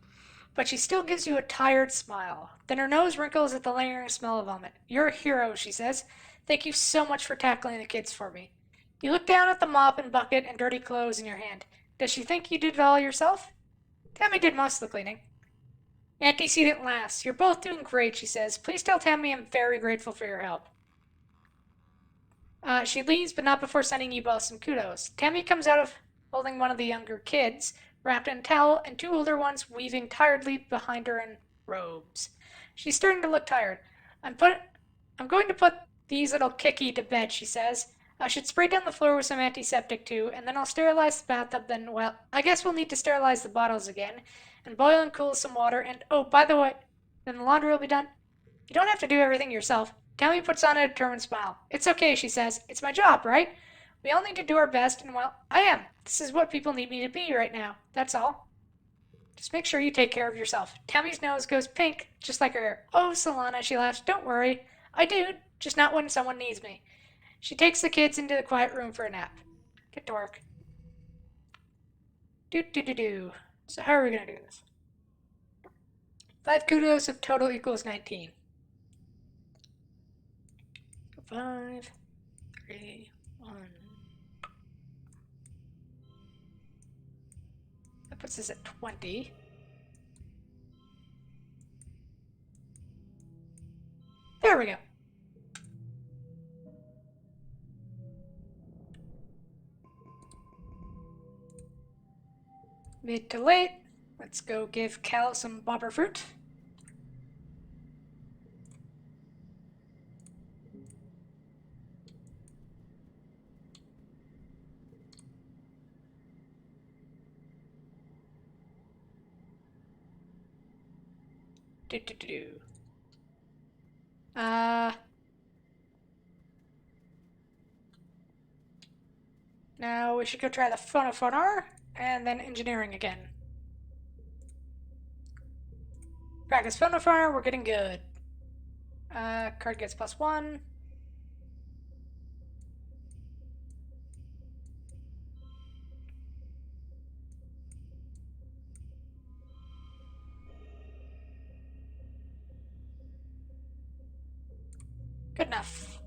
But she still gives you a tired smile. Then her nose wrinkles at the lingering smell of vomit. You're a hero, she says. Thank you so much for tackling the kids for me. You look down at the mop and bucket and dirty clothes in your hand. Does she think you did it all yourself? Tammy did most of the cleaning. Antecedent laughs. You're both doing great, she says. Please tell Tammy I'm very grateful for your help. She leaves, but not before sending you both some kudos. Tammy comes out of holding one of the younger kids, wrapped in a towel, and two older ones weaving tiredly behind her in robes. She's starting to look tired. I'm going to put these little kicky to bed, she says. I should spray down the floor with some antiseptic too, and then I'll sterilize the bathtub. Then, well, I guess we'll need to sterilize the bottles again, and boil and cool some water. And oh, by the way, then the laundry will be done. You don't have to do everything yourself. Tammy puts on a determined smile. It's okay, she says. It's my job, right? We all need to do our best, and well, I am. This is what people need me to be right now. That's all. Just make sure you take care of yourself. Tammy's nose goes pink, just like her hair. Oh, Solana, she laughs. Don't worry. I do, just not when someone needs me. She takes the kids into the quiet room for a nap. Get to work. Do. So how are we going to do this? 5 kudos if total equals 19. 5, 3, 1. That puts us at 20. There we go. Mid to late. Let's go give Cal some bobber fruit. Do. Now we should go try the Phonophonar, and then engineering again. Practice Phonophonar, we're getting good. Card gets +1. Good enough.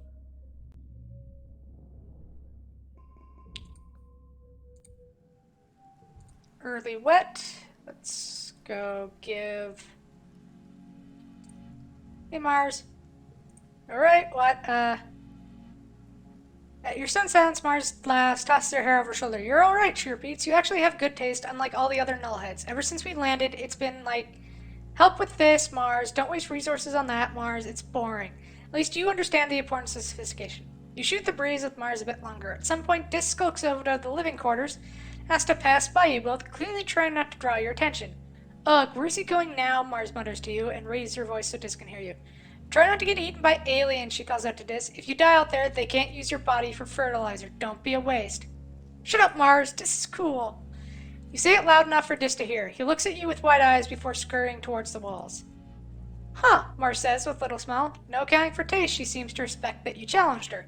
Early wet. Let's go give... Hey, Mars. Alright, what? At your son silence, Mars laughs, tosses her hair over her shoulder. You're alright, she repeats. You actually have good taste, unlike all the other nullheads. Ever since we landed, it's been like, help with this, Mars. Don't waste resources on that, Mars. It's boring. At least you understand the importance of sophistication. You shoot the breeze with Mars a bit longer. At some point, Dis skulks over to the living quarters, has to pass by you both, clearly trying not to draw your attention. Ugh, where's he going now? Mars mutters to you, and raises her voice so Dis can hear you. Try not to get eaten by aliens, she calls out to Dis. If you die out there, they can't use your body for fertilizer. Don't be a waste. Shut up, Mars. Dis is cool. You say it loud enough for Dis to hear. He looks at you with wide eyes before scurrying towards the walls. Huh, Mars says with a little smile. No accounting for taste, she seems to respect that you challenged her.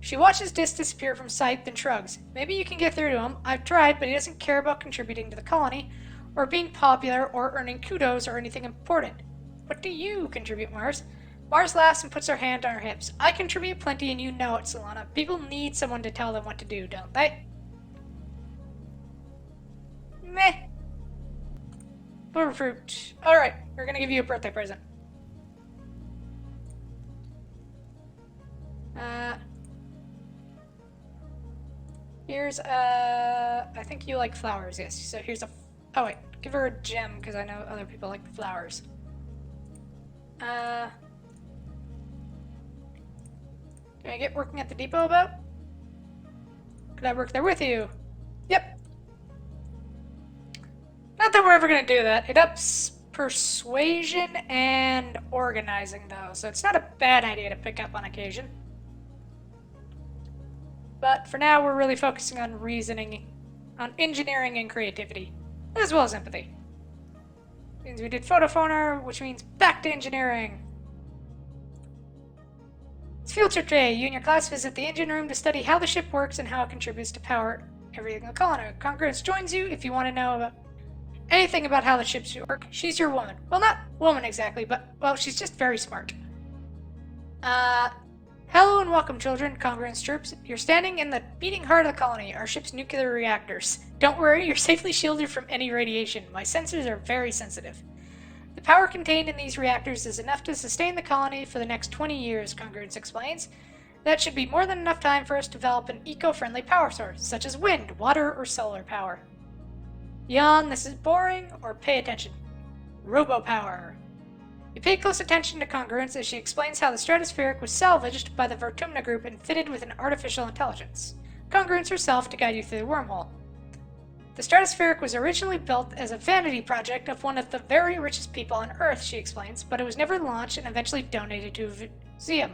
She watches Dis disappear from sight, then shrugs. Maybe you can get through to him. I've tried, but he doesn't care about contributing to the colony, or being popular, or earning kudos, or anything important. What do you contribute, Mars? Mars laughs and puts her hand on her hips. I contribute plenty, and you know it, Solana. People need someone to tell them what to do, don't they? Meh. Butterfruit. Alright, we're gonna give you a birthday present. Here's I think you like flowers, yes. So here's oh wait, give her a gem, because I know other people like flowers. Can I get working at the depot about? Could I work there with you? Yep. Not that we're ever gonna do that. It ups persuasion and organizing, though, so it's not a bad idea to pick up on occasion. But for now, we're really focusing on reasoning, on engineering and creativity, as well as empathy. Means we did photophoner, which means back to engineering. It's field trip day. You and your class visit the engine room to study how the ship works and how it contributes to power everything in the colony. Congruence joins you if you want to know about anything about how the ships work. She's your woman. Well, not woman exactly, but, well, she's just very smart. Hello and welcome, children, Congruence troops. You're standing in the beating heart of the colony, our ship's nuclear reactors. Don't worry, you're safely shielded from any radiation. My sensors are very sensitive. The power contained in these reactors is enough to sustain the colony for the next 20 years, Congruence explains. That should be more than enough time for us to develop an eco-friendly power source, such as wind, water, or solar power. Yawn, this is boring, or pay attention. Robo-power. You pay close attention to Congruence as she explains how the Stratospheric was salvaged by the Vertumna group and fitted with an artificial intelligence. Congruence herself to guide you through the wormhole. The Stratospheric was originally built as a vanity project of one of the very richest people on Earth, she explains, but it was never launched and eventually donated to a museum.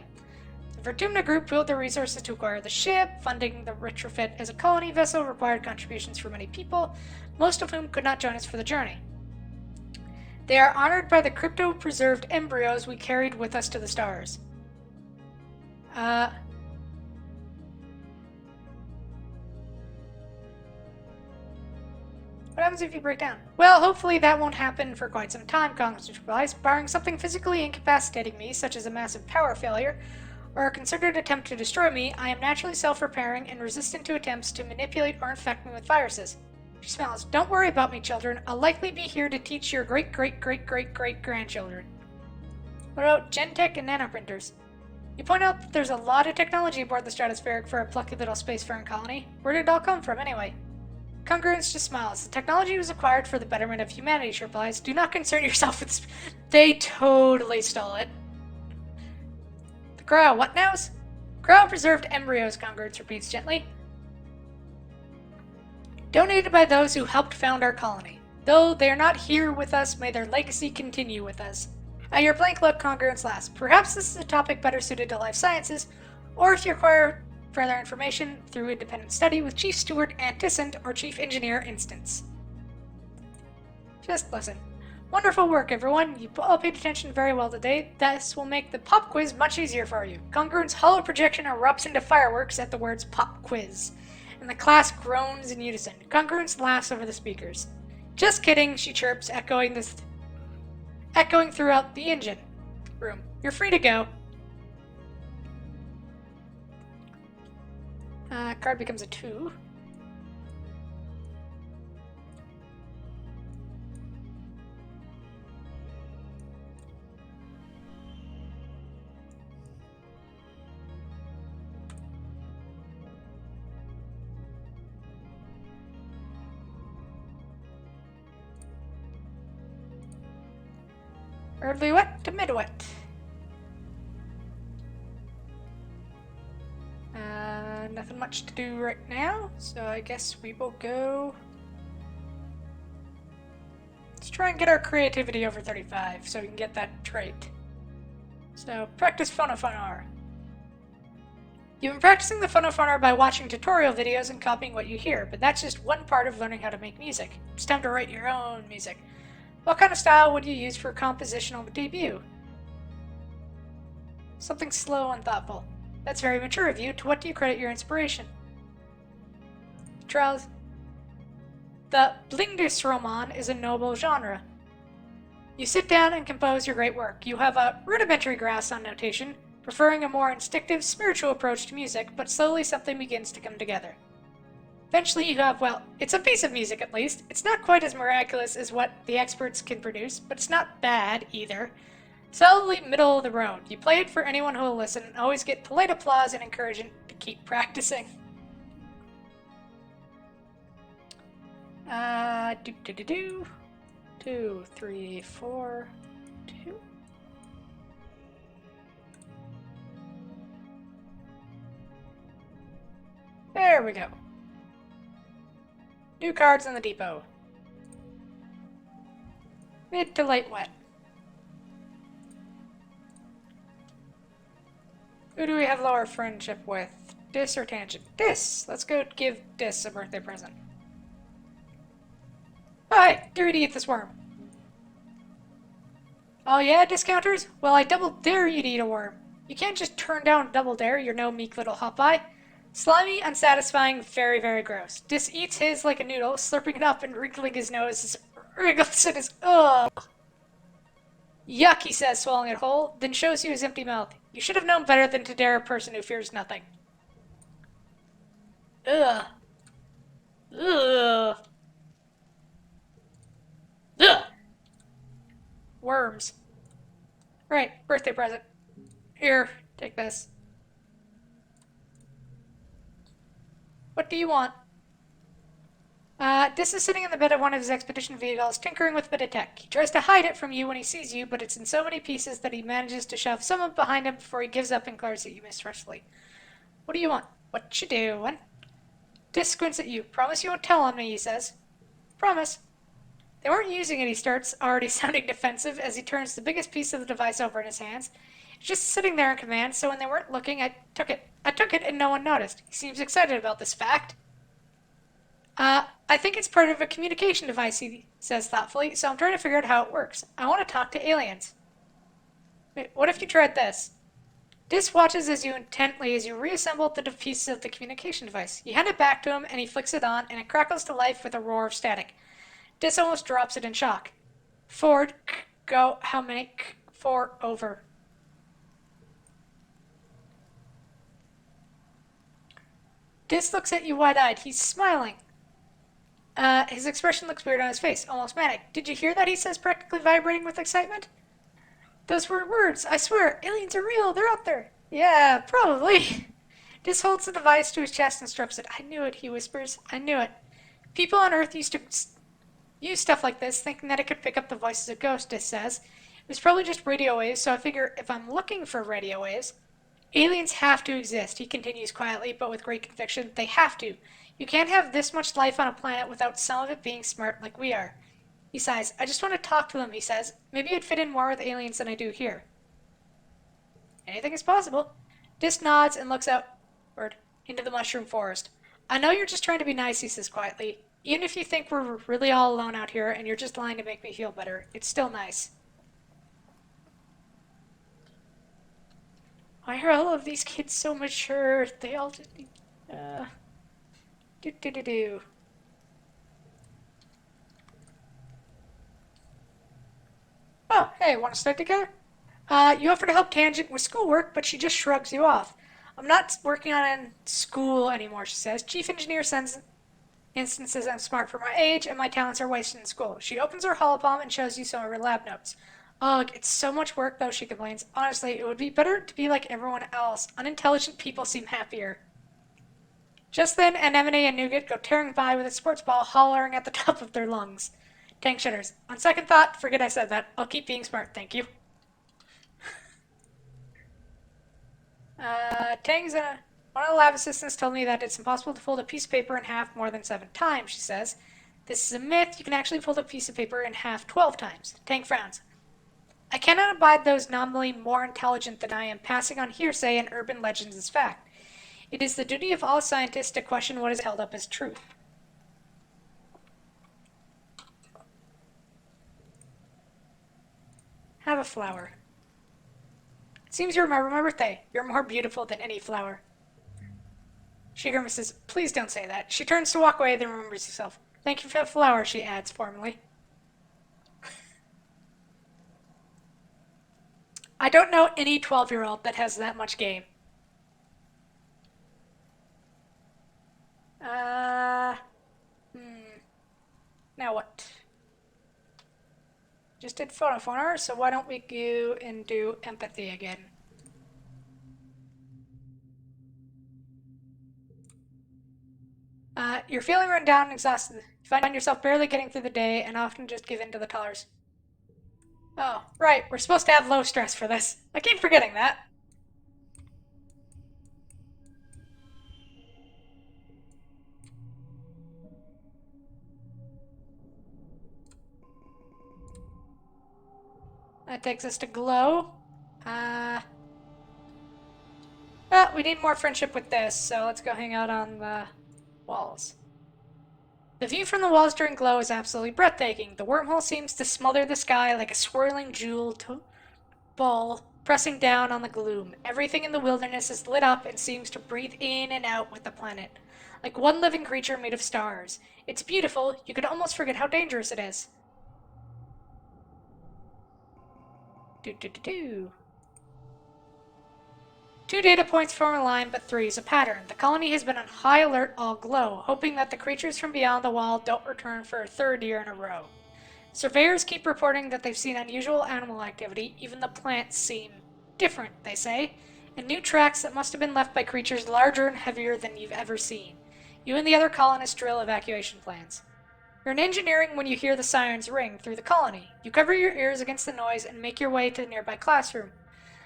The Vertumna group pooled their resources to acquire the ship. Funding the retrofit as a colony vessel required contributions from many people, most of whom could not join us for the journey. They are honored by the crypto-preserved embryos we carried with us to the stars. What happens if you break down? Well, hopefully that won't happen for quite some time, Congress replies. Barring something physically incapacitating me, such as a massive power failure, or a concerted attempt to destroy me, I am naturally self-repairing and resistant to attempts to manipulate or infect me with viruses. She smiles. Don't worry about me, children. I'll likely be here to teach your great-great-great-great-great-grandchildren. What about Gentech and nanoprinters? You point out that there's a lot of technology aboard the Stratospheric for a plucky little spacefaring colony. Where did it all come from, anyway? Congruence just smiles. The technology was acquired for the betterment of humanity, she replies. Do not concern yourself with They totally stole it. The cryo, what nows? Cryo-preserved embryos, Congruence repeats gently. Donated by those who helped found our colony. Though they are not here with us, may their legacy continue with us. At your blank look, Congruence laughs. Perhaps this is a topic better suited to life sciences, or if you require further information, through independent study with Chief Steward Anticent or Chief Engineer Instance. Just listen. Wonderful work, everyone. You all paid attention very well today. This will make the pop quiz much easier for you. Congruence's hollow projection erupts into fireworks at the words pop quiz, and the class groans in unison. Congruence laughs over the speakers. Just kidding, she chirps, echoing throughout the engine room. You're free to go. Card becomes a 2. Early wet to mid-wet. Nothing much to do right now, so I guess we will go... Let's try and get our creativity over 35 so we can get that trait. So, practice phonophonar. You've been practicing the phonophonar by watching tutorial videos and copying what you hear, but that's just one part of learning how to make music. It's time to write your own music. What kind of style would you use for a compositional debut? Something slow and thoughtful. That's very mature of you. To what do you credit your inspiration? Charles. The Blindisroman is a noble genre. You sit down and compose your great work. You have a rudimentary grasp on notation, preferring a more instinctive, spiritual approach to music, but slowly something begins to come together. Eventually you have, well, it's a piece of music at least. It's not quite as miraculous as what the experts can produce, but it's not bad either. Solidly middle of the road. You play it for anyone who will listen and always get polite applause and encouragement to keep practicing. Do. 2, 3, 4, 2. There we go. New cards in the depot. Mid to light wet. Who do we have lower friendship with? Dis or Tangent? Dis! Let's go give Dis a birthday present. Hi! Dare you to eat this worm. Oh yeah, discounters? Well, I double dare you to eat a worm. You can't just turn down double dare, you're no meek little hot-pie. Slimy, unsatisfying, very, very gross. Dis eats his like a noodle, slurping it up and wrinkling his nose as wriggles in his ugh. Yuck, he says, swallowing it whole, then shows you his empty mouth. You should have known better than to dare a person who fears nothing. Ugh. Ugh. Ugh. Worms. Right, birthday present. Here, take this. What do you want? Dis is sitting in the bed of one of his expedition vehicles, tinkering with a bit of tech. He tries to hide it from you when he sees you, but it's in so many pieces that he manages to shove some of it behind him before he gives up and glares at you mistrustfully. What do you want? What you doing? Dis squints at you. Promise you won't tell on me, he says. Promise. They weren't using it, he starts, already sounding defensive, as he turns the biggest piece of the device over in his hands. It's just sitting there in command, so when they weren't looking, I took it. I took it and no one noticed. He seems excited about this fact. I think it's part of a communication device, he says thoughtfully, so I'm trying to figure out how it works. I want to talk to aliens. Wait, what if you tried this? Dis watches as you intently as you reassemble the pieces of the communication device. You hand it back to him, and he flicks it on, and it crackles to life with a roar of static. Dis almost drops it in shock. Forward, go, how many? 4, over. Dis looks at you wide-eyed. He's smiling. His expression looks weird on his face, almost manic. Did you hear that? He says, practically vibrating with excitement. Those were words, I swear. Aliens are real, they're out there. Yeah, probably. Dis holds the device to his chest and strokes it. I knew it, he whispers. I knew it. People on Earth used to use stuff like this, thinking that it could pick up the voices of ghosts, Dis says. It was probably just radio waves, so I figure if I'm looking for radio waves, aliens have to exist, he continues quietly, but with great conviction. They have to. You can't have this much life on a planet without some of it being smart like we are. He sighs. I just want to talk to them, he says. Maybe I'd fit in more with aliens than I do here. Anything is possible. Dis nods and looks outward into the mushroom forest. I know you're just trying to be nice, he says quietly. Even if you think we're really all alone out here and you're just lying to make me feel better, it's still nice. Why are all of these kids so mature? They all just... Do. Oh, hey, want to study together? You offer to help Tangent with schoolwork, but she just shrugs you off. I'm not working on school anymore, she says. Chief Engineer sends instances I'm smart for my age, and my talents are wasted in school. She opens her holopalm and shows you some of her lab notes. Ugh, it's so much work, though, she complains. Honestly, it would be better to be like everyone else. Unintelligent people seem happier. Just then, Anemone and Nougat go tearing by with a sports ball hollering at the top of their lungs. Tang shudders. On second thought, forget I said that. I'll keep being smart, thank you. One of the lab assistants told me that it's impossible to fold a piece of paper in half more than 7 times, she says. This is a myth. You can actually fold a piece of paper in half 12 times. Tang frowns. I cannot abide those nominally more intelligent than I am passing on hearsay and urban legends as fact. It is the duty of all scientists to question what is held up as truth. Have a flower. Seems you remember my birthday. You're more beautiful than any flower. She grimaces. Please don't say that. She turns to walk away, then remembers herself. Thank you for the flower, she adds formally. I don't know any 12-year-old that has that much game. Uh, Now what? Just did phonophoner, so why don't we go and do empathy again? You're feeling run down and exhausted. You find yourself barely getting through the day and often just give in to the tollers. Oh, right, we're supposed to have low stress for this. I keep forgetting that. That takes us to glow. We need more friendship with this, so let's go hang out on the walls. The view from the walls during glow is absolutely breathtaking. The wormhole seems to smother the sky like a swirling jeweled ball pressing down on the gloom. Everything in the wilderness is lit up and seems to breathe in and out with the planet, like one living creature made of stars. It's beautiful, you could almost forget how dangerous it is. Do do do do. 2 data points form a line, but 3 is a pattern. The colony has been on high alert all glow, hoping that the creatures from beyond the wall don't return for a 3rd year in a row. Surveyors keep reporting that they've seen unusual animal activity. Even the plants seem different, they say, and new tracks that must have been left by creatures larger and heavier than you've ever seen. You and the other colonists drill evacuation plans. You're in engineering when you hear the sirens ring through the colony. You cover your ears against the noise and make your way to the nearby classroom.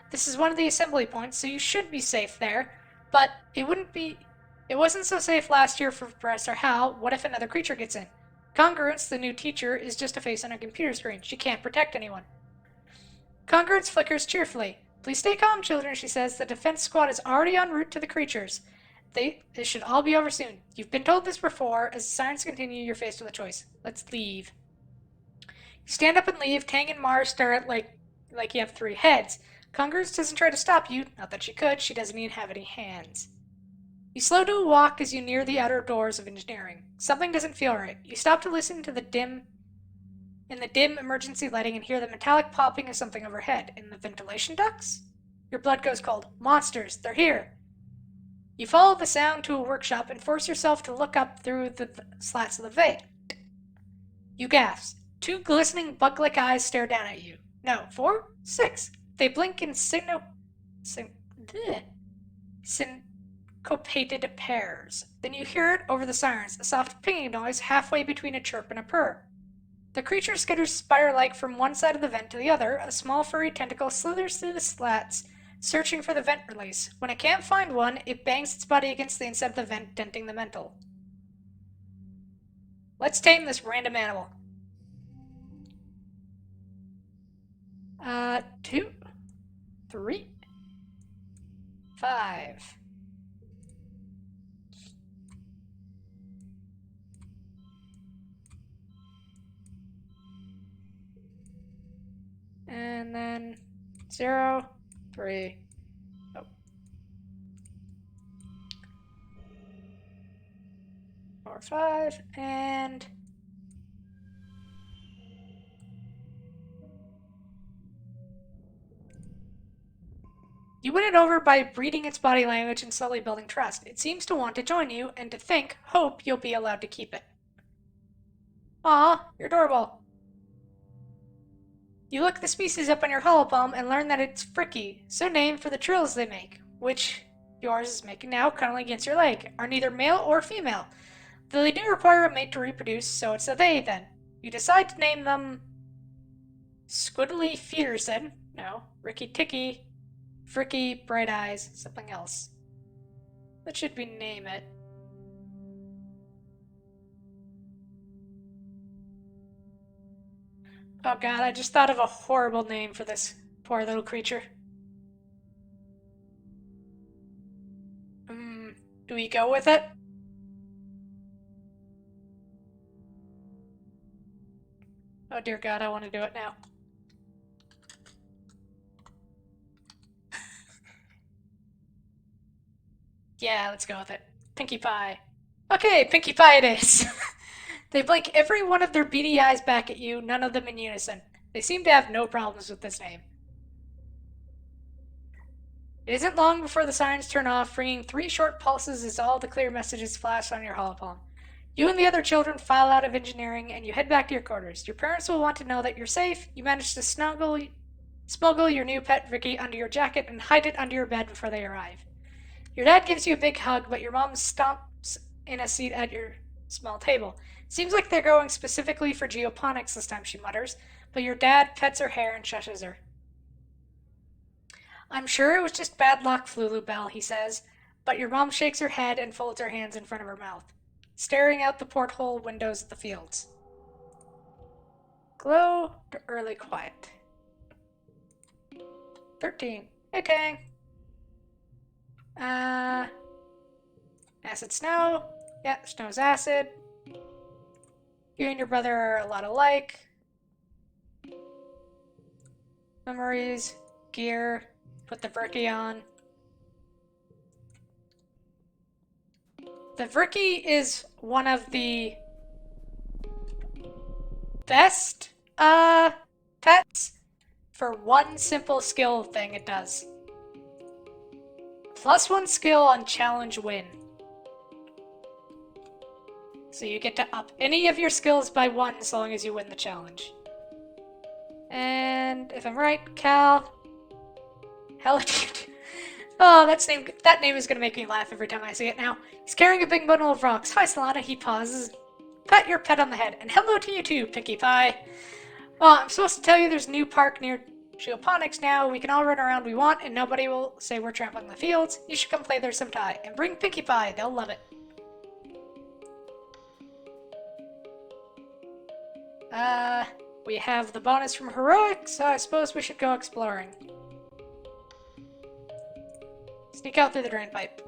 This is one of the assembly points, so you should be safe there, but it wasn't so safe last year for Professor Hal. What if another creature gets in? Congruence, the new teacher, is just a face on a computer screen. She can't protect anyone. Congruence flickers cheerfully. Please stay calm, children, she says. The defense squad is already en route to the creatures. This should all be over soon. You've been told this before. As the sirens continue, you're faced with a choice. Let's leave. You stand up and leave. Tang and Mars stare at like you have 3 heads. Congruence doesn't try to stop you. Not that she could. She doesn't even have any hands. You slow to a walk as you near the outer doors of engineering. Something doesn't feel right. You stop to listen to the dim emergency lighting and hear the metallic popping of something overhead. In the ventilation ducts? Your blood goes cold. Monsters! They're here! You follow the sound to a workshop and force yourself to look up through the slats of the vent. You gasp. 2 glistening bug-like eyes stare down at you. No, 4? 6. They blink in syncopated pairs. Then you hear it over the sirens, a soft pinging noise halfway between a chirp and a purr. The creature skitters spider-like from one side of the vent to the other. A small furry tentacle slithers through the slats, searching for the vent release. When it can't find one, it bangs its body against the inside of the vent, denting the metal. Let's tame this random animal. 2, 3, 5. And then 0, 3. Oh. 4, 5, and you win it over by reading its body language and slowly building trust. It seems to want to join you and to hope you'll be allowed to keep it. Aw, you're adorable. You look the species up on your holopalm and learn that it's Fricky, so named for the trills they make, which yours is making now, cuddling against your leg, are neither male or female. Though they do require a mate to reproduce, so it's a they then. You decide to name them Squiddly Feederson, no, Ricky Ticky, Fricky, Bright Eyes, something else. That should be name it. Oh god, I just thought of a horrible name for this poor little creature. Do we go with it? Oh dear god, I want to do it now. Yeah, let's go with it. Pinkie Pie. Okay, Pinkie Pie it is. They blink every one of their beady eyes back at you, none of them in unison. They seem to have no problems with this name. It isn't long before the sirens turn off, ringing 3 short pulses as all the clear messages flash on your holopalm. You and the other children file out of engineering, and you head back to your quarters. Your parents will want to know that you're safe. You manage to smuggle your new pet Vicky under your jacket and hide it under your bed before they arrive. Your dad gives you a big hug, but your mom stomps in a seat at your small table. Seems like they're going specifically for geoponics this time, she mutters, but your dad pets her hair and shushes her. I'm sure it was just bad luck, Flulu Bell, he says, but your mom shakes her head and folds her hands in front of her mouth, staring out the porthole windows of the fields. Glow to early quiet. 13. Okay. Acid snow. Yeah, snow's acid. You and your brother are a lot alike. Memories. Gear. Put the Verky on. The Verky is one of the best pets for one simple skill thing it does. +1 skill on challenge win. So you get to up any of your skills by 1 so long as you win the challenge. And if I'm right, Cal. Hello. Oh, that name is gonna make me laugh every time I see it now. He's carrying a big bundle of rocks. Hi, Solana. He pauses. Pat your pet on the head. And hello to you too, Pinkie Pie. Well, I'm supposed to tell you there's a new park near Geoponics now. We can all run around we want, and nobody will say we're trampling the fields. You should come play there sometime. And bring Pinkie Pie. They'll love it. We have the bonus from Heroic, so I suppose we should go exploring. Sneak out through the drain pipe.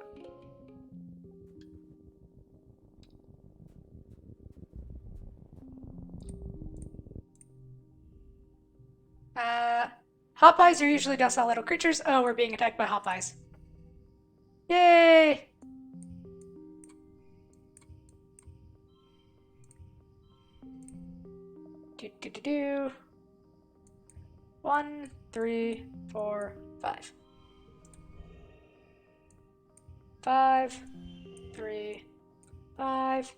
Hop-eyes are usually docile little creatures. Oh, we're being attacked by hop-eyes. Yay! Do. 1, 3, 4, 5. 5, 3, 5.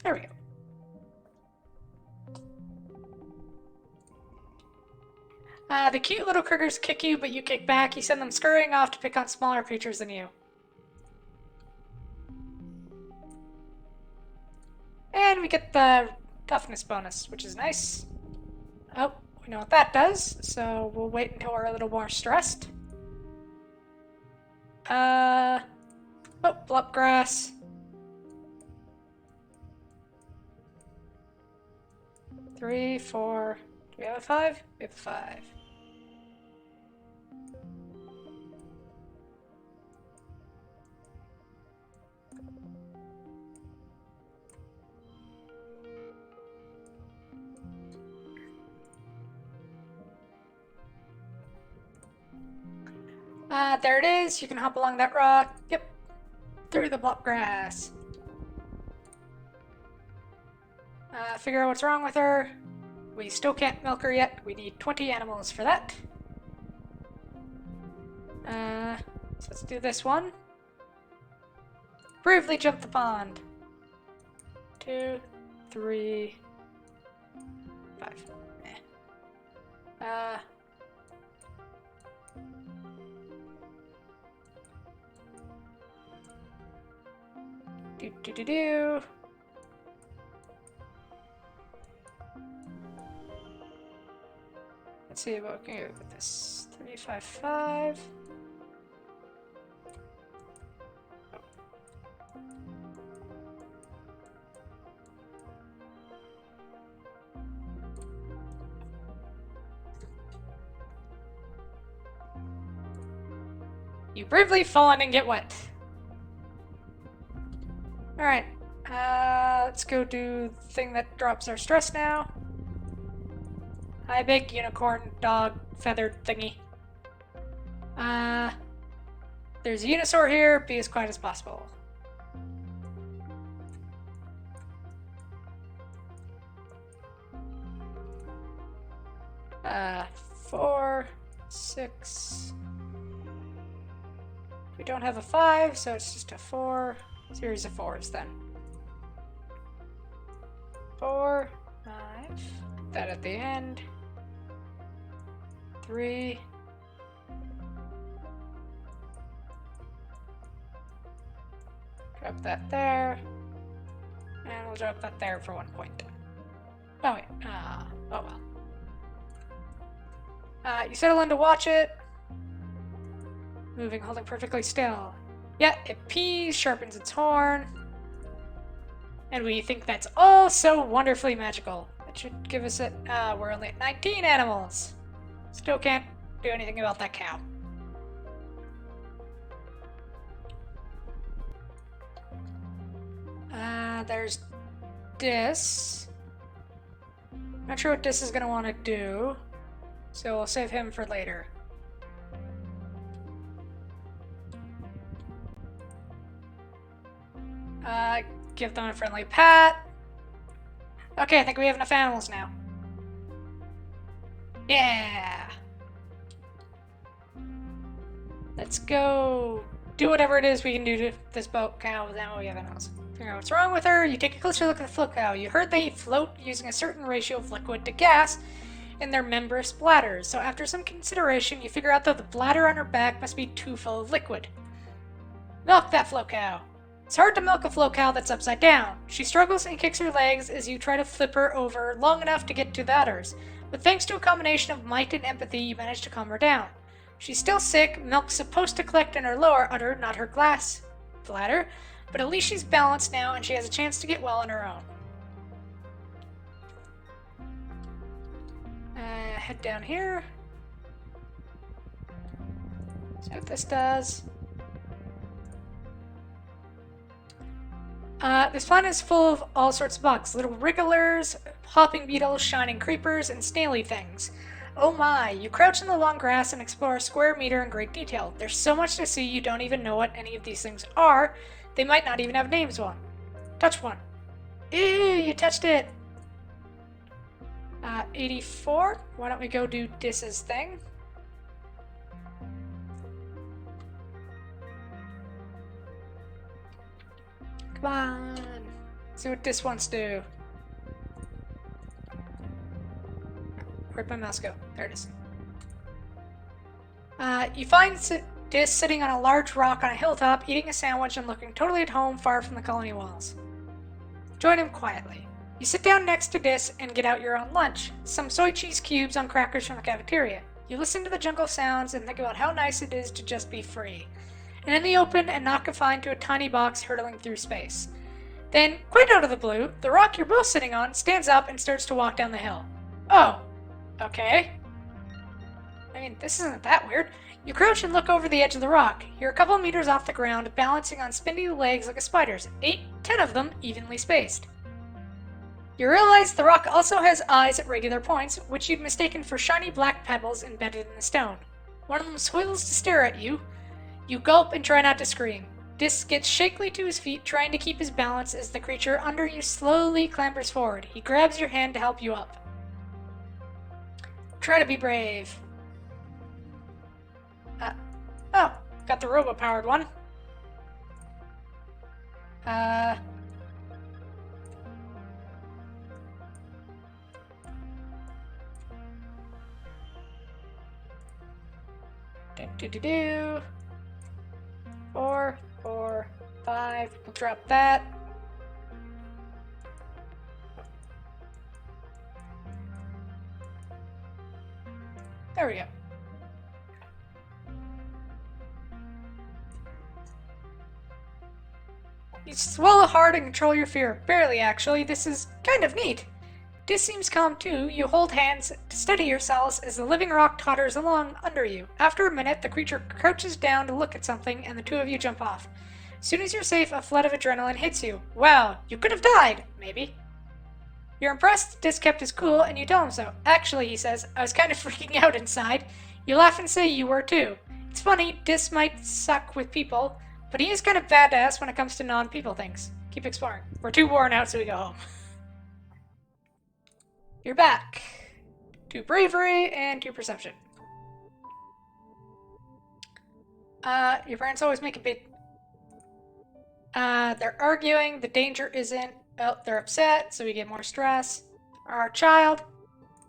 There we go. The cute little critters kick you, but you kick back. You send them scurrying off to pick on smaller creatures than you. And we get the toughness bonus, which is nice. Oh, we know what that does, so we'll wait until we're a little more stressed. Oh, Blupgrass. Three, 4. Do we have a 5? We have a 5. There it is. You can hop along that rock. Yep. Through the Blupgrass. Figure out what's wrong with her. We still can't milk her yet. We need 20 animals for that. So let's do this one. Bravely jump the pond. 2, 3, 5. Do. Let's see what we can do with this. 3, 5, 5. You bravely fall in and get wet. Alright. Let's go do the thing that drops our stress now. Hi, big unicorn dog feathered thingy. There's a Unisaur here. Be as quiet as possible. Four, 6. We don't have a 5, so it's just a 4. Series of 4s then. 4, 5. That at the end. 3. Drop that there. And we'll drop that there for 1 point. Oh wait, oh well. You settle in to watch it. Moving, holding perfectly still. Yeah, it pees, sharpens its horn. And we think that's all so wonderfully magical. That should give us we're only at 19 animals. Still can't do anything about that cow. There's Dis. Not sure what Dis is gonna want to do, so we'll save him for later. Give them a friendly pat. Okay, I think we have enough animals now. Yeah! Let's go do whatever it is we can do to this boat cow with ammo we have animals. Figure out what's wrong with her. You take a closer look at the float cow. You heard they float using a certain ratio of liquid to gas in their membranous bladders. So after some consideration, you figure out that the bladder on her back must be too full of liquid. Milk that float cow. It's hard to milk a float cow that's upside down. She struggles and kicks her legs as you try to flip her over long enough to get to the udders. But thanks to a combination of might and empathy, you manage to calm her down. She's still sick. Milk's supposed to collect in her lower udder, not her glass bladder. But at least she's balanced now, and she has a chance to get well on her own. Head down here. See what this does. This planet is full of all sorts of bugs. Little wrigglers, hopping beetles, shining creepers, and snaily things. Oh my, you crouch in the long grass and explore a square meter in great detail. There's so much to see you don't even know what any of these things are. They might not even have names. Touch one. Ew, you touched it. 84. Why don't we go do Dis's thing? Come on. See what Dis wants to do. Where'd my mouse go? There it is. You find Dis sitting on a large rock on a hilltop, eating a sandwich and looking totally at home, far from the colony walls. Join him quietly. You sit down next to Dis and get out your own lunch. Some soy cheese cubes on crackers from the cafeteria. You listen to the jungle sounds and think about how nice it is to just be free. And in the open and not confined to a tiny box hurtling through space. Then, quite out of the blue, the rock you're both sitting on stands up and starts to walk down the hill. Oh. Okay. I mean, this isn't that weird. You crouch and look over the edge of the rock. You're a couple meters off the ground, balancing on spindly legs like a spider's, 8, 10 of them evenly spaced. You realize the rock also has eyes at regular points, which you'd mistaken for shiny black pebbles embedded in the stone. One of them swivels to stare at you. You gulp and try not to scream. Dis gets shakily to his feet, trying to keep his balance as the creature under you slowly clambers forward. He grabs your hand to help you up. Try to be brave. Oh, got the robo-powered one. Do. 4, 4, 5. We'll drop that. There we go. You swallow hard and control your fear. Barely, actually. This is kind of neat. Dis seems calm too. You hold hands to steady yourselves as the living rock totters along under you. After a minute, the creature crouches down to look at something, and the two of you jump off. Soon as you're safe, a flood of adrenaline hits you. Wow, you could have died, maybe. You're impressed Dis kept his cool, and you tell him so. Actually, he says, I was kind of freaking out inside. You laugh and say you were too. It's funny, Dis might suck with people, but he is kind of badass when it comes to non-people things. Keep exploring. We're too worn out, so we go home. You're back. 2 bravery and 2 perception. Your parents always make a big... they're arguing, the danger isn't... Oh, they're upset, so we get more stress. Our child.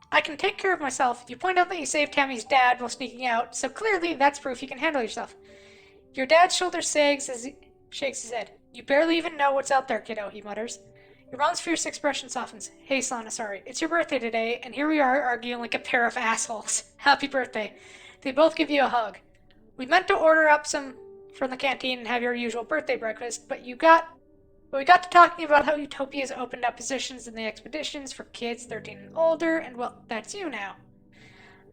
I can take care of myself. You point out that you saved Tammy's dad while sneaking out, so clearly that's proof you can handle yourself. Your dad's shoulder sags as he shakes his head. You barely even know what's out there, kiddo, he mutters. Your mom's fierce expression softens. Hey, Sana, sorry. It's your birthday today, and here we are arguing like a pair of assholes. Happy birthday. They both give you a hug. We meant to order up some from the canteen and have your usual birthday breakfast, but we got to talking about how Utopia's opened up positions in the expeditions for kids 13 and older, and well, that's you now.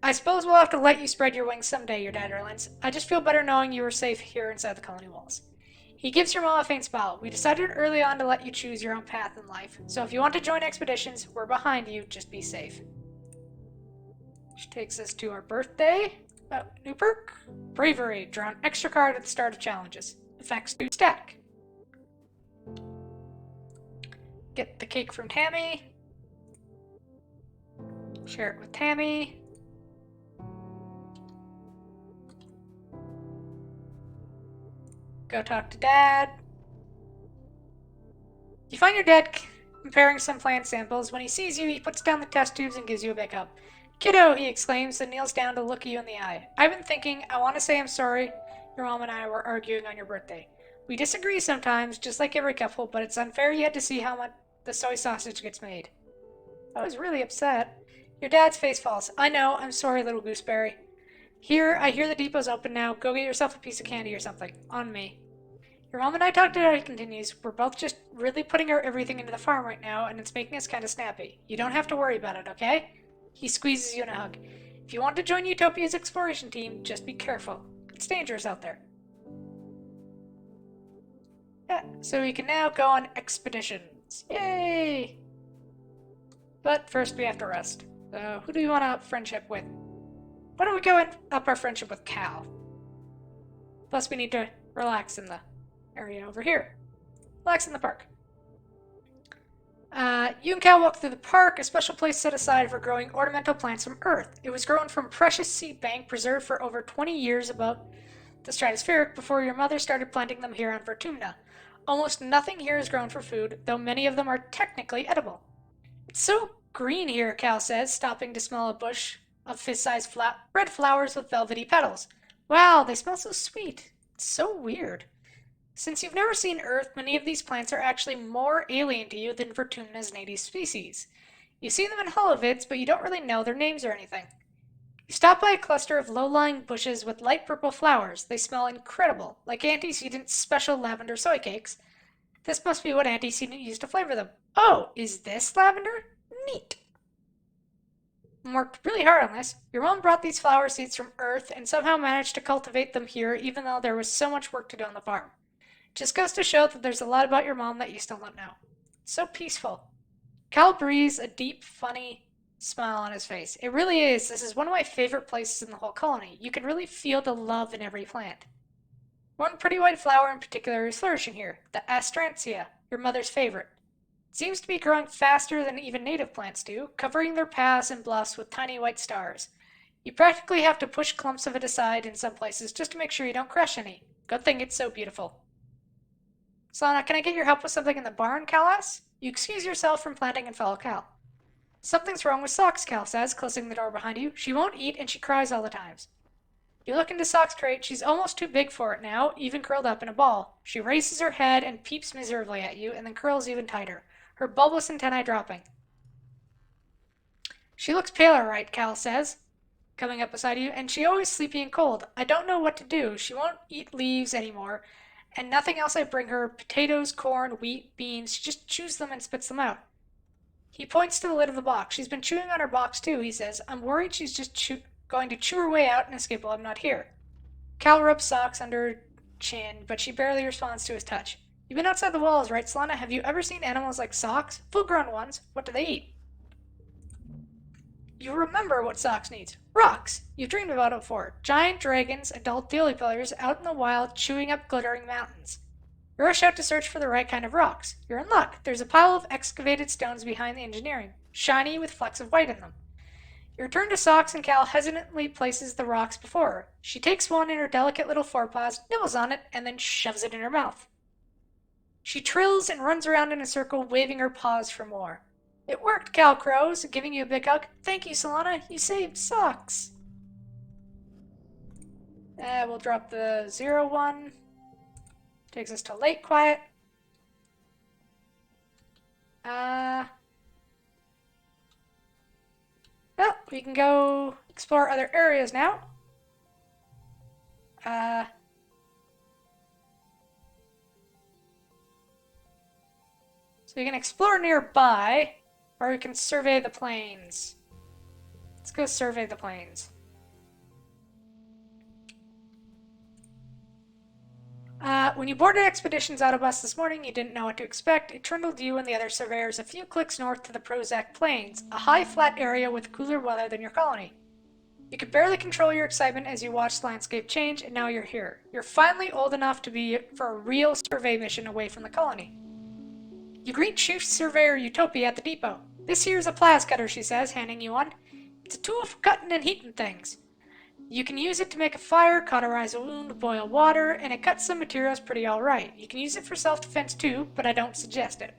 I suppose we'll have to let you spread your wings someday, your dad relents. I just feel better knowing you were safe here inside the colony walls. He gives your mom a faint smile. We decided early on to let you choose your own path in life, so if you want to join expeditions, we're behind you, just be safe. Which takes us to our birthday. New perk. Bravery. Draw an extra card at the start of challenges. Effects do stack. Get the cake from Tammy. Share it with Tammy. Go talk to Dad. You find your dad comparing some plant samples. When he sees you, he puts down the test tubes and gives you a big hug. Kiddo, he exclaims, and kneels down to look you in the eye. I've been thinking, I want to say I'm sorry. Your mom and I were arguing on your birthday. We disagree sometimes, just like every couple, but it's unfair you had to see how much the soy sausage gets made. I was really upset. Your dad's face falls. I know, I'm sorry, little gooseberry. Here, I hear the depot's open now. Go get yourself a piece of candy or something. On me. Your mom and I talked it out, he continues. We're both just really putting our everything into the farm right now, and it's making us kind of snappy. You don't have to worry about it, okay? He squeezes you in a hug. If you want to join Utopia's exploration team, just be careful. It's dangerous out there. Yeah, so we can now go on expeditions. Yay! But first we have to rest. So who do we want to friendship with? Why don't we go up our friendship with Cal? Plus we need to relax in the area over here. Relax in the park. You and Cal walk through the park, a special place set aside for growing ornamental plants from Earth. It was grown from precious seed bank preserved for over 20 years above the stratospheric before your mother started planting them here on Vertumna. Almost nothing here is grown for food, though many of them are technically edible. It's so green here, Cal says, stopping to smell a bush of fist-sized red flowers with velvety petals. Wow, they smell so sweet. It's so weird. Since you've never seen Earth, many of these plants are actually more alien to you than Vertumna's native species. You see them in holovids, but you don't really know their names or anything. You stop by a cluster of low-lying bushes with light purple flowers. They smell incredible, like Antecedent's special lavender soy cakes. This must be what Antecedent used to flavor them. Oh, is this lavender? Neat. Worked really hard on this. Your mom brought these flower seeds from Earth and somehow managed to cultivate them here even though there was so much work to do on the farm. Just goes to show that there's a lot about your mom that you still don't know. It's so peaceful. Cal breathes a deep, funny smile on his face. It really is. This is one of my favorite places in the whole colony. You can really feel the love in every plant. One pretty white flower in particular is flourishing here, the Astrantia, your mother's favorite. It seems to be growing faster than even native plants do, covering their paths and bluffs with tiny white stars. You practically have to push clumps of it aside in some places just to make sure you don't crush any. Good thing it's so beautiful. Sana, can I get your help with something in the barn, Cal asks? You excuse yourself from planting and follow Cal. Something's wrong with Socks, Cal says, closing the door behind you. She won't eat and she cries all the time. You look into Sock's crate. She's almost too big for it now, even curled up in a ball. She raises her head and peeps miserably at you and then curls even tighter, her bulbous antennae dropping. She looks paler, right, Cal says, coming up beside you, and she's always sleepy and cold. I don't know what to do. She won't eat leaves anymore. And nothing else I bring her, potatoes, corn, wheat, beans, she just chews them and spits them out. He points to the lid of the box. She's been chewing on her box too, he says. I'm worried she's just going to chew her way out and escape while I'm not here. Cal rubs Socks under her chin, but she barely responds to his touch. You've been outside the walls, right, Solana? Have you ever seen animals like Socks? Full-grown ones. What do they eat? You remember what Socks needs. Rocks! You've dreamed about it before. Giant dragons, adult dealey-pillars, out in the wild, chewing up glittering mountains. You rush out to search for the right kind of rocks. You're in luck. There's a pile of excavated stones behind the engineering, shiny with flecks of white in them. You return to Socks and Cal hesitantly places the rocks before her. She takes one in her delicate little forepaws, nibbles on it, and then shoves it in her mouth. She trills and runs around in a circle, waving her paws for more. It worked, Cal crows, giving you a big hug. Thank you, Solana. You saved Socks. We'll drop the 0-1. Takes us to Lake Quiet. Well, we can go explore other areas now. So we can explore nearby, or we can survey the plains. Let's go survey the plains. When you boarded Expedition's autobus this morning, you didn't know what to expect. It trundled you and the other surveyors a few clicks north to the Prozac Plains, a high, flat area with cooler weather than your colony. You could barely control your excitement as you watched the landscape change, and now you're here. You're finally old enough to be for a real survey mission away from the colony. You greet Chief Surveyor Utopia at the depot. This here's a plas cutter, she says, handing you one. It's a tool for cutting and heating things. You can use it to make a fire, cauterize a wound, boil water, and it cuts some materials pretty alright. You can use it for self-defense too, but I don't suggest it.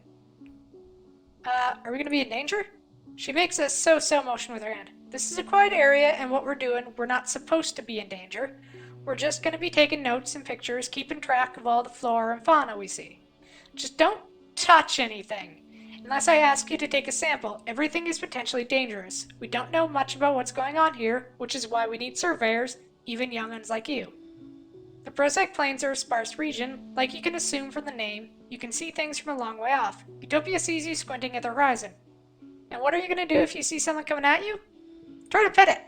Are we gonna be in danger? She makes a so-so motion with her hand. This is a quiet area, and what we're doing, we're not supposed to be in danger. We're just gonna be taking notes and pictures, keeping track of all the flora and fauna we see. Just don't touch anything. Unless I ask you to take a sample, everything is potentially dangerous. We don't know much about what's going on here, which is why we need surveyors, even young'uns like you. The Prozac Plains are a sparse region. Like you can assume from the name, you can see things from a long way off. Utopia sees you squinting at the horizon. And what are you going to do if you see something coming at you? Try to pet it.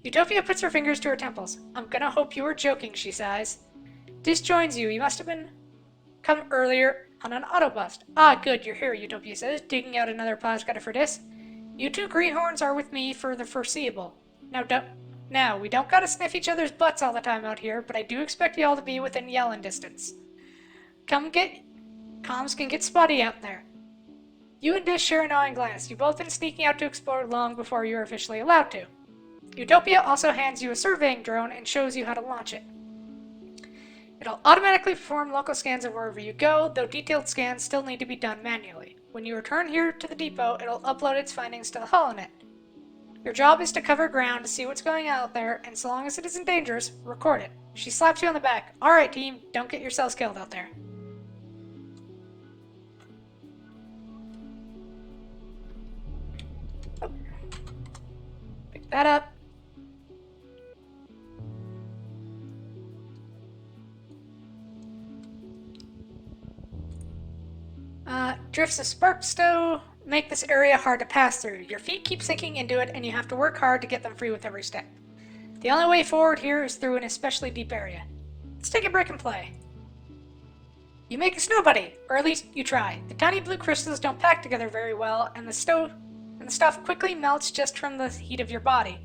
Utopia puts her fingers to her temples. I'm gonna hope you were joking, she sighs. Dis joins you. You must have come earlier on an autobus. Ah, good, you're here, Utopia says, digging out another plas cutter for Dis. You two greenhorns are with me for the foreseeable. Now, we don't gotta sniff each other's butts all the time out here, but I do expect y'all to be within yelling distance. Comms can get spotty out there. You and Dis share a gnawing glance. You've both been sneaking out to explore long before you were officially allowed to. Utopia also hands you a surveying drone and shows you how to launch it. It'll automatically perform local scans of wherever you go, though detailed scans still need to be done manually. When you return here to the depot, it'll upload its findings to the HoloNet. Your job is to cover ground to see what's going on out there, and so long as it isn't dangerous, record it. She slaps you on the back. Alright, team, don't get yourselves killed out there. Oh. Pick that up. Drifts of spark stow make this area hard to pass through. Your feet keep sinking into it, and you have to work hard to get them free with every step. The only way forward here is through an especially deep area. Let's take a break and play. You make a snow buddy, or at least you try. The tiny blue crystals don't pack together very well, and the stuff quickly melts just from the heat of your body.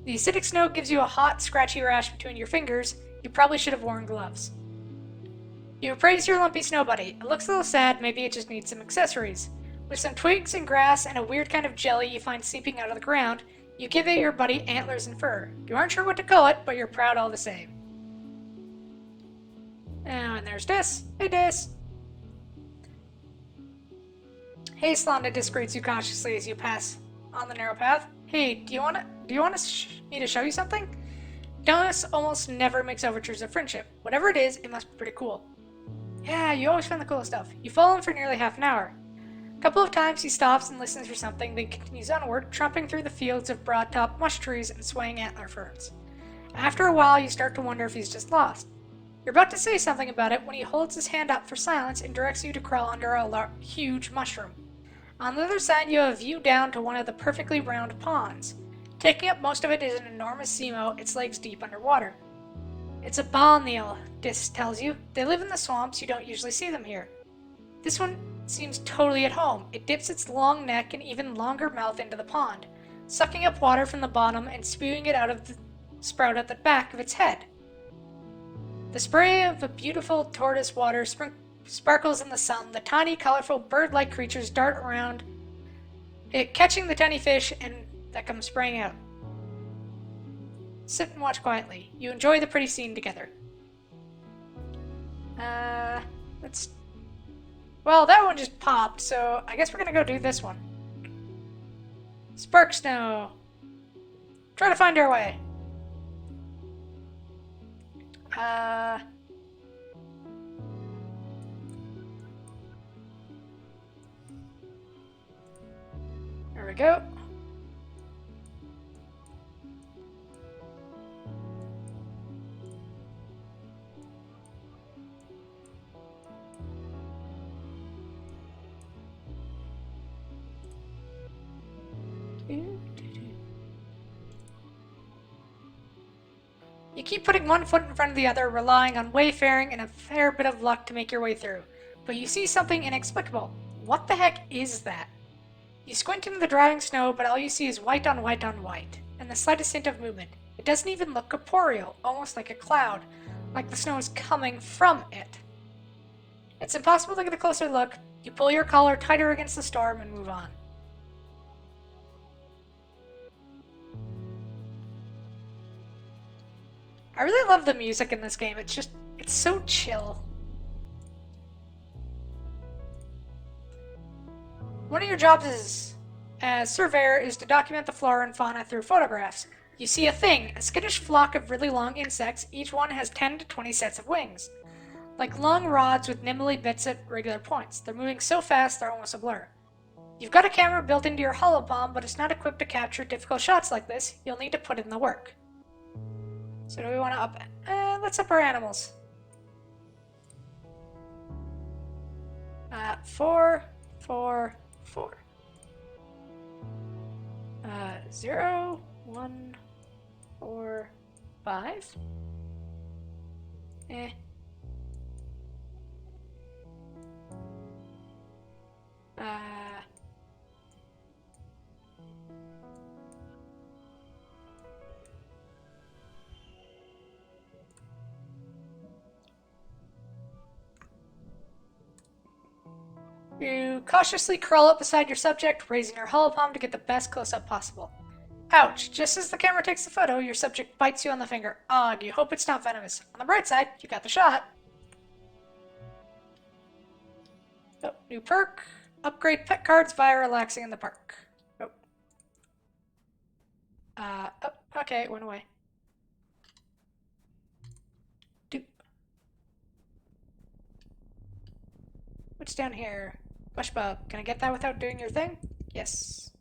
The acidic snow gives you a hot, scratchy rash between your fingers. You probably should have worn gloves. You appraise your lumpy snow buddy. It looks a little sad, maybe it just needs some accessories. With some twigs and grass and a weird kind of jelly you find seeping out of the ground, you give it your buddy antlers and fur. You aren't sure what to call it, but you're proud all the same. Oh, and there's Dis. Hey, Dis. Hey, Slonda, Dis greets you cautiously as you pass on the narrow path. Hey, do you want me to show you something? Dis almost never makes overtures of friendship. Whatever it is, it must be pretty cool. Yeah, you always find the coolest stuff. You follow him for nearly half an hour. A couple of times he stops and listens for something, then continues onward, trumping through the fields of broad-top mush trees and swaying antler ferns. After a while, you start to wonder if he's just lost. You're about to say something about it when he holds his hand up for silence and directs you to crawl under a huge mushroom. On the other side, you have a view down to one of the perfectly round ponds. Taking up most of it is an enormous Seamo, its legs deep underwater. It's a balneal, Dis tells you. They live in the swamps, you don't usually see them here. This one seems totally at home. It dips its long neck and even longer mouth into the pond, sucking up water from the bottom and spewing it out of the sprout at the back of its head. The spray of the beautiful tortoise water sparkles in the sun. The tiny, colorful, bird-like creatures dart around it, catching the tiny fish and that come spraying out. Sit and watch quietly. You enjoy the pretty scene together. Let's... Well, that one just popped, so I guess we're gonna go do this one. Spark Snow. Try to find our way. There we go. You keep putting one foot in front of the other, relying on wayfaring and a fair bit of luck to make your way through. But you see something inexplicable. What the heck is that? You squint into the drying snow, but all you see is white on white on white, and the slightest hint of movement. It doesn't even look corporeal, almost like a cloud, like the snow is coming from it. It's impossible to get a closer look. You pull your collar tighter against the storm and move on. I really love the music in this game. It's so chill. One of your jobs as surveyor is to document the flora and fauna through photographs. You see a thing, a skittish flock of really long insects. Each one has 10 to 20 sets of wings, like long rods with nimbly bits at regular points. They're moving so fast they're almost a blur. You've got a camera built into your holopalm, but it's not equipped to capture difficult shots like this. You'll need to put in the work. So do we want to up... let's up our animals. 4, 4, 4. 0, 1, 4, 5. You cautiously crawl up beside your subject, raising your holopalm to get the best close-up possible. Ouch! Just as the camera takes the photo, your subject bites you on the finger. Odd, you hope it's not venomous. On the bright side, you got the shot. Oh, new perk. Upgrade pet cards via relaxing in the park. Oh. Oh, okay, it went away. What's down here? Bushbub, can I get that without doing your thing? Yes.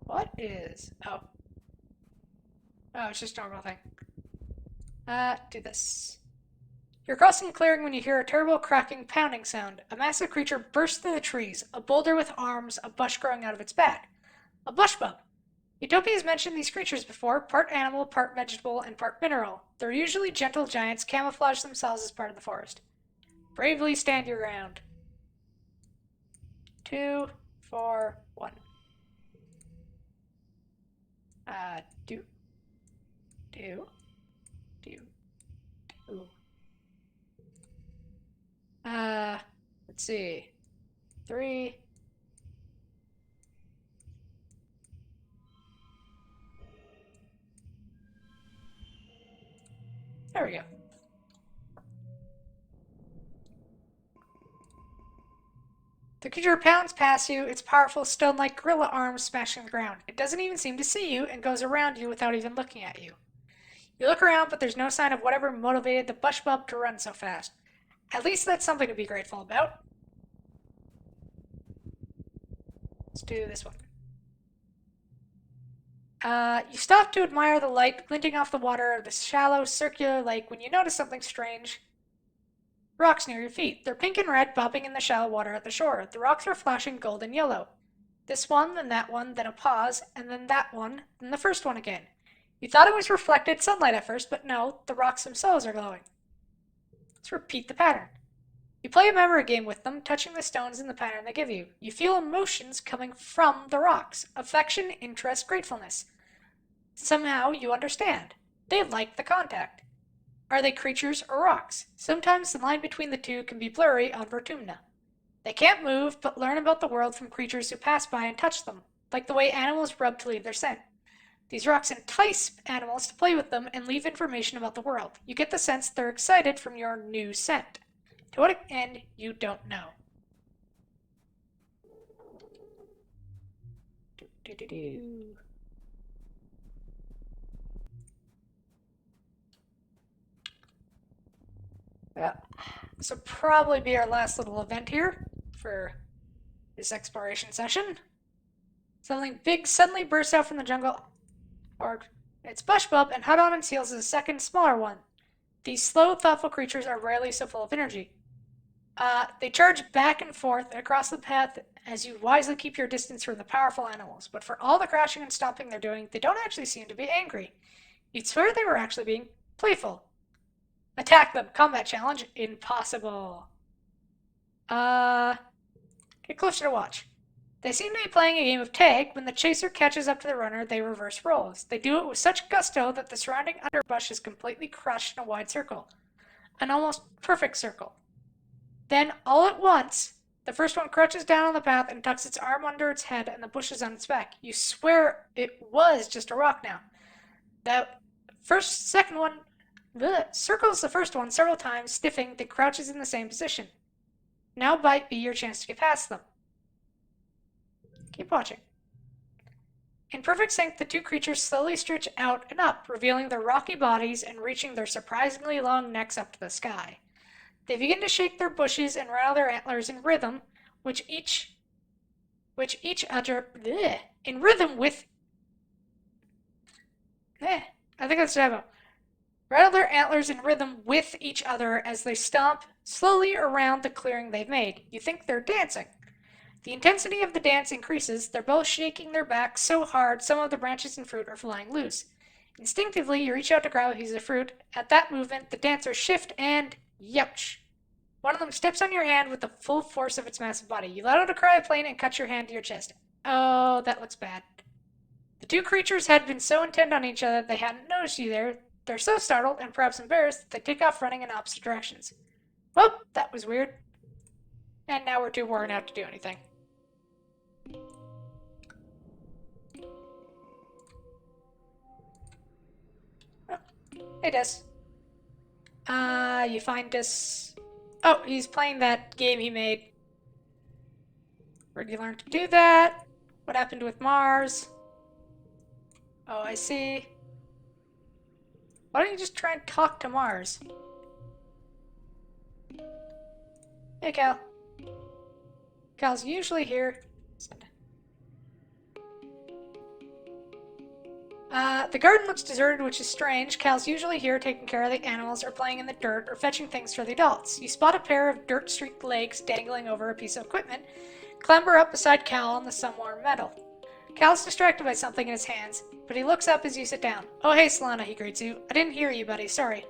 What is... Oh. Oh, it's just a normal thing. Do this. You're crossing a clearing when you hear a terrible cracking, pounding sound. A massive creature bursts through the trees, a boulder with arms, a bush growing out of its back. A bushbub. Utopia has mentioned these creatures before, part animal, part vegetable, and part mineral. They're usually gentle giants, camouflage themselves as part of the forest. Bravely stand your ground. 2, 4, 1. Let's see. 3. There we go. The creature pounds past you, its powerful stone-like gorilla arms smashing the ground. It doesn't even seem to see you and goes around you without even looking at you. You look around, but there's no sign of whatever motivated the bushbub to run so fast. At least that's something to be grateful about. Let's do this one. You stop to admire the light glinting off the water of the shallow, circular lake when you notice something strange. Rocks near your feet. They're pink and red, bobbing in the shallow water at the shore. The rocks are flashing gold and yellow. This one, then that one, then a pause, and then that one, then the first one again. You thought it was reflected sunlight at first, but no, the rocks themselves are glowing. Let's repeat the pattern. You play a memory game with them, touching the stones in the pattern they give you. You feel emotions coming from the rocks: affection, interest, gratefulness. Somehow you understand. They like the contact. Are they creatures or rocks? Sometimes the line between the two can be blurry on Vertumna. They can't move, but learn about the world from creatures who pass by and touch them, like the way animals rub to leave their scent. These rocks entice animals to play with them and leave information about the world. You get the sense they're excited from your new scent. To what end, you don't know. Yeah. This will probably be our last little event here for this exploration session. Something big suddenly bursts out from the jungle. Or it's Bushbub, and Hudon and Seals is a second, smaller one. These slow, thoughtful creatures are rarely so full of energy. They charge back and forth across the path as you wisely keep your distance from the powerful animals, but for all the crashing and stomping they're doing, they don't actually seem to be angry. You'd swear they were actually being playful. Attack them. Combat challenge. Impossible. Get closer to watch. They seem to be playing a game of tag. When the chaser catches up to the runner, they reverse roles. They do it with such gusto that the surrounding underbrush is completely crushed in a wide circle. An almost perfect circle. Then, all at once, the first one crouches down on the path and tucks its arm under its head and the bushes on its back. You swear it was just a rock now. The second one circles the first one several times, stiffing, then crouches in the same position. Now might be your chance to get past them. Keep watching. In perfect sync, the two creatures slowly stretch out and up, revealing their rocky bodies and reaching their surprisingly long necks up to the sky. They begin to shake their bushes and rattle their antlers in rhythm, in rhythm with. I think that's demo. Rattle their antlers in rhythm with each other as they stomp slowly around the clearing they've made. You think they're dancing. The intensity of the dance increases. They're both shaking their backs so hard some of the branches and fruit are flying loose. Instinctively, you reach out to grab a piece of fruit. At that movement, the dancers shift and youch! One of them steps on your hand with the full force of its massive body. You let out a cry of pain and cut your hand to your chest. Oh, that looks bad. The two creatures had been so intent on each other they hadn't noticed you there. They're so startled and perhaps embarrassed that they take off running in opposite directions. Well, that was weird. And now we're too worn out to do anything. Oh, hey, Des. You find Des. Oh, he's playing that game he made. Where'd you learn to do that? What happened with Mars? Oh, I see. Why don't you just try and talk to Mars? Hey, Cal. Cal's usually here. The garden looks deserted, which is strange. Cal's usually here taking care of the animals or playing in the dirt or fetching things for the adults. You spot a pair of dirt-streaked legs dangling over a piece of equipment. Clamber up beside Cal on the sun-warmed metal. Cal's distracted by something in his hands, but he looks up as you sit down. Oh, hey, Solana, he greets you. I didn't hear you, buddy. Sorry.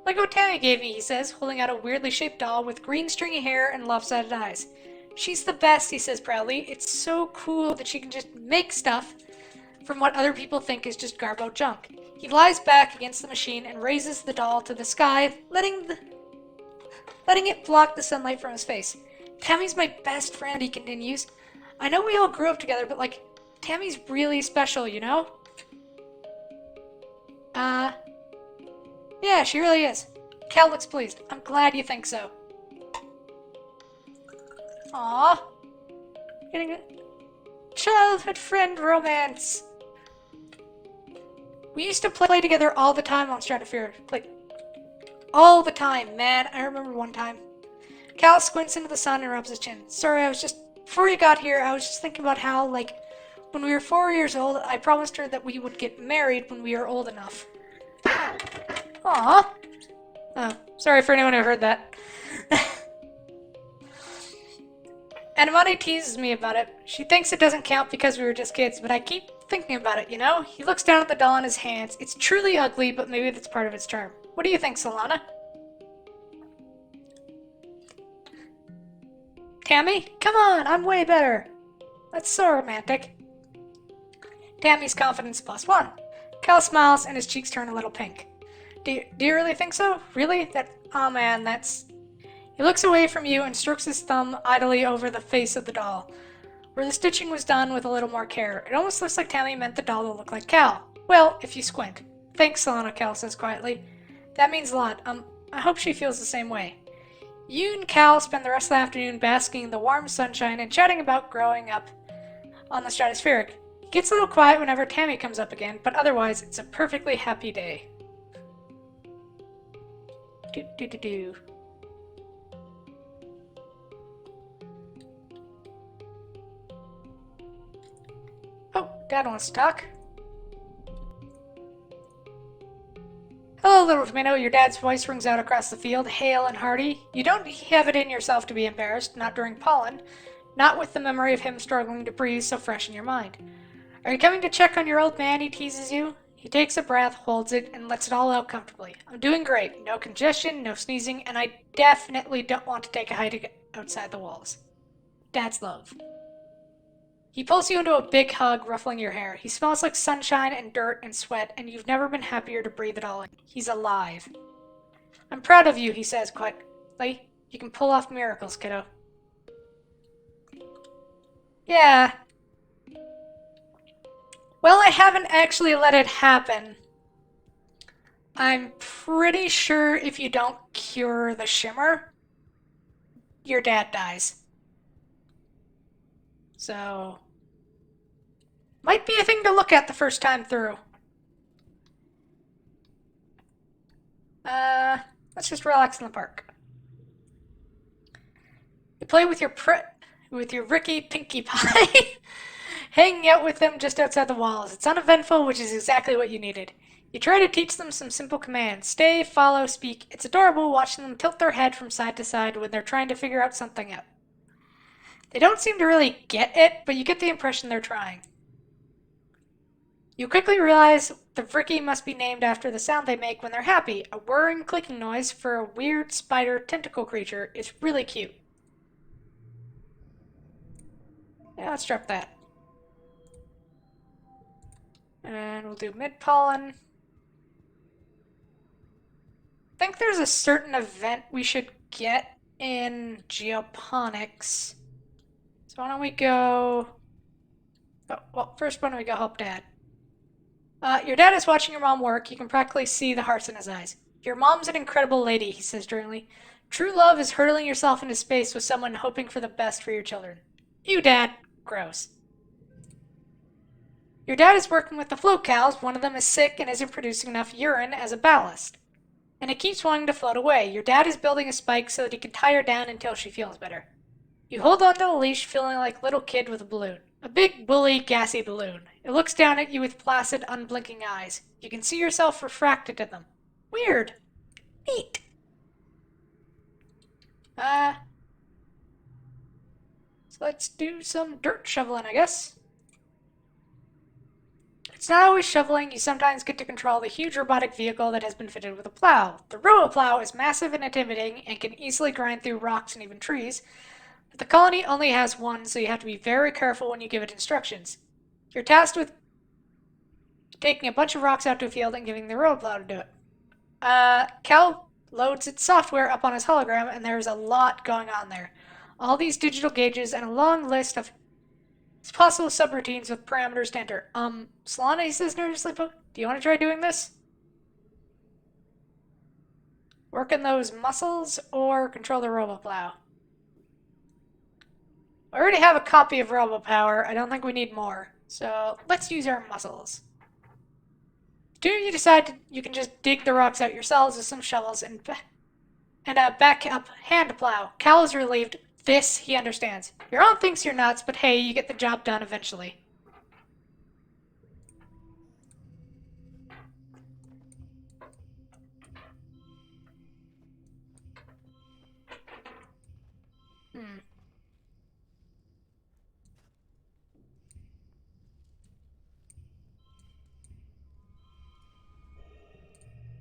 Like what Tammy gave me, he says, holding out a weirdly shaped doll with green stringy hair and lopsided eyes. She's the best, he says proudly. It's so cool that she can just make stuff from what other people think is just garbo junk. He lies back against the machine and raises the doll to the sky, letting it block the sunlight from his face. Tammy's my best friend, he continues. I know we all grew up together, but like, Tammy's really special, you know? Yeah, she really is. Cal looks pleased. I'm glad you think so. Aww. Getting a childhood friend romance. We used to play together all the time on Stratosphere. Like, all the time, man. I remember one time. Cal squints into the sun and rubs his chin. Sorry, before you got here, I was just thinking about how, like, when we were 4 years old, I promised her that we would get married when we were old enough. Aww. Oh, sorry for anyone who heard that. And Amani teases me about it. She thinks it doesn't count because we were just kids, but I keep thinking about it, you know? He looks down at the doll in his hands. It's truly ugly, but maybe that's part of its charm. What do you think, Solana? Tammy? Come on, I'm way better. That's so romantic. Tammy's confidence +1. Cal smiles and his cheeks turn a little pink. Do you really think so? Really? Oh man, that's... He looks away from you and strokes his thumb idly over the face of the doll, where the stitching was done with a little more care. It almost looks like Tammy meant the doll to look like Cal. Well, if you squint. Thanks, Solana, Cal says quietly. That means a lot. I hope she feels the same way. You and Cal spend the rest of the afternoon basking in the warm sunshine and chatting about growing up on the stratospheric. It gets a little quiet whenever Tammy comes up again, but otherwise, it's a perfectly happy day. Do. Oh, Dad wants to talk. Hello, little tomato. Your dad's voice rings out across the field, hale and hearty. You don't have it in yourself to be embarrassed, not during pollen, not with the memory of him struggling to breathe so fresh in your mind. Are you coming to check on your old man? He teases you. He takes a breath, holds it, and lets it all out comfortably. I'm doing great. No congestion, no sneezing, and I definitely don't want to take a hike outside the walls. Dad's love. He pulls you into a big hug, ruffling your hair. He smells like sunshine and dirt and sweat, and you've never been happier to breathe it all in. He's alive. I'm proud of you, he says quietly. You can pull off miracles, kiddo. Yeah. Well, I haven't actually let it happen. I'm pretty sure if you don't cure the shimmer, your dad dies. So, might be a thing to look at the first time through. Let's just relax in the park. You play with your Ricky Pinkie Pie, hanging out with them just outside the walls. It's uneventful, which is exactly what you needed. You try to teach them some simple commands. Stay, follow, speak. It's adorable watching them tilt their head from side to side when they're trying to figure out something out. They don't seem to really get it, but you get the impression they're trying. You quickly realize the Vricky must be named after the sound they make when they're happy, a whirring, clicking noise for a weird spider tentacle creature. It's really cute. Yeah, let's drop that. And we'll do mid-pollen. I think there's a certain event we should get in geoponics. So why don't we go... Oh, well, first why don't we go help Dad? Your dad is watching your mom work. You can practically see the hearts in his eyes. Your mom's an incredible lady, he says dreamily. True love is hurtling yourself into space with someone hoping for the best for your children. You, Dad. Gross. Your dad is working with the float cows. One of them is sick and isn't producing enough urine as a ballast. And it keeps wanting to float away. Your dad is building a spike so that he can tie her down until she feels better. You hold onto the leash, feeling like a little kid with a balloon. A big, woolly, gassy balloon. It looks down at you with placid, unblinking eyes. You can see yourself refracted in them. Weird. Neat. So let's do some dirt shoveling, I guess. It's not always shoveling. You sometimes get to control the huge robotic vehicle that has been fitted with a plow. The Robo-Plow is massive and intimidating and can easily grind through rocks and even trees. But the colony only has one, so you have to be very careful when you give it instructions. You're tasked with taking a bunch of rocks out to a field and giving the Robo-Plow to do it. Cal loads its software up on his hologram, and there's a lot going on there. All these digital gauges and a long list of possible subroutines with parameters to enter. Solana, he says nervously, do you want to try doing this? Working those muscles or control the Robo-Plow? I already have a copy of Robo-Power. I don't think we need more. So let's use our muscles. Do you decide you can just dig the rocks out yourselves with some shovels and back up hand plow. Cal is relieved. This he understands. Your aunt thinks you're nuts, but hey, you get the job done eventually.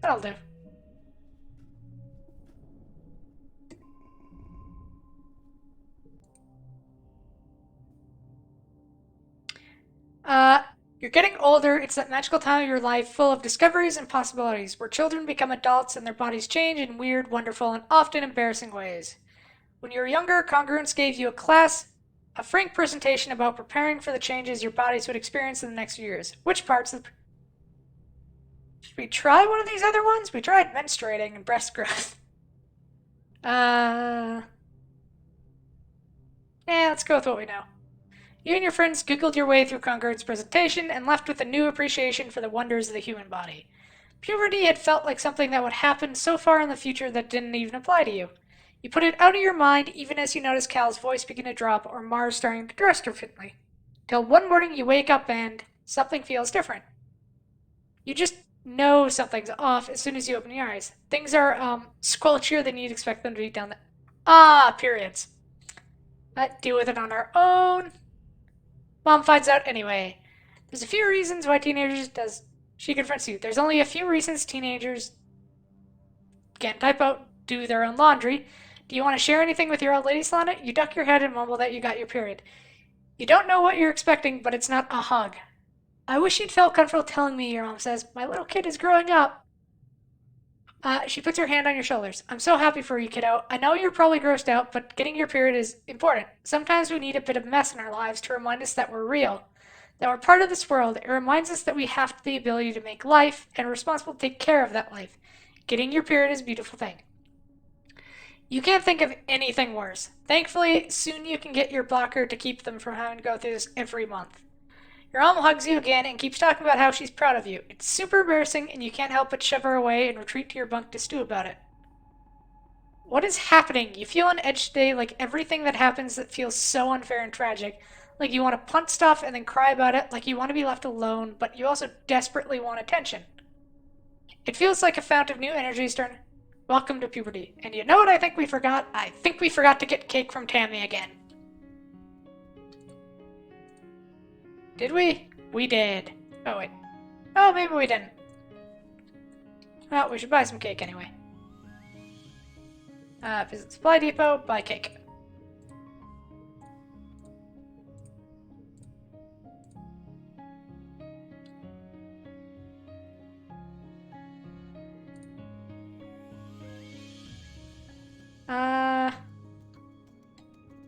That'll do. You're getting older. It's that magical time of your life full of discoveries and possibilities, where children become adults and their bodies change in weird, wonderful, and often embarrassing ways. When you were younger, Congruence gave you a frank presentation about preparing for the changes your bodies would experience in the next few years. Which parts of the... Should we try one of these other ones? We tried menstruating and breast growth. Let's go with what we know. You and your friends Googled your way through Congruence's presentation and left with a new appreciation for the wonders of the human body. Puberty had felt like something that would happen so far in the future that didn't even apply to you. You put it out of your mind even as you notice Cal's voice begin to drop or Mars starting to dress differently. Till one morning you wake up and something feels different. You just know something's off as soon as you open your eyes. Things are squelchier than you'd expect them to be down there. Periods. But deal with it on our own. Mom finds out anyway. There's a few reasons why she confronts you. There's only a few reasons teenagers can't type out, do their own laundry. Do you want to share anything with your old lady, Solana? You duck your head and mumble that you got your period. You don't know what you're expecting, but it's not a hug. I wish you'd felt comfortable telling me, your mom says. My little kid is growing up. She puts her hand on your shoulders. I'm so happy for you, kiddo. I know you're probably grossed out, but getting your period is important. Sometimes we need a bit of mess in our lives to remind us that we're real, that we're part of this world. It reminds us that we have the ability to make life and are responsible to take care of that life. Getting your period is a beautiful thing. You can't think of anything worse. Thankfully, soon you can get your blocker to keep them from having to go through this every month. Your mom hugs you again and keeps talking about how she's proud of you. It's super embarrassing and you can't help but shove her away and retreat to your bunk to stew about it. What is happening? You feel on edge today, like everything that happens that feels so unfair and tragic. Like you want to punt stuff and then cry about it, like you want to be left alone, but you also desperately want attention. It feels like a fount of new energy starting. Welcome to puberty. And you know what I think we forgot? I think we forgot to get cake from Tammy again. Did we? We did. Oh, wait. Oh, maybe we didn't. Well, we should buy some cake anyway. Visit Supply Depot, buy cake.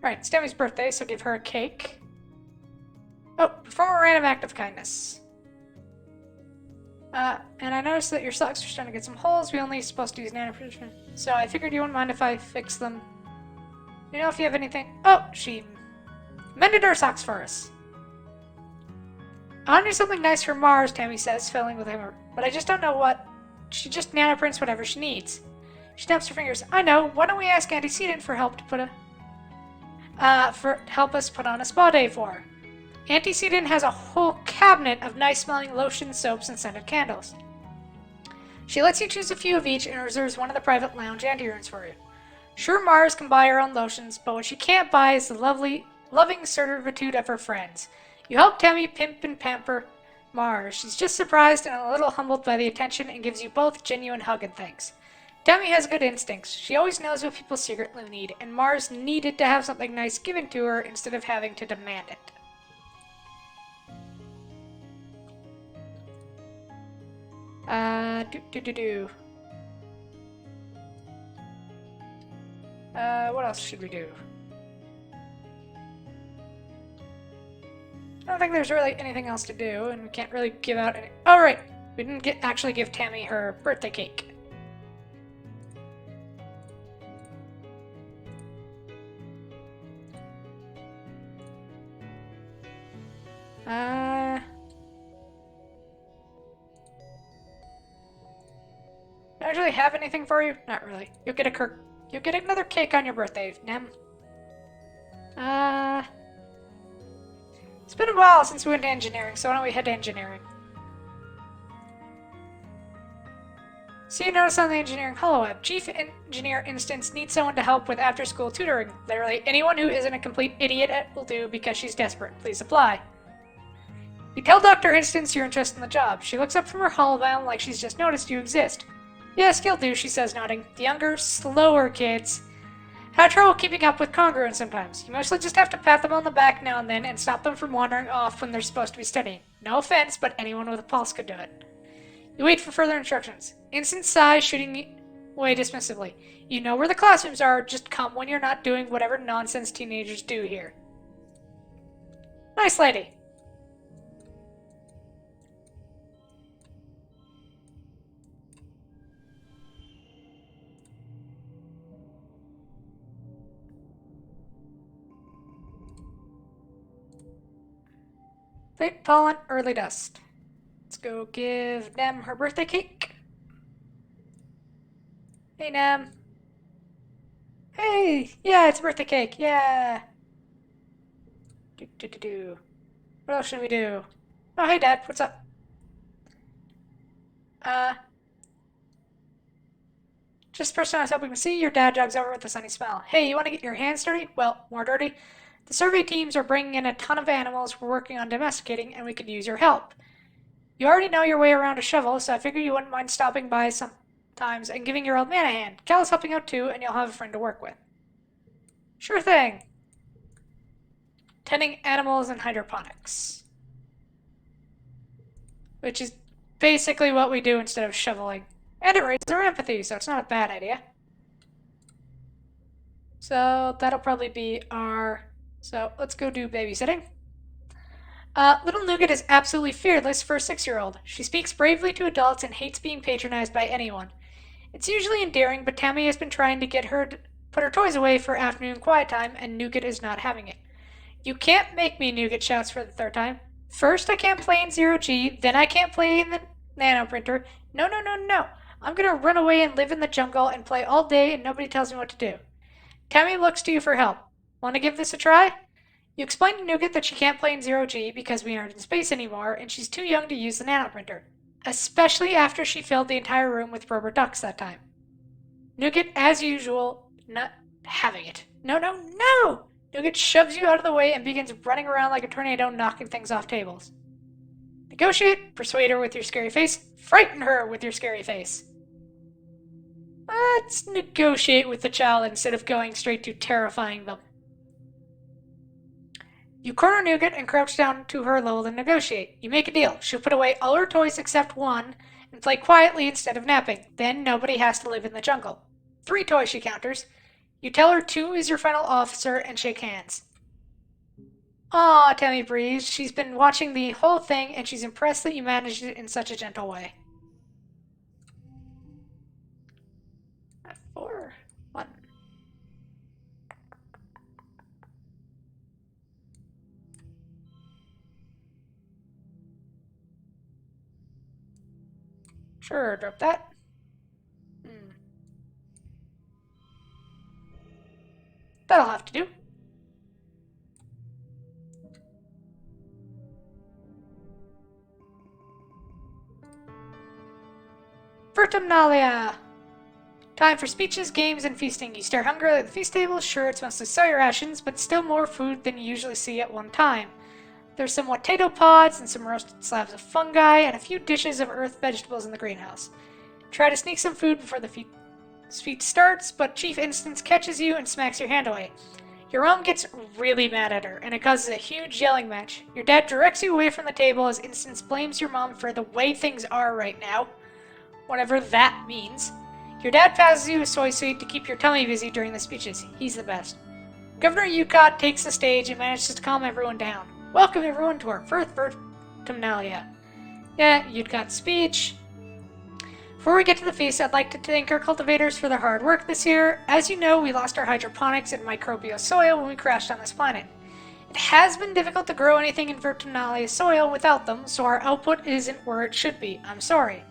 Right, it's Demi's birthday, so give her a cake. Oh, perform a random act of kindness. And I noticed that your socks are starting to get some holes. We only supposed to use nanoprecision. So I figured you wouldn't mind if I fix them. You know if you have anything... Oh, she mended our socks for us. I'll do something nice for Mars, Tammy says, filling with humor. But I just don't know what. She just nanoprints whatever she needs. She snaps her fingers. I know. Why don't we ask Auntie Seaton for help to help us put on a spa day for her? Auntie Seaton has a whole cabinet of nice-smelling lotions, soaps, and scented candles. She lets you choose a few of each and reserves one of the private lounge anterooms for you. Sure, Mars can buy her own lotions, but what she can't buy is the loving servitude of her friends. You help Tammy pimp and pamper Mars. She's just surprised and a little humbled by the attention and gives you both genuine hug and thanks. Tammy has good instincts. She always knows what people secretly need, and Mars needed to have something nice given to her instead of having to demand it. What else should we do? I don't think there's really anything else to do, and we can't really give out any... Oh, right! We didn't actually give Tammy her birthday cake. Do I actually have anything for you? Not really. You'll get another cake on your birthday, Nem. It's been a while since we went to engineering, so why don't we head to engineering? See a notice on the engineering holoweb. Chief Engineer Instance needs someone to help with after-school tutoring. Literally anyone who isn't a complete idiot will do because she's desperate. Please apply. You tell Dr. Instance you're interested in the job. She looks up from her hologram like she's just noticed you exist. Yes, you'll do, she says, nodding. The younger, slower kids have trouble keeping up with congruence sometimes. You mostly just have to pat them on the back now and then and stop them from wandering off when they're supposed to be studying. No offense, but anyone with a pulse could do it. You wait for further instructions. Instant sigh, shooting away dismissively. You know where the classrooms are, just come when you're not doing whatever nonsense teenagers do here. Nice lady. Late pollen, early dust. Let's go give Nem her birthday cake. Hey, Nem. Hey, yeah, it's a birthday cake, yeah. What else should we do? Oh, hey, Dad, what's up? Just the person I was hoping to see. Your dad jogs over with a sunny smile. Hey, you want to get your hands dirty? Well, more dirty. The survey teams are bringing in a ton of animals we're working on domesticating, and we could use your help. You already know your way around a shovel, so I figured you wouldn't mind stopping by sometimes and giving your old man a hand. Cal is helping out too, and you'll have a friend to work with. Sure thing. Tending animals and hydroponics. Which is basically what we do instead of shoveling. And it raises our empathy, so it's not a bad idea. So that'll probably be our... So let's go do babysitting. Little Nougat is absolutely fearless for a 6-year-old. She speaks bravely to adults and hates being patronized by anyone. It's usually endearing, but Tammy has been trying to get her to put her toys away for afternoon quiet time, and Nougat is not having it. You can't make me, Nougat shouts for the 3rd time. First I can't play in 0G, then I can't play in the nano printer. No, no, no, no. I'm gonna run away and live in the jungle and play all day and nobody tells me what to do. Tammy looks to you for help. Want to give this a try? You explain to Nougat that she can't play in 0G because we aren't in space anymore and she's too young to use the nano printer. Especially after she filled the entire room with rubber ducks that time. Nougat, as usual, not having it. No, no, no! Nougat shoves you out of the way and begins running around like a tornado, knocking things off tables. Negotiate, persuade her with your scary face, frighten her with your scary face. Let's negotiate with the child instead of going straight to terrifying them. You corner Nougat and crouch down to her level to negotiate. You make a deal. She'll put away all her toys except one and play quietly instead of napping. Then nobody has to live in the jungle. 3 toys, she counters. You tell her 2 is your final officer and shake hands. Aw, Tammy breathes. She's been watching the whole thing and she's impressed that you managed it in such a gentle way. 4, 1. Sure, drop that. That'll have to do. Vertumnalia! Time for speeches, games, and feasting. You stare hungrily at the feast table. Sure, it's mostly soy rations, but still more food than you usually see at one time. There's some potato pods and some roasted slabs of fungi and a few dishes of earth vegetables in the greenhouse. Try to sneak some food before the feast starts, but Chief Instance catches you and smacks your hand away. Your mom gets really mad at her, and it causes a huge yelling match. Your dad directs you away from the table as Instance blames your mom for the way things are right now. Whatever that means. Your dad passes you a soy sweet to keep your tummy busy during the speeches. He's the best. Governor Yukot takes the stage and manages to calm everyone down. Welcome everyone to our first Vertumnalia. Yeah, Yukot's speech. Before we get to the feast, I'd like to thank our cultivators for their hard work this year. As you know, we lost our hydroponics and microbial soil when we crashed on this planet. It has been difficult to grow anything in Vertumnalia soil without them, so our output isn't where it should be. I'm sorry.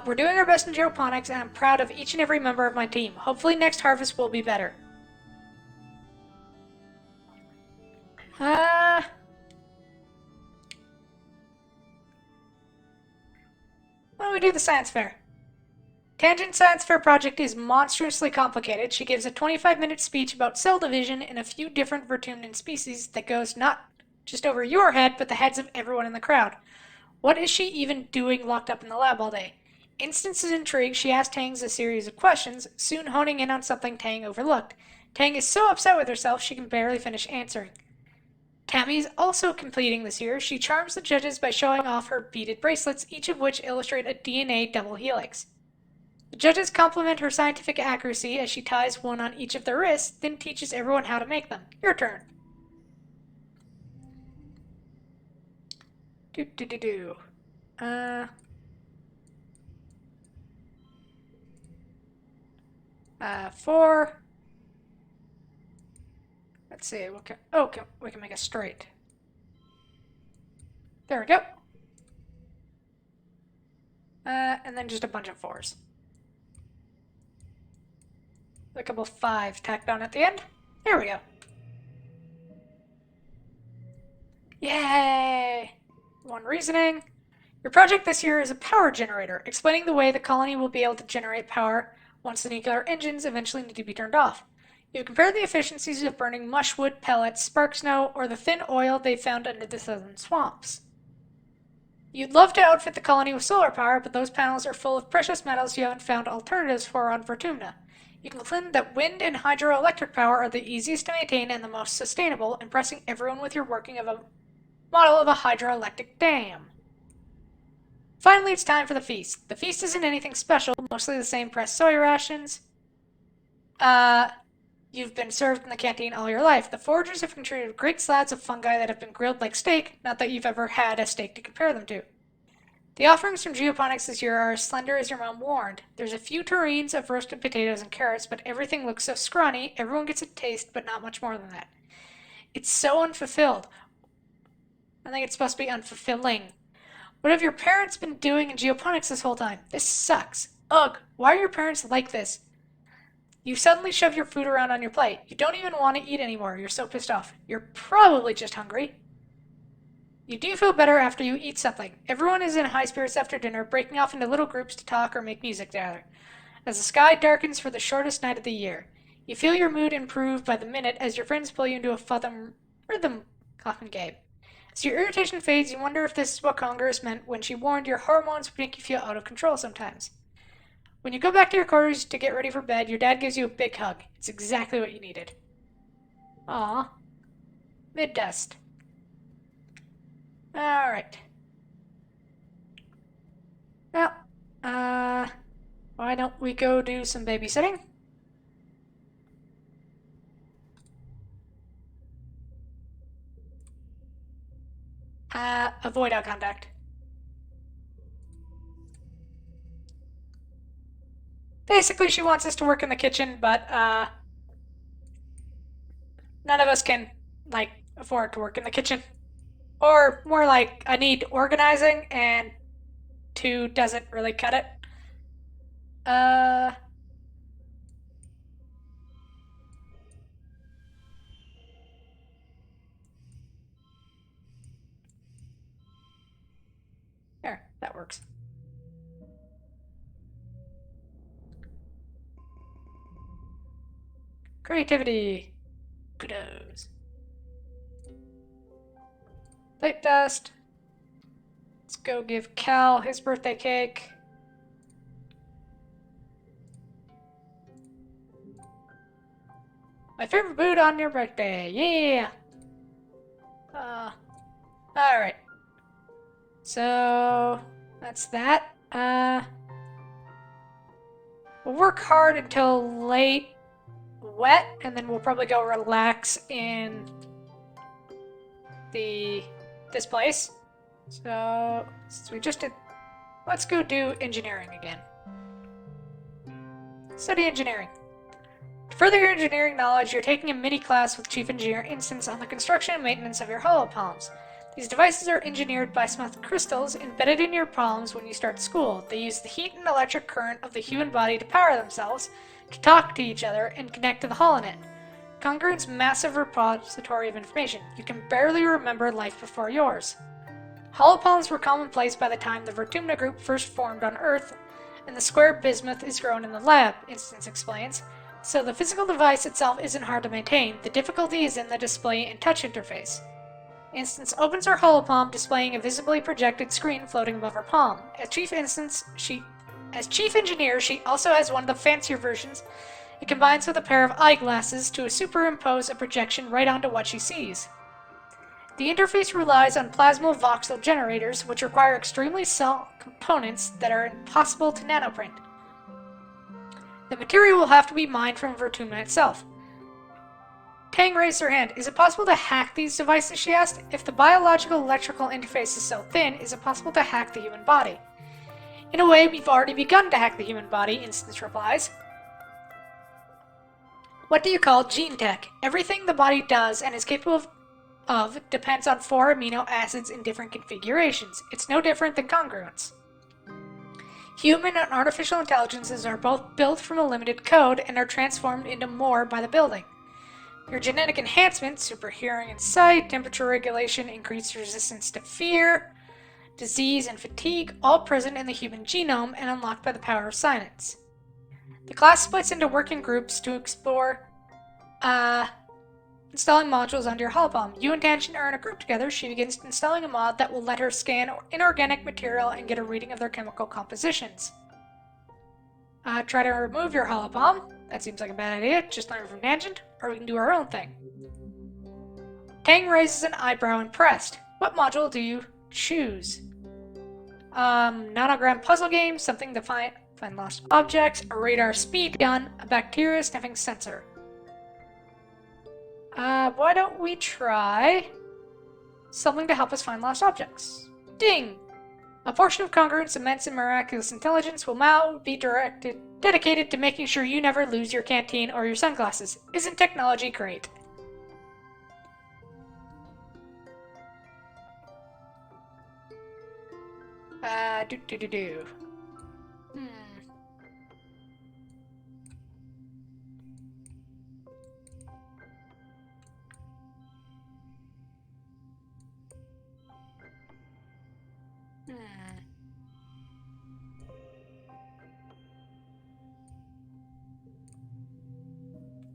We're doing our best in geoponics, and I'm proud of each and every member of my team. Hopefully next harvest will be better. Why don't we do the science fair? Tangent Science Fair project is monstrously complicated. She gives a 25-minute speech about cell division in a few different Vertumnan species that goes not just over your head, but the heads of everyone in the crowd. What is she even doing locked up in the lab all day? Instance is intrigued. She asks Tangs a series of questions, soon honing in on something Tang overlooked. Tang is so upset with herself she can barely finish answering. Tammy is also completing this year. She charms the judges by showing off her beaded bracelets, each of which illustrate a DNA double helix. The judges compliment her scientific accuracy as she ties one on each of their wrists, then teaches everyone how to make them. Your turn. Uh, 4. Let's see. We can make a straight. There we go. And then just a bunch of 4s. A couple of 5 tacked on at the end. There we go. Yay! 1 reasoning. Your project this year is a power generator, explaining the way the colony will be able to generate power once the nuclear engines eventually need to be turned off. You compare the efficiencies of burning mushwood, pellets, spark snow, or the thin oil they found under the southern swamps. You'd love to outfit the colony with solar power, but those panels are full of precious metals you haven't found alternatives for on Vertumna. You conclude that wind and hydroelectric power are the easiest to maintain and the most sustainable, impressing everyone with your working of a model of a hydroelectric dam. Finally, it's time for the feast. The feast isn't anything special, mostly the same pressed soy rations. You've been served in the canteen all your life. The foragers have contributed great slabs of fungi that have been grilled like steak, not that you've ever had a steak to compare them to. The offerings from Geoponics this year are as slender as your mom warned. There's a few tureens of roasted potatoes and carrots, but everything looks so scrawny, everyone gets a taste, but not much more than that. It's so unfulfilled. I think it's supposed to be unfulfilling. What have your parents been doing in Geoponics this whole time? This sucks. Ugh, why are your parents like this? You suddenly shove your food around on your plate. You don't even want to eat anymore. You're so pissed off. You're probably just hungry. You do feel better after you eat something. Everyone is in high spirits after dinner, breaking off into little groups to talk or make music together. As the sky darkens for the shortest night of the year, you feel your mood improve by the minute as your friends pull you into a rhythm coffin game. As your irritation fades, you wonder if this is what Congress meant when she warned your hormones would make you feel out of control sometimes. When you go back to your quarters to get ready for bed, your dad gives you a big hug. It's exactly what you needed. Aww. Mid-dust. Alright. Well, why don't we go do some babysitting? Avoid eye contact. Basically, she wants us to work in the kitchen, but, none of us can, like, afford to work in the kitchen. Or more like, I need organizing, and 2 doesn't really cut it. There, that works. Creativity. Kudos. Plate dust. Let's go give Cal his birthday cake. My favorite food on your birthday. Yeah. Alright. So, that's that. We'll work hard until late, wet, and then we'll probably go relax in this place. So, since we just did, let's go do engineering again. Study engineering. To further your engineering knowledge, you're taking a mini class with Chief Engineer Instance on the construction and maintenance of your holopalms. These devices are engineered by Smith crystals embedded in your palms when you start school. They use the heat and electric current of the human body to power themselves, to talk to each other, and connect to the holonet. Congruent's massive repository of information. You can barely remember life before yours. Holopalms were commonplace by the time the Vertumna group first formed on Earth, and the square bismuth is grown in the lab, Instance explains. So the physical device itself isn't hard to maintain. The difficulty is in the display and touch interface. Instance opens her holopalm, displaying a visibly projected screen floating above her palm. As Chief As chief engineer, she also has one of the fancier versions. It combines with a pair of eyeglasses to superimpose a projection right onto what she sees. The interface relies on plasma-voxel generators, which require extremely small components that are impossible to nanoprint. The material will have to be mined from Vertumna itself. Tang raised her hand. Is it possible to hack these devices, she asked? If the biological-electrical interface is so thin, is it possible to hack the human body? In a way, we've already begun to hack the human body, Instance replies. What do you call gene tech? Everything the body does and is capable of depends on 4 amino acids in different configurations. It's no different than congruence. Human and artificial intelligences are both built from a limited code and are transformed into more by the building. Your genetic enhancements, super hearing and sight, temperature regulation, increased resistance to fear, disease, and fatigue, all present in the human genome and unlocked by the power of science. The class splits into working groups to explore installing modules onto your holobomb. You and Tangent are in a group together. She begins installing a mod that will let her scan inorganic material and get a reading of their chemical compositions. Try to remove your holobomb. That seems like a bad idea. Just learn from Tangent, or we can do our own thing. Tang raises an eyebrow, impressed. What module do you choose? Nonogram puzzle game, something to find lost objects, a radar speed gun, a bacteria sniffing sensor. Why don't we try something to help us find lost objects? Ding! A portion of Congruent's immense and miraculous intelligence will now be dedicated to making sure you never lose your canteen or your sunglasses. Isn't technology great? Do.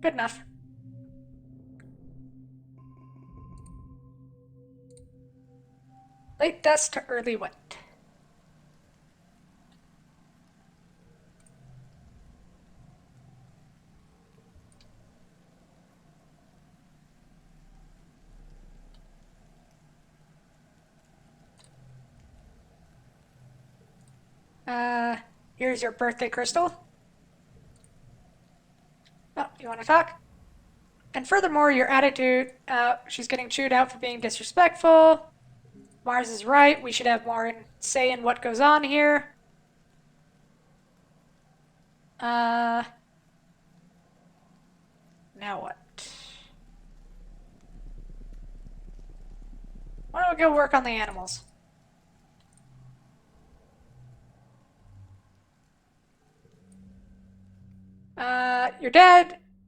Good enough. Late dusk to early wet. Here's your birthday crystal. Oh, you want to talk? And furthermore, your attitude, she's getting chewed out for being disrespectful. Mars is right, we should have more say in what goes on here. Now what? Why don't we go work on the animals?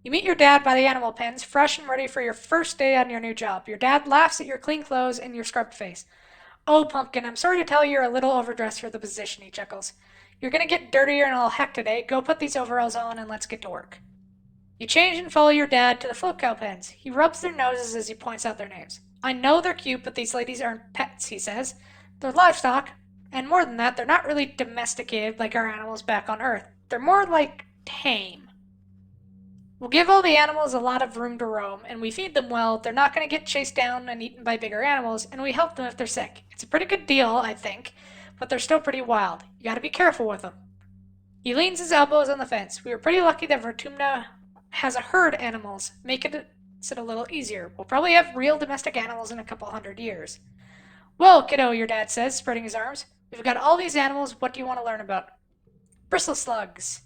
You meet your dad by the animal pens, fresh and ready for your first day on your new job. Your dad laughs at your clean clothes and your scrubbed face. Oh, Pumpkin, I'm sorry to tell you you're a little overdressed for the position, he chuckles. You're gonna get dirtier and all heck today. Go put these overalls on and let's get to work. You change and follow your dad to the flip cow pens. He rubs their noses as he points out their names. I know they're cute, but these ladies aren't pets, he says. They're livestock, and more than that, they're not really domesticated like our animals back on Earth. They're more like tame. We'll give all the animals a lot of room to roam, and we feed them well. They're not going to get chased down and eaten by bigger animals, and we help them if they're sick. It's a pretty good deal, I think, but they're still pretty wild. You gotta be careful with them. He leans his elbows on the fence. We were pretty lucky that Vertumna has a herd animals, making it a little easier. We'll probably have real domestic animals in a couple 100 years. Well, kiddo, your dad says, spreading his arms. We've got all these animals. What do you want to learn about? Bristle slugs.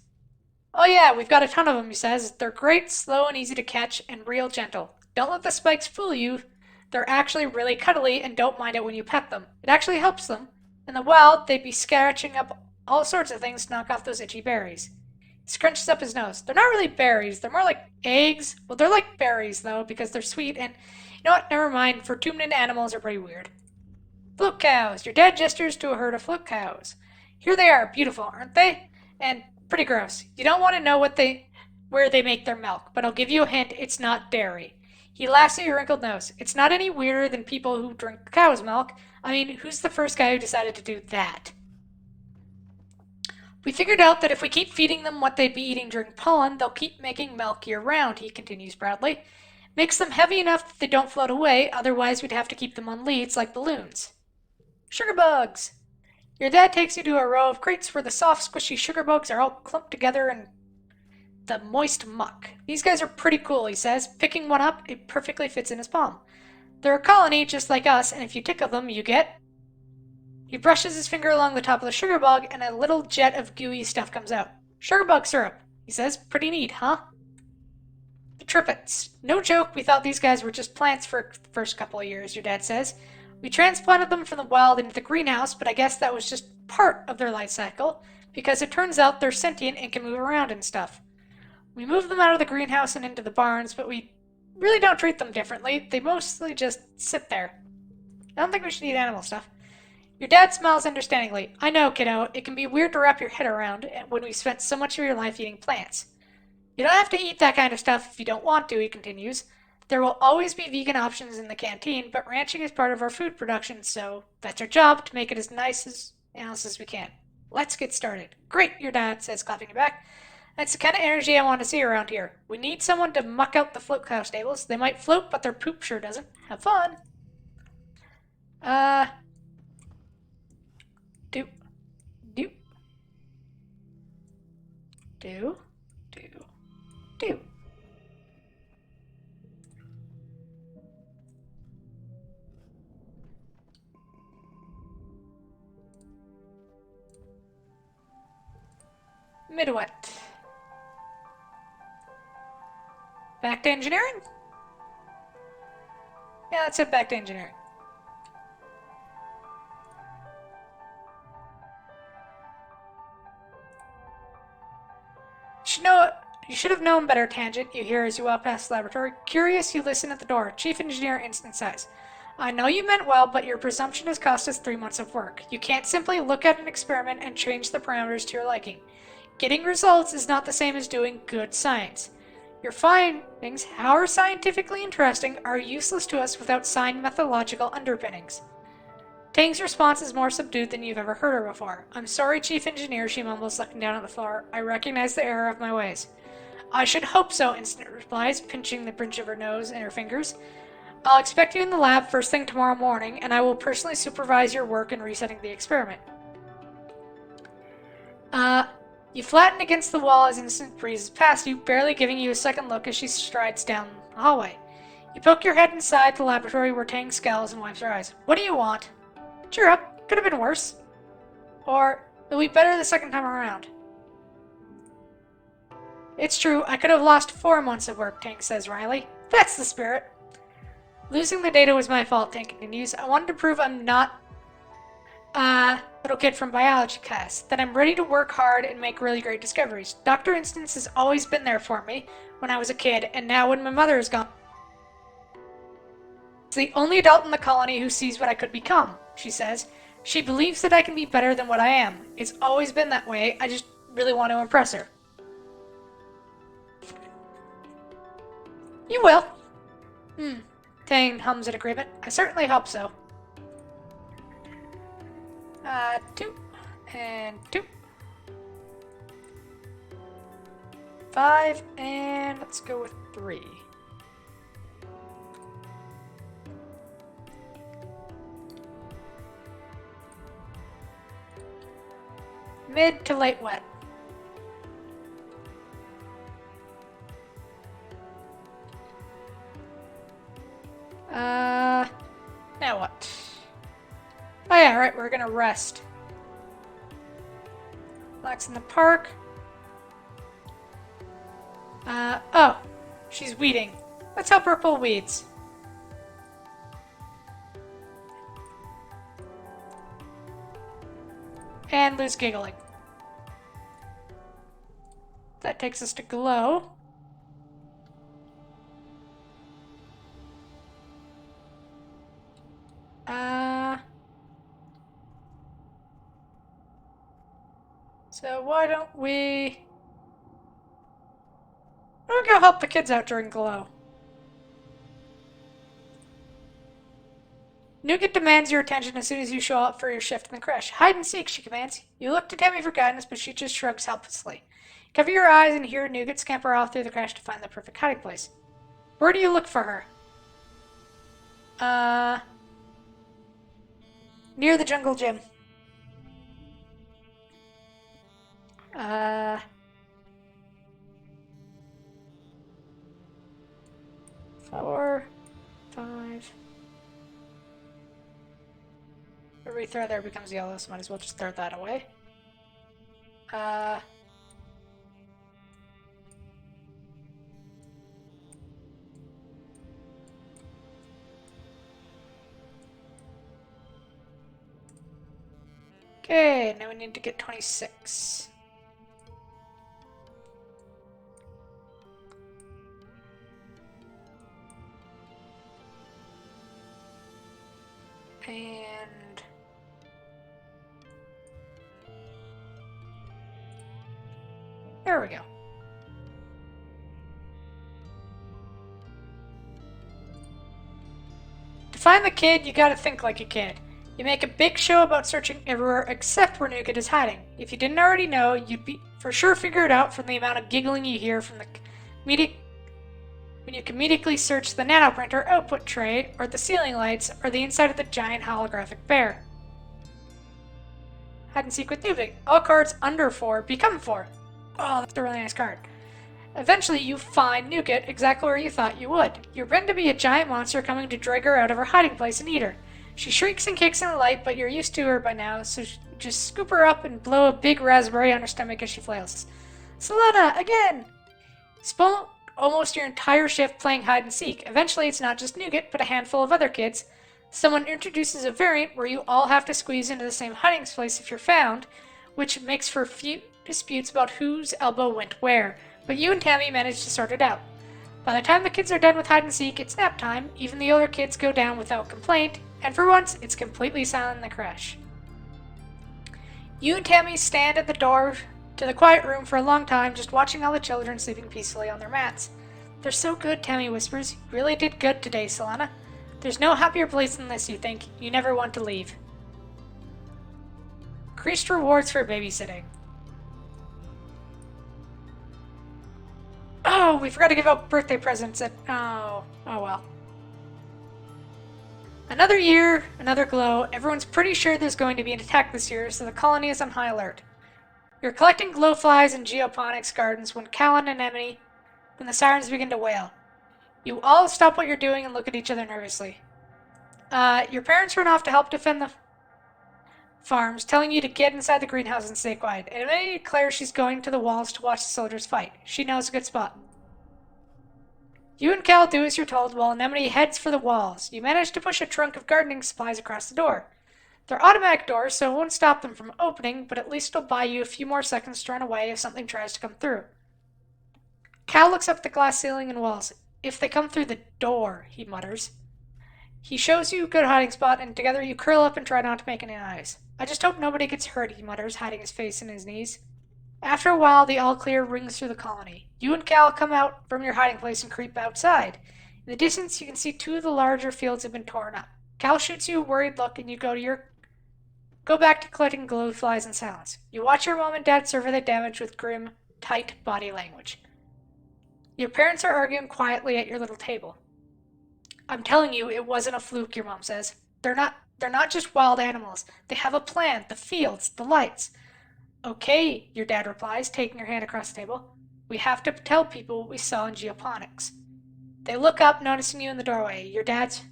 Oh yeah, we've got a ton of them, he says. They're great, slow and easy to catch, and real gentle. Don't let the spikes fool you. They're actually really cuddly and don't mind it when you pet them. It actually helps them. In the wild, they'd be scratching up all sorts of things to knock off those itchy berries. He scrunches up his nose. They're not really berries. They're more like eggs. Well, they're like berries, though, because they're sweet, and you know what? Never mind. Vertumnan animals are pretty weird. Float cows. Your dad gestures to a herd of float cows. Here they are. Beautiful, aren't they? And pretty gross. You don't want to know where they make their milk, but I'll give you a hint. It's not dairy. He laughs at your wrinkled nose. It's not any weirder than people who drink cow's milk. I mean, who's the first guy who decided to do that? We figured out that if we keep feeding them what they'd be eating during pollen, they'll keep making milk year-round, he continues proudly. Makes them heavy enough that they don't float away, otherwise we'd have to keep them on leads like balloons. Sugar bugs! Your dad takes you to a row of crates where the soft, squishy sugar bugs are all clumped together in the moist muck. These guys are pretty cool, he says. Picking one up, it perfectly fits in his palm. They're a colony just like us, and if you tickle them, you get. He brushes his finger along the top of the sugar bug, and a little jet of gooey stuff comes out. Sugar bug syrup, he says. Pretty neat, huh? The tripets. No joke, we thought these guys were just plants for the first couple of years, your dad says. We transplanted them from the wild into the greenhouse, but I guess that was just part of their life cycle, because it turns out they're sentient and can move around and stuff. We moved them out of the greenhouse and into the barns, but we really don't treat them differently. They mostly just sit there. I don't think we should eat animal stuff. Your dad smiles understandingly. I know, kiddo, it can be weird to wrap your head around when we spent so much of your life eating plants. You don't have to eat that kind of stuff if you don't want to, he continues. There will always be vegan options in the canteen, but ranching is part of our food production, so that's our job, to make it as nice as we can. Let's get started. Great, your dad says, clapping it back. That's the kind of energy I want to see around here. We need someone to muck out the float cow stables. They might float, but their poop sure doesn't. Have fun. Do, do, do, do, do. Midwet. Back to engineering? Yeah, let's head back to engineering. You should have known better, Tangent, you hear as you walk past the laboratory. Curious, you listen at the door. Chief Engineer instant sighs. I know you meant well, but your presumption has cost us 3 months of work. You can't simply look at an experiment and change the parameters to your liking. Getting results is not the same as doing good science. Your findings, however scientifically interesting, are useless to us without sound methodological underpinnings. Tang's response is more subdued than you've ever heard her before. I'm sorry, Chief Engineer, she mumbles, looking down at the floor. I recognize the error of my ways. I should hope so, Instant replies, pinching the bridge of her nose and her fingers. I'll expect you in the lab first thing tomorrow morning, and I will personally supervise your work in resetting the experiment. You flatten against the wall as Instant breezes past you, barely giving you a second look as she strides down the hallway. You poke your head inside the laboratory where Tang scowls and wipes her eyes. What do you want? Cheer up, could have been worse. Or, it'll be better the second time around. It's true, I could have lost 4 months of work, Tang says wryly. That's the spirit. Losing the data was my fault, Tang continues. I wanted to prove I'm not little kid from biology class, that I'm ready to work hard and make really great discoveries. Dr. Instance has always been there for me when I was a kid, and now when my mother is gone, it's the only adult in the colony who sees what I could become, she says. She believes that I can be better than what I am. It's always been that way, I just really want to impress her. You will. Tang hums in agreement. I certainly hope so. 2 and 2. 5 and let's go with 3. Mid to late wet. Now what? Oh yeah, right, we're gonna rest. Relax in the park. Oh, she's weeding. Let's help her pull weeds. And lose giggling. That takes us to glow. So why don't we... We'll go help the kids out during glow. Nougat demands your attention as soon as you show up for your shift in the creche. Hide and seek, she commands. You look to Tammy for guidance, but she just shrugs helplessly. Cover your eyes and hear Nougat scamper off through the creche to find the perfect hiding place. Where do you look for her? Near the jungle gym. 4, 5. Every throw there becomes yellow, so might as well just throw that away. Okay, now we need to get 26. And there we go. To find the kid, you gotta think like a kid. You make a big show about searching everywhere except where Nougat is hiding. If you didn't already know, you'd be for sure figure it out from the amount of giggling you hear from the comedic when you comedically search the nanoprinter output tray, or the ceiling lights, or the inside of the giant holographic bear. Hide and seek with Nougat. All cards under 4 become 4. Oh, that's a really nice card. Eventually, you find Nougat exactly where you thought you would. You're meant to be a giant monster coming to drag her out of her hiding place and eat her. She shrieks and kicks in the light, but you're used to her by now, so just scoop her up and blow a big raspberry on her stomach as she flails. Solana, again! Spent almost your entire shift playing hide and seek. Eventually, it's not just Nougat, but a handful of other kids. Someone introduces a variant where you all have to squeeze into the same hiding place if you're found, which makes for few disputes about whose elbow went where. But you and Tammy manage to sort it out. By the time the kids are done with hide and seek, it's nap time. Even the older kids go down without complaint, and for once, it's completely silent in the creche. You and Tammy stand at the door to the quiet room for a long time, just watching all the children sleeping peacefully on their mats. They're so good, Tammy whispers. You really did good today, Solana. There's no happier place than this, you think. You never want to leave. Increased rewards for babysitting. Oh, we forgot to give out birthday presents at... Oh well. Another year, another glow. Everyone's pretty sure there's going to be an attack this year, so the colony is on high alert. You're collecting glowflies in geoponics gardens when the sirens begin to wail. You all stop what you're doing and look at each other nervously. Your parents run off to help defend the farms, telling you to get inside the greenhouse and stay quiet. Anemone declares she's going to the walls to watch the soldiers fight. She knows a good spot. You and Cal do as you're told while Anemone heads for the walls. You manage to push a trunk of gardening supplies across the door. They're automatic doors, so it won't stop them from opening, but at least it'll buy you a few more seconds to run away if something tries to come through. Cal looks up at the glass ceiling and walls. If they come through the door, he mutters. He shows you a good hiding spot, and together you curl up and try not to make any noise. I just hope nobody gets hurt, he mutters, hiding his face in his knees. After a while, the all-clear rings through the colony. You and Cal come out from your hiding place and creep outside. In the distance, you can see 2 of the larger fields have been torn up. Cal shoots you a worried look, and you go back to collecting glowflies in silence. You watch your mom and dad survey the damage with grim, tight body language. Your parents are arguing quietly at your little table. I'm telling you, it wasn't a fluke, your mom says. They're not just wild animals. They have a plan, the fields, the lights. Okay, your dad replies, taking your hand across the table. We have to tell people what we saw in geoponics. They look up, noticing you in the doorway. Your dad's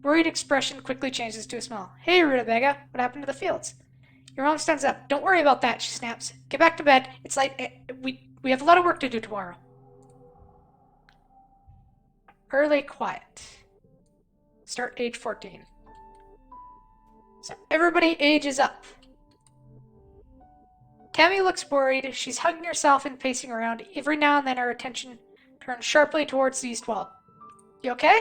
worried expression quickly changes to a smile. Hey, Rutabaga, what happened to the fields? Your mom stands up. Don't worry about that, she snaps. Get back to bed. It's late. We have a lot of work to do tomorrow. Early quiet. Start age 14. So everybody ages up. Tammy looks worried. She's hugging herself and pacing around. Every now and then her attention turns sharply towards the east wall. You okay?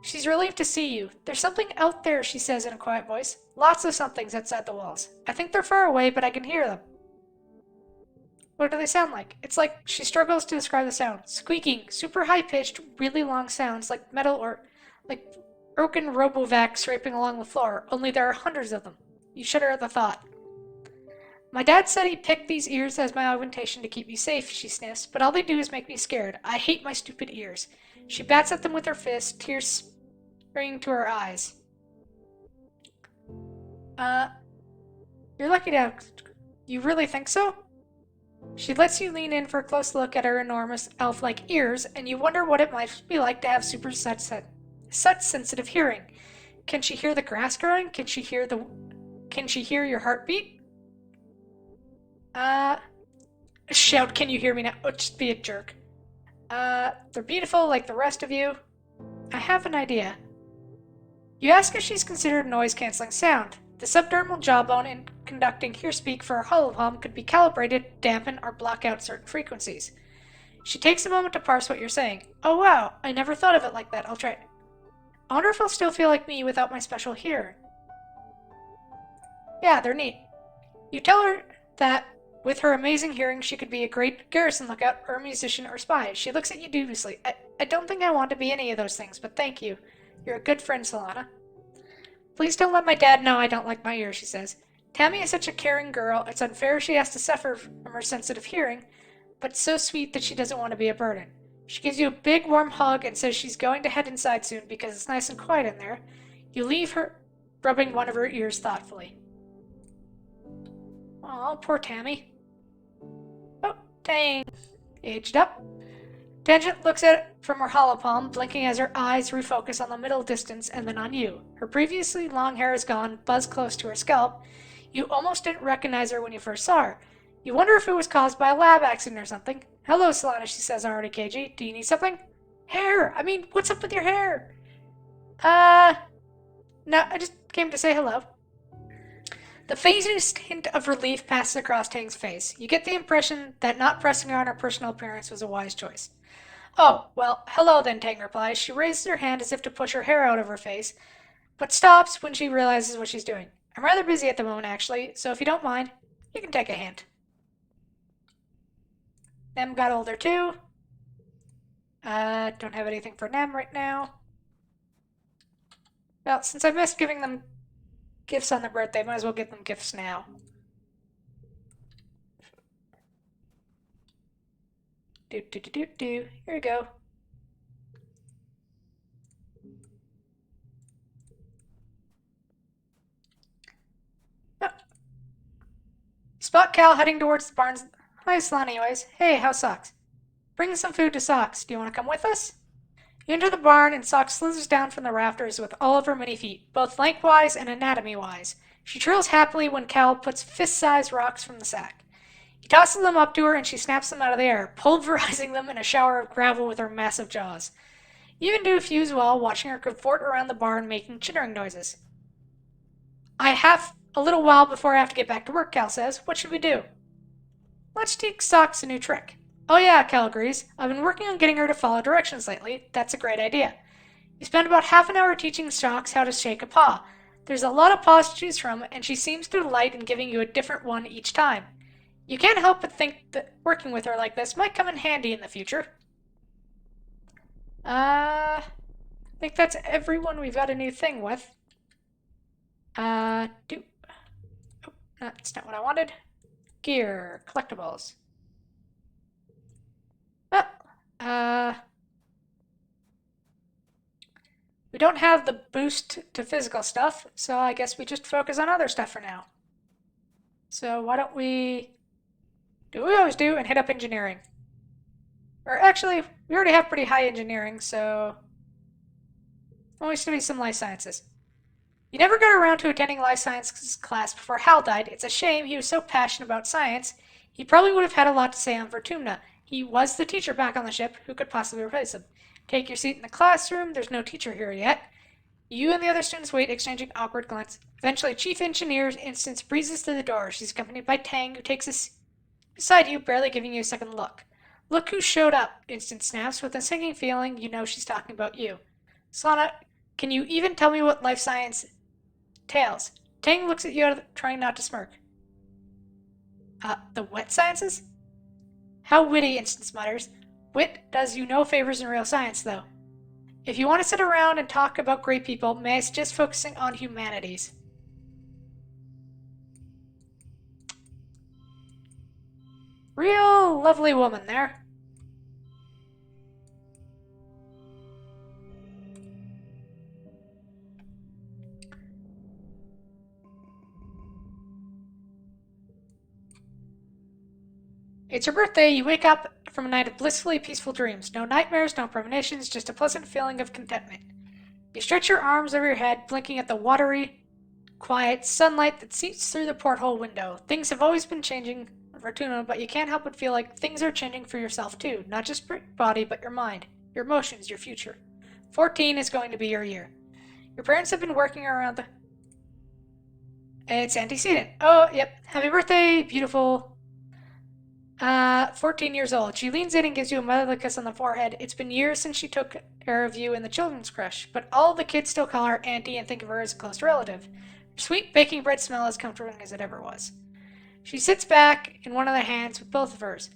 She's relieved to see you. There's something out there, she says in a quiet voice. Lots of somethings outside the walls. I think they're far away, but I can hear them. What do they sound like? It's like she struggles to describe the sound. Squeaking, super high-pitched, really long sounds like metal or like broken Robovac scraping along the floor, only there are hundreds of them. You shudder at the thought. My dad said he picked these ears as my augmentation to keep me safe, she sniffs, but all they do is make me scared. I hate my stupid ears. She bats at them with her fist, tears springing to her eyes. You're lucky to have... You really think so? She lets you lean in for a close look at her enormous elf-like ears, and you wonder what it might be like to have such sensitive hearing. Can she hear the grass growing? Can she hear your heartbeat? Shout, can you hear me now? Oh, just be a jerk. They're beautiful like the rest of you. I have an idea. You ask if she's considered noise-canceling sound. The subdermal jawbone in conducting hearspeak for a holopalm could be calibrated to dampen or block out certain frequencies. She takes a moment to parse what you're saying. Oh wow, I never thought of it like that. I'll try. I wonder if I'll still feel like me without my special hearing. Yeah, they're neat. You tell her that with her amazing hearing, she could be a great garrison lookout or a musician or spy. She looks at you dubiously. I don't think I want to be any of those things, but thank you. You're a good friend, Solana. Please don't let my dad know I don't like my ears, she says. Tammy is such a caring girl. It's unfair she has to suffer from her sensitive hearing, but so sweet that she doesn't want to be a burden. She gives you a big warm hug and says she's going to head inside soon because it's nice and quiet in there. You leave her, rubbing one of her ears thoughtfully. Oh, poor Tammy. Oh, dang. Aged up. Tangent looks at it from her holopalm, blinking as her eyes refocus on the middle distance and then on you. Her previously long hair is gone, buzzed close to her scalp. You almost didn't recognize her when you first saw her. You wonder if it was caused by a lab accident or something. Hello, Solana, she says already cagey. Do you need something? Hair! I mean, what's up with your hair? No, I just came to say hello. The faintest hint of relief passes across Tang's face. You get the impression that not pressing her on her personal appearance was a wise choice. Oh, well, hello then, Tang replies. She raises her hand as if to push her hair out of her face, but stops when she realizes what she's doing. I'm rather busy at the moment, actually, so if you don't mind, you can take a hint. Nem got older too. Don't have anything for Nem right now. Well, since I missed giving them gifts on their birthday, might as well give them gifts now. Here we go. Oh. Spot Cal heading towards the barns. Hi, Solana, anyways. Hey, how's Socks? Bring some food to Socks. Do you want to come with us? You enter the barn, and Socks slithers down from the rafters with all of her many feet, both lengthwise and anatomy-wise. She trills happily when Cal puts fist-sized rocks from the sack. He tosses them up to her, and she snaps them out of the air, pulverizing them in a shower of gravel with her massive jaws. You can do a few as well, watching her cavort around the barn, making chittering noises. I have a little while before I have to get back to work, Cal says. What should we do? Let's teach Socks a new trick. Oh yeah, Cal agrees. I've been working on getting her to follow directions lately. That's a great idea. You spend about half an hour teaching Socks how to shake a paw. There's a lot of paws to choose from, and she seems to delight in giving you a different one each time. You can't help but think that working with her like this might come in handy in the future. I think that's everyone we've got a new thing with. Oh, that's not what I wanted. Gear, collectibles. We don't have the boost to physical stuff, so I guess we just focus on other stuff for now. So why don't we do what we always do and hit up engineering? Or actually, we already have pretty high engineering, so always to be some life sciences. You never got around to attending life sciences class before Hal died. It's a shame. He was so passionate about science. He probably would have had a lot to say on Vertumna. He was the teacher back on the ship. Who could possibly replace him? Take your seat in the classroom. There's no teacher here yet. You and the other students wait, exchanging awkward glances. Eventually, Chief Engineer Instance breezes through the door. She's accompanied by Tang, who takes a seat beside you, barely giving you a second look. Look who showed up, Instance snaps. With a sinking feeling, you know she's talking about you. Solana, can you even tell me what life science entails? Tang looks at you, trying not to smirk. The wet sciences? How witty, Instance mutters. Wit does you no favors in real science, though. If you want to sit around and talk about great people, may I suggest focusing on humanities? Real lovely woman there. It's your birthday. You wake up from a night of blissfully peaceful dreams. No nightmares, no premonitions, just a pleasant feeling of contentment. You stretch your arms over your head, blinking at the watery, quiet sunlight that seeps through the porthole window. Things have always been changing, Fortuna, but you can't help but feel like things are changing for yourself too. Not just your body, but your mind, your emotions, your future. 14 is going to be your year. Your parents have been working around the... It's antecedent. Oh, yep. Happy birthday, beautiful. 14 years old. She leans in and gives you a motherly kiss on the forehead. It's been years since she took care of you in the children's crèche, but all the kids still call her Auntie and think of her as a close relative. Her sweet baking bread smell as comforting as it ever was. She sits back in one of their hands with both of hers.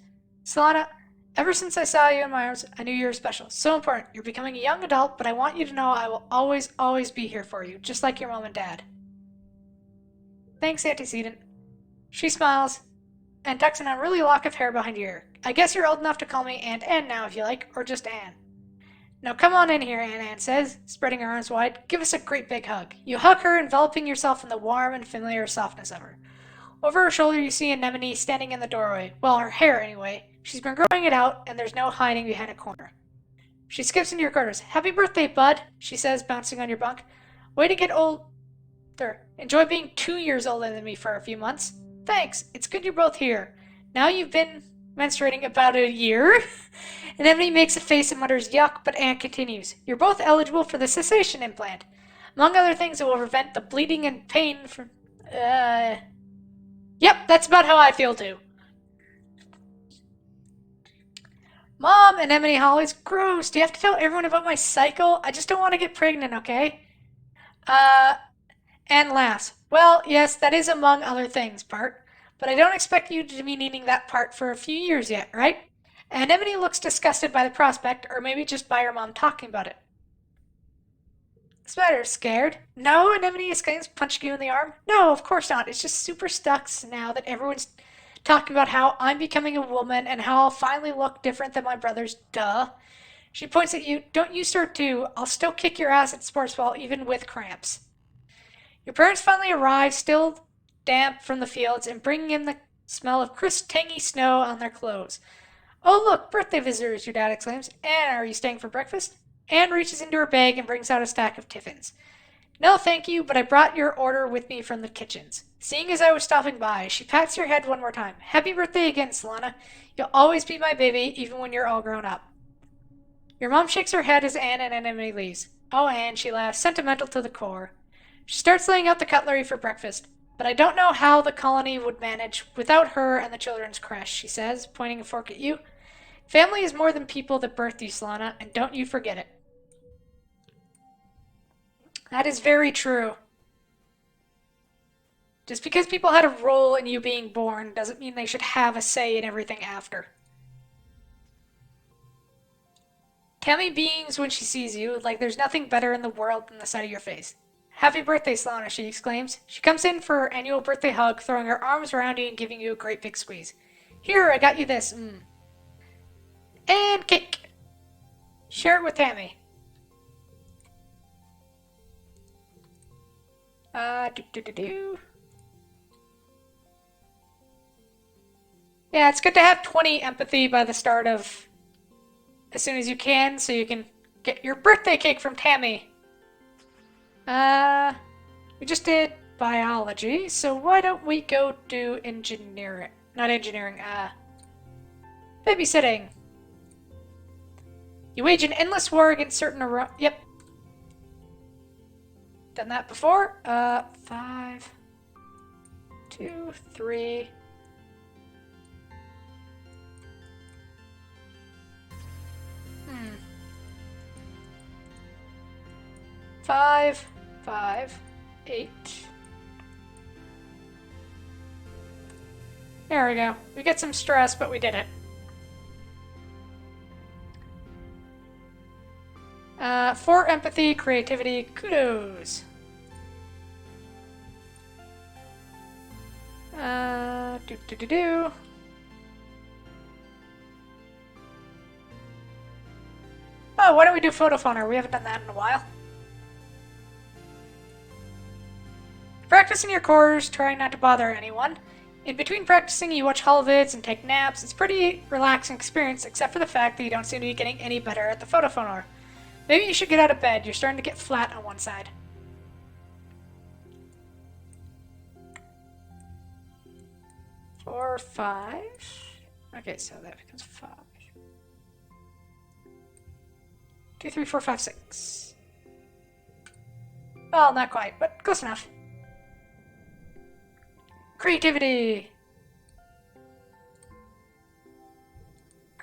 Solana, ever since I saw you in my arms, I knew you were special. So important. You're becoming a young adult, but I want you to know I will always, always be here for you, just like your mom and dad. Thanks, Antecedent. She smiles and tucks an unruly lock of hair behind your ear. I guess you're old enough to call me Aunt Anne now if you like, or just Anne. Now come on in here, Aunt Anne says, spreading her arms wide. Give us a great big hug. You hug her, enveloping yourself in the warm and familiar softness of her. Over her shoulder, you see Anemone standing in the doorway. Well, her hair, anyway. She's been growing it out, and there's no hiding behind a corner. She skips into your quarters. Happy birthday, bud, she says, bouncing on your bunk. Way to get older. Enjoy being 2 years older than me for a few months. Thanks. It's good you're both here. Now you've been menstruating about a year. Anemone makes a face and mutters, yuck, but Aunt continues. You're both eligible for the cessation implant. Among other things, it will prevent the bleeding and pain from... Yep, that's about how I feel too. Mom, Anemone Holly's gross. Do you have to tell everyone about my cycle? I just don't want to get pregnant, okay? Uh, Anne laughs. Well, yes, that is among other things, Bart. But I don't expect you to be needing that part for a few years yet, right? Anemone looks disgusted by the prospect, or maybe just by her mom talking about it. Spider, scared? No, Anemone exclaims, punching you in the arm. No, of course not. It's just super stuck now that everyone's talking about how I'm becoming a woman and how I'll finally look different than my brothers. Duh. She points at you. Don't you start too. I'll still kick your ass at sports ball even with cramps. Your parents finally arrive, still damp from the fields, and bringing in the smell of crisp, tangy snow on their clothes. Oh, look, birthday visitors, your dad exclaims. Anne, are you staying for breakfast? Anne reaches into her bag and brings out a stack of tiffins. No, thank you, but I brought your order with me from the kitchens. Seeing as I was stopping by, she pats your head one more time. Happy birthday again, Solana. You'll always be my baby, even when you're all grown up. Your mom shakes her head as Anne and Anemone leaves. Oh, Anne, she laughs, sentimental to the core. She starts laying out the cutlery for breakfast. But I don't know how the colony would manage without her and the children's creche, she says, pointing a fork at you. Family is more than people that birthed you, Solana, and don't you forget it. That is very true. Just because people had a role in you being born doesn't mean they should have a say in everything after. Tammy beams when she sees you, like there's nothing better in the world than the sight of your face. Happy birthday, Solana, she exclaims. She comes in for her annual birthday hug, throwing her arms around you and giving you a great big squeeze. Here, I got you this. And cake. Share it with Tammy. Do. Yeah, it's good to have 20 empathy by the start of as soon as you can, so you can get your birthday cake from Tammy. We just did biology, so why don't we go do engineering? Not engineering, babysitting. You wage an endless war against certain yep. Done that before. 5, 2, 3. 5, 5, 8. There we go. We get some stress, but we did it. 4 empathy, creativity, kudos. Do. Oh, why don't we do photophoner? We haven't done that in a while. Practice in your quarters, trying not to bother anyone. In between practicing, you watch holovids and take naps. It's a pretty relaxing experience, except for the fact that you don't seem to be getting any better at the photophoner. Maybe you should get out of bed. You're starting to get flat on one side. Four, 5. Okay, so that becomes 5. 2, 3, 4, 5, 6. Well, not quite, but close enough. Creativity.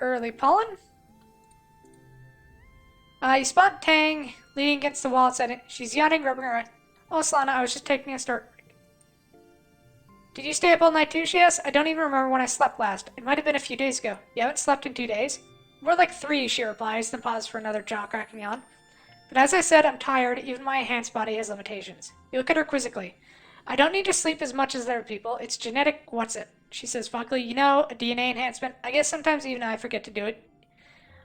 Early pollen. You spot Tang leaning against the wall outside it. She's yawning, rubbing her eye. Oh, Solana, I was just taking a start. Did you stay up all night too, she asked? I don't even remember when I slept last. It might have been a few days ago. You haven't slept in 2 days? More like 3, she replies, then pauses for another jaw-cracking yawn. But as I said, I'm tired. Even my enhanced body has limitations. You look at her quizzically. I don't need to sleep as much as other people. It's genetic what's it? She says foggily, you know, a DNA enhancement. I guess sometimes even I forget to do it.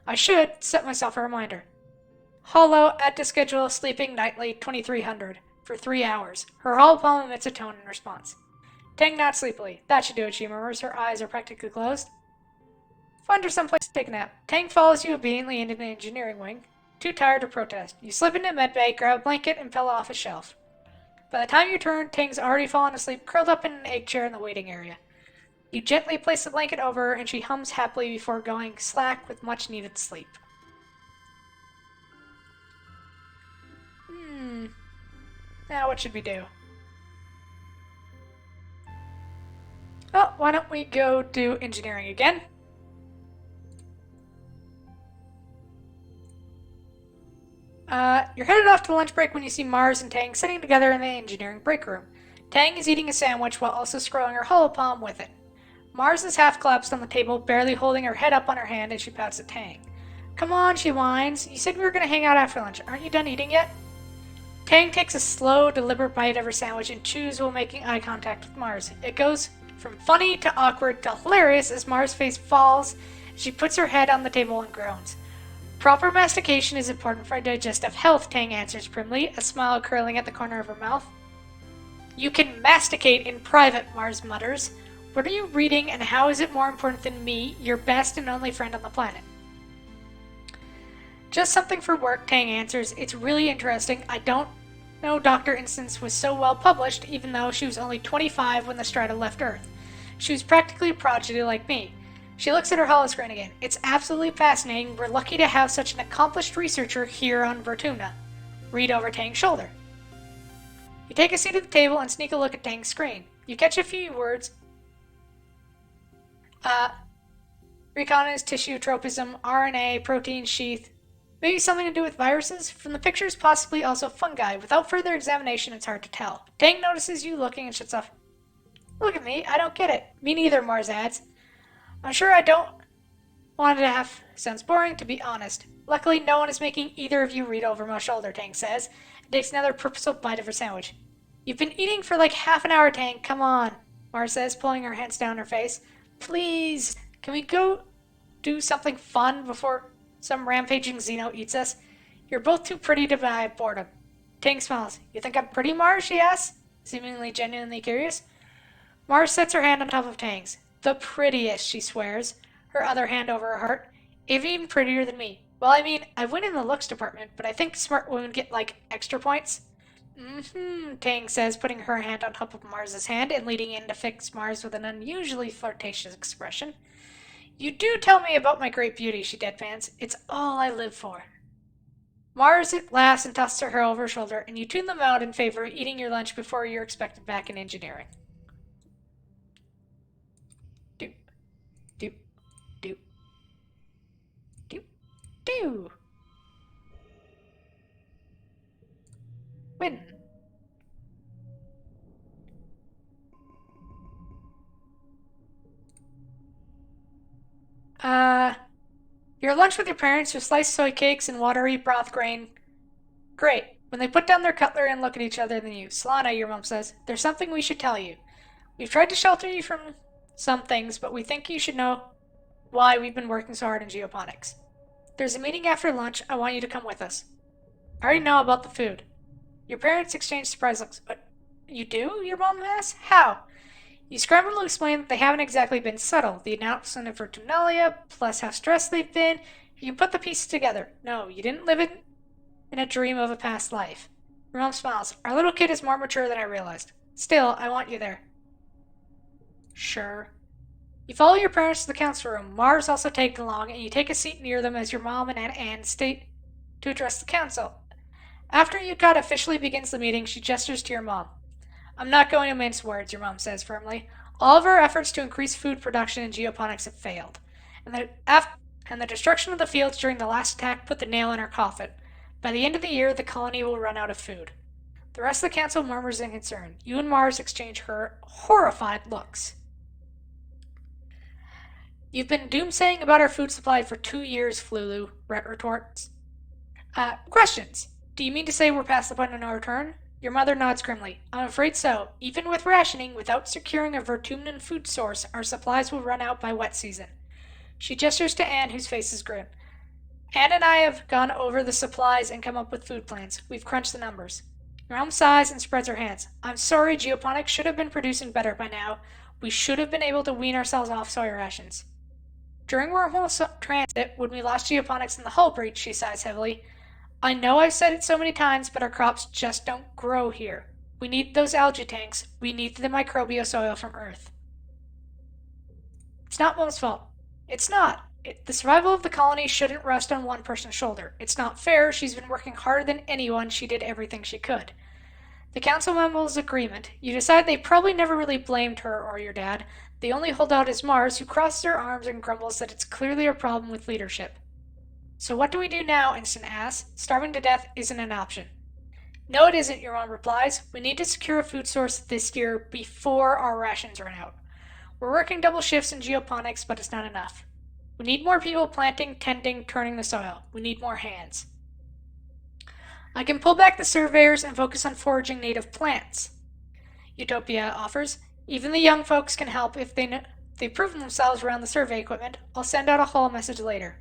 I should set myself a reminder. Hollow, add to schedule, sleeping nightly, 2300, for 3 hours. Her hollow palm emits a tone in response. Tang nods sleepily. That should do it, she murmurs. Her eyes are practically closed. Find her someplace to take a nap. Tang follows you obediently into the engineering wing. Too tired to protest. You slip into medbay, grab a blanket, and peel off a shelf. By the time you turn, Tang's already fallen asleep, curled up in an egg chair in the waiting area. You gently place the blanket over her, and she hums happily before going slack with much-needed sleep. Now what should we do? Oh, why don't we go do engineering again? You're headed off to lunch break when you see Mars and Tang sitting together in the engineering break room. Tang is eating a sandwich while also scrolling her hollow palm with it. Mars is half collapsed on the table, barely holding her head up on her hand as she pouts at Tang. Come on, she whines. You said we were going to hang out after lunch. Aren't you done eating yet? Tang takes a slow, deliberate bite of her sandwich and chews while making eye contact with Mars. It goes from funny to awkward to hilarious as Mars' face falls. She puts her head on the table and groans. Proper mastication is important for digestive health, Tang answers primly, a smile curling at the corner of her mouth. You can masticate in private, Mars mutters. What are you reading, and how is it more important than me, your best and only friend on the planet? Just something for work, Tang answers. It's really interesting. I don't know Dr. Instance was so well published, even though she was only 25 when the Strata left Earth. She was practically a prodigy like me. She looks at her holoscreen again. It's absolutely fascinating. We're lucky to have such an accomplished researcher here on Vertuna. Read over Tang's shoulder. You take a seat at the table and sneak a look at Tang's screen. You catch a few words. Reconnaissance, tissue, tropism, RNA, protein sheath. Maybe something to do with viruses? From the pictures, possibly also fungi. Without further examination, it's hard to tell. Tang notices you looking and shuts off. Look at me, I don't get it. Me neither, Mars adds. I'm sure I don't want to have... Sounds boring, to be honest. Luckily, no one is making either of you read over my shoulder, Tang says, and takes another purposeful bite of her sandwich. You've been eating for like half an hour, Tang. Come on, Mars says, pulling her hands down her face. Please, can we go do something fun before some rampaging Xeno eats us? You're both too pretty to die of boredom. Tang smiles. You think I'm pretty, Mars? She asks, seemingly genuinely curious. Mars sets her hand on top of Tang's. The prettiest, she swears, her other hand over her heart. Even prettier than me. Well, I mean, I win in the looks department, but I think smart women get, like, extra points. Tang says, putting her hand on top of Mars's hand and leaning in to fix Mars with an unusually flirtatious expression. You do tell me about my great beauty, she deadpans. It's all I live for. Mars laughs and tosses her hair over her shoulder, and you tune them out in favor of eating your lunch before you're expected back in engineering. Do. Win. Your lunch with your parents, your sliced soy cakes and watery broth grain Great. When they put down their cutlery and look at each other, then you, Solana, your mom says, there's something we should tell you. We've tried to shelter you from some things, but we think you should know why we've been working so hard in geoponics. There's a meeting after lunch. I want you to come with us. I already know about the food. Your parents exchange surprise looks. But you do? Your mom asks. How? You scramble to explain that they haven't exactly been subtle. The announcement of Vertunalia, plus how stressed they've been. You can put the pieces together. No, you didn't live in a dream of a past life. Your mom smiles. Our little kid is more mature than I realized. Still, I want you there. Sure. You follow your parents to the council room. Mars also tagged along, and you take a seat near them as your mom and Aunt Anne state to address the council. After Yukata officially begins the meeting, she gestures to your mom. I'm not going to mince words, your mom says firmly. All of our efforts to increase food production in geoponics have failed. And the destruction of the fields during the last attack put the nail in our coffin. By the end of the year, the colony will run out of food. The rest of the council murmurs in concern. You and Mars exchange her horrified looks. You've been doomsaying about our food supply for 2 years, Flulu, Rhett retorts. Questions. Do you mean to say we're past the point of no return? Your mother nods grimly. I'm afraid so. Even with rationing, without securing a Vertumnan food source, our supplies will run out by wet season. She gestures to Anne, whose face is grim. Anne and I have gone over the supplies and come up with food plans. We've crunched the numbers. Your mom sighs and spreads her hands. I'm sorry, geoponics should have been producing better by now. We should have been able to wean ourselves off soy rations. During wormhole transit, when we lost geoponics in the hull breach, she sighs heavily. I know I've said it so many times, but our crops just don't grow here. We need those algae tanks. We need the microbial soil from Earth. It's not Mom's fault. It's not. The survival of the colony shouldn't rest on one person's shoulder. It's not fair. She's been working harder than anyone. She did everything she could. The council mumbles agreement. You decide they probably never really blamed her or your dad. The only holdout is Mars, who crosses her arms and grumbles that it's clearly a problem with leadership. So what do we do now? Instant asks. Starving to death isn't an option. No, it isn't, your mom replies. We need to secure a food source this year before our rations run out. We're working double shifts in geoponics, but it's not enough. We need more people planting, tending, turning the soil. We need more hands. I can pull back the surveyors and focus on foraging native plants. Utopia offers. Even the young folks can help if they prove themselves around the survey equipment. I'll send out a hall message later.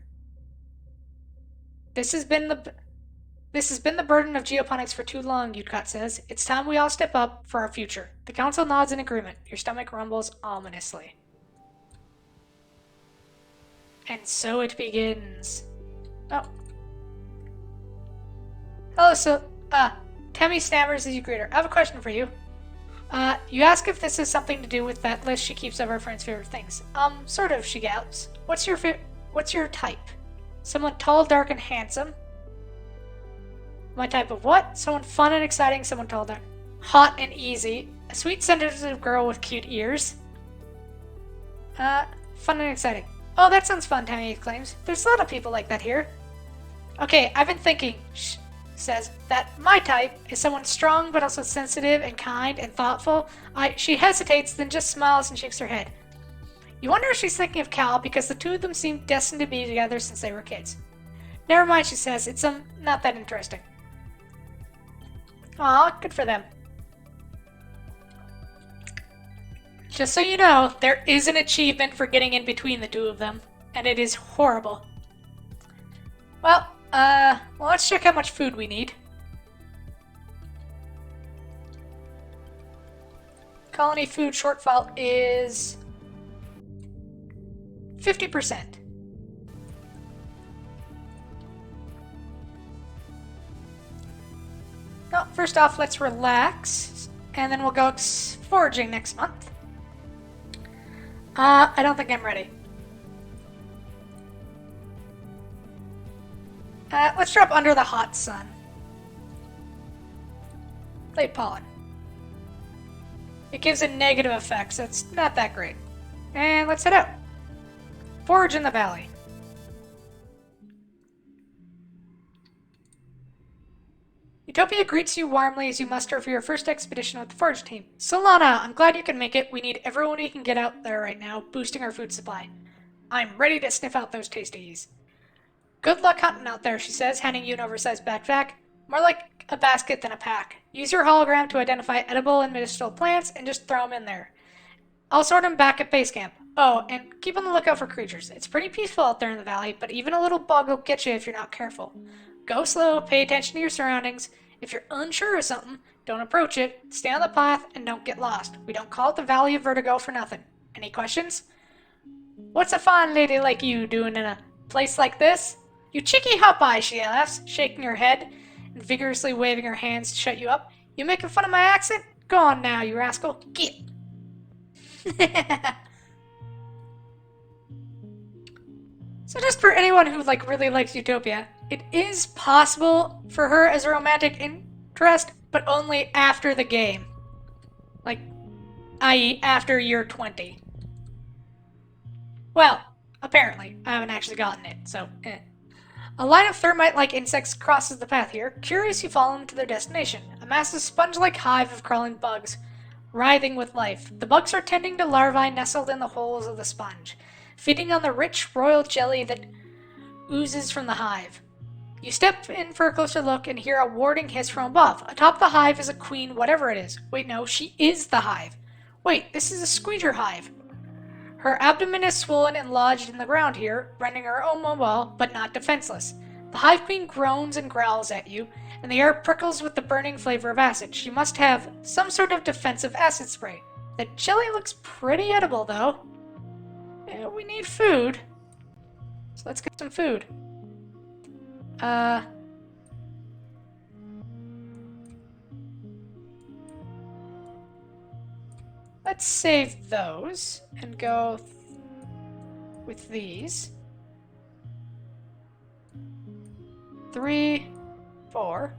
This has been the burden of geoponics for too long, Utkat says. It's time we all step up for our future. The council nods in agreement. Your stomach rumbles ominously. And so it begins. Oh. Hello, Tammy stammers as you greet her. I have a question for you. You ask if this has something to do with that list she keeps of our friends' favorite things. Sort of, she gallops. What's your type? Someone tall, dark, and handsome. My type of what? Someone fun and exciting, someone tall, dark. Hot and easy. A sweet, sensitive girl with cute ears. Fun and exciting. Oh, that sounds fun, Tammy exclaims. There's a lot of people like that here. Okay, I've been thinking, says, that my type is someone strong but also sensitive and kind and thoughtful. She hesitates, then just smiles and shakes her head. You wonder if she's thinking of Cal because the two of them seem destined to be together since they were kids. Never mind, she says, it's not that interesting. Aw, good for them. Just so you know, there is an achievement for getting in between the two of them, and it is horrible. Well, let's check how much food we need. Colony food shortfall is 50%. Well, first off, let's relax, and then we'll go foraging next month. I don't think I'm ready. Let's drop under the hot sun. Late pollen. It gives a negative effect, so it's not that great. And let's head out. Forage in the valley. Utopia greets you warmly as you muster for your first expedition with the forage team. Solana, I'm glad you can make it. We need everyone we can get out there right now, boosting our food supply. I'm ready to sniff out those tasties. Good luck hunting out there, she says, handing you an oversized backpack. More like a basket than a pack. Use your hologram to identify edible and medicinal plants and just throw them in there. I'll sort them back at base camp. Oh, and keep on the lookout for creatures. It's pretty peaceful out there in the valley, but even a little bug will get you if you're not careful. Go slow, pay attention to your surroundings. If you're unsure of something, don't approach it, stay on the path, and don't get lost. We don't call it the Valley of Vertigo for nothing. Any questions? What's a fine lady like you doing in a place like this? You cheeky hop-eye, she laughs, shaking her head and vigorously waving her hands to shut you up. You making fun of my accent? Go on now, you rascal. Get. So just for anyone who really likes Utopia, it is possible for her as a romantic interest, but only after the game. I.e. after year 20. Well, apparently. I haven't actually gotten it, so A line of thermite-like insects crosses the path here. Curious, you follow them to their destination. A massive sponge-like hive of crawling bugs, writhing with life. The bugs are tending to larvae nestled in the holes of the sponge, feeding on the rich royal jelly that oozes from the hive. You step in for a closer look and hear a warding hiss from above. Atop the hive is a queen, whatever it is. Wait, no, she is the hive. Wait, this is a squeezer hive. Her abdomen is swollen and lodged in the ground here, rendering her immobile, but not defenseless. The hive queen groans and growls at you, and the air prickles with the burning flavor of acid. She must have some sort of defensive acid spray. The jelly looks pretty edible, though. We need food. So let's get some food. Let's save those and go with these. 3, 4.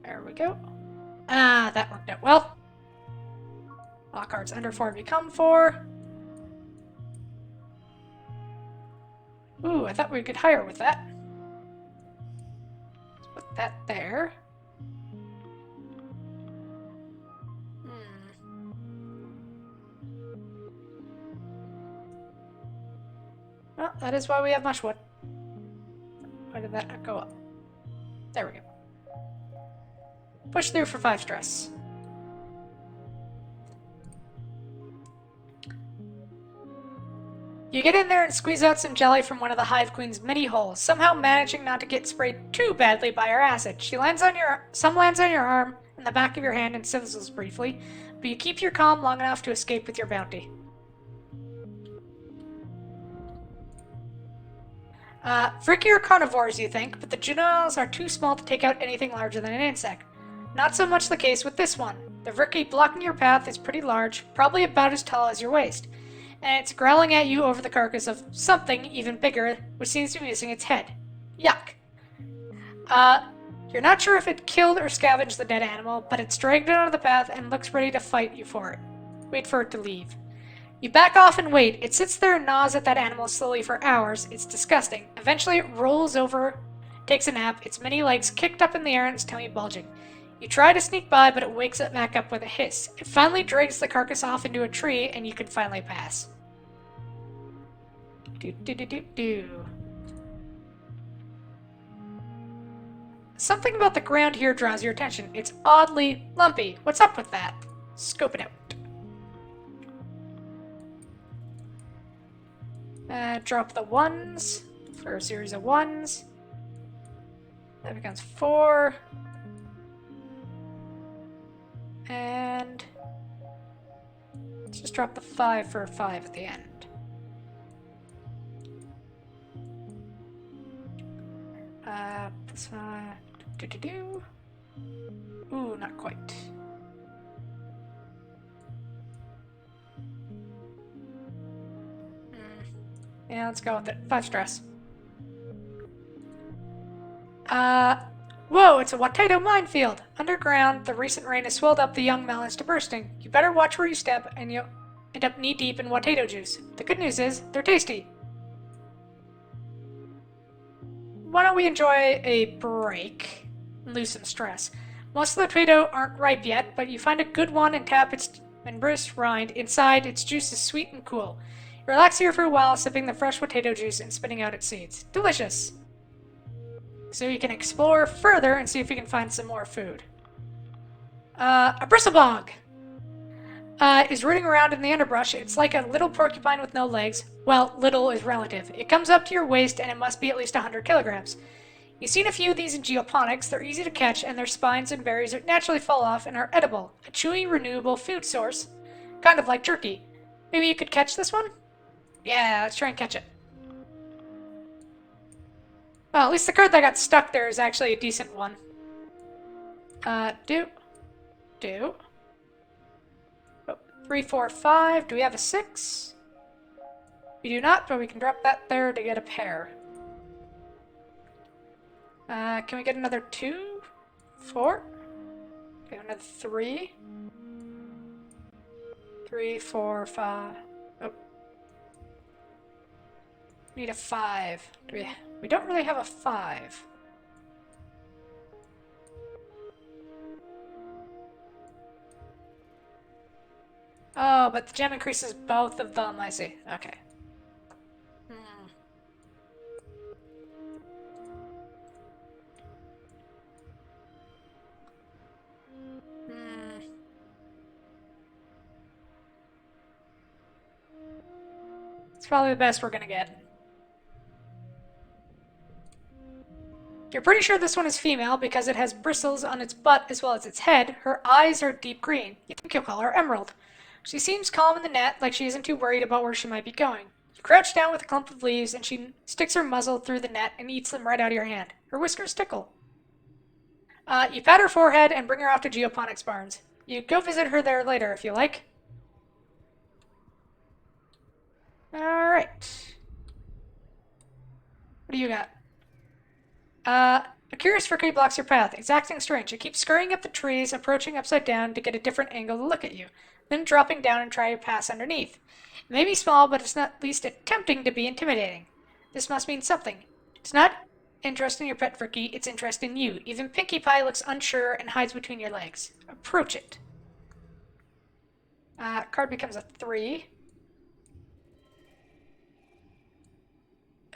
There we go. That worked out well. All cards under 4 become 4. Ooh, I thought we could hire with that. Let's put that there. Well, that is why we have much wood. Why did that not go up? There we go. Push through for 5 stress. You get in there and squeeze out some jelly from one of the Hive Queen's many holes, somehow managing not to get sprayed too badly by her acid. Some lands on your arm and the back of your hand and sizzles briefly, but you keep your calm long enough to escape with your bounty. Freakier carnivores, you think, but the juveniles are too small to take out anything larger than an insect. Not so much the case with this one. The Vriki blocking your path is pretty large, probably about as tall as your waist, and it's growling at you over the carcass of something even bigger, which seems to be missing its head. Yuck. You're not sure if it killed or scavenged the dead animal, but it's dragged it out of the path and looks ready to fight you for it. Wait for it to leave. You back off and wait. It sits there and gnaws at that animal slowly for hours. It's disgusting. Eventually it rolls over, takes a nap, its many legs kicked up in the air and its tummy bulging. You try to sneak by, but it wakes it back up with a hiss. It finally drags the carcass off into a tree, and you can finally pass. Something about the ground here draws your attention. It's oddly lumpy. What's up with that? Scope it out. Drop the 1s for a series of 1s. That becomes 4. And let's just drop the 5 for a 5 at the end. This one. Ooh, not quite. Yeah, let's go with it. 5 stress. Whoa, it's a Watato minefield! Underground, the recent rain has swelled up the young melons to bursting. You better watch where you step, and you'll end up knee-deep in Watato juice. The good news is, they're tasty. Why don't we enjoy a break and lose some stress? Most of the Watato aren't ripe yet, but you find a good one and tap its membranous rind. Inside, its juice is sweet and cool. Relax here for a while, sipping the fresh potato juice and spitting out its seeds. Delicious! So you can explore further and see if you can find some more food. A bristlebog is rooting around in the underbrush. It's like a little porcupine with no legs. Well, little is relative. It comes up to your waist and it must be at least 100 kilograms. You've seen a few of these in geoponics. They're easy to catch and their spines and berries naturally fall off and are edible. A chewy, renewable food source. Kind of like jerky. Maybe you could catch this one? Yeah, let's try and catch it. Well, at least the card that got stuck there is actually a decent one. Do. Oh, 3, 4, 5. Do we have a 6? We do not, but we can drop that there to get a pair. Can we get another 2? 4? Okay, another 3. 3, 4, 5. Oh. Need a 5. We don't really have a 5. Oh, but the gem increases both of them, I see. Okay. It's probably the best we're gonna get. You're pretty sure this one is female because it has bristles on its butt as well as its head. Her eyes are deep green. You think you'll call her Emerald. She seems calm in the net, like she isn't too worried about where she might be going. You crouch down with a clump of leaves and she sticks her muzzle through the net and eats them right out of your hand. Her whiskers tickle. You pat her forehead and bring her off to Geoponics Barns. You go visit her there later if you like. Alright. What do you got? A curious Rickery blocks your path. It's acting strange. It keeps scurrying up the trees, approaching upside down to get a different angle to look at you, then dropping down and try to pass underneath. It may be small, but it's not least attempting to be intimidating. This must mean something. It's not interest in your pet Ricky, it's interest in you. Even Pinkie Pie looks unsure and hides between your legs. Approach it. Card becomes a 3.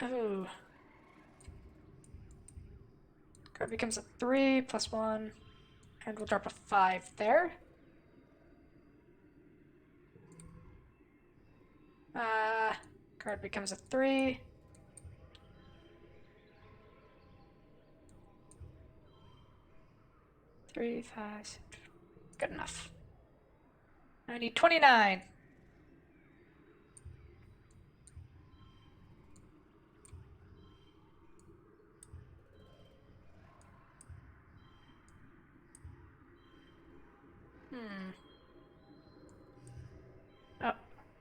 Ooh. Card becomes a 3 plus 1, and we'll drop a 5 there. Card becomes a 3. Three, 5, 6. Good enough. I need 29. Oh,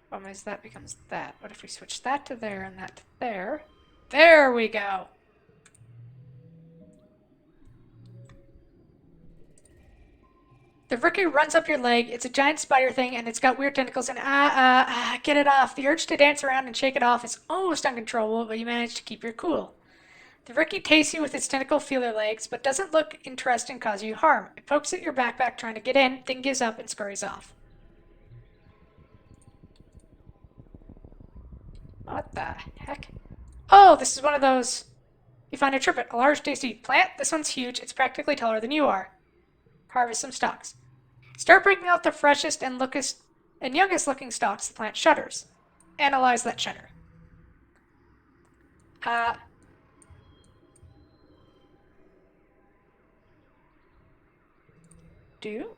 problem is that becomes that. What if we switch that to there and that to there? There we go! The Ricky runs up your leg. It's a giant spider thing, and it's got weird tentacles, and get it off. The urge to dance around and shake it off is almost uncontrollable, but you manage to keep your cool. The Ricky tastes you with its tentacle feeler legs, but doesn't look interested in causing you harm. It pokes at your backpack trying to get in, then gives up and scurries off. What the heck? Oh, this is one of those. You find a trippet, a large tasty plant. This one's huge. It's practically taller than you are. Harvest some stalks. Start breaking out the freshest and youngest looking stalks. The plant shudders. Analyze that shudder. Do.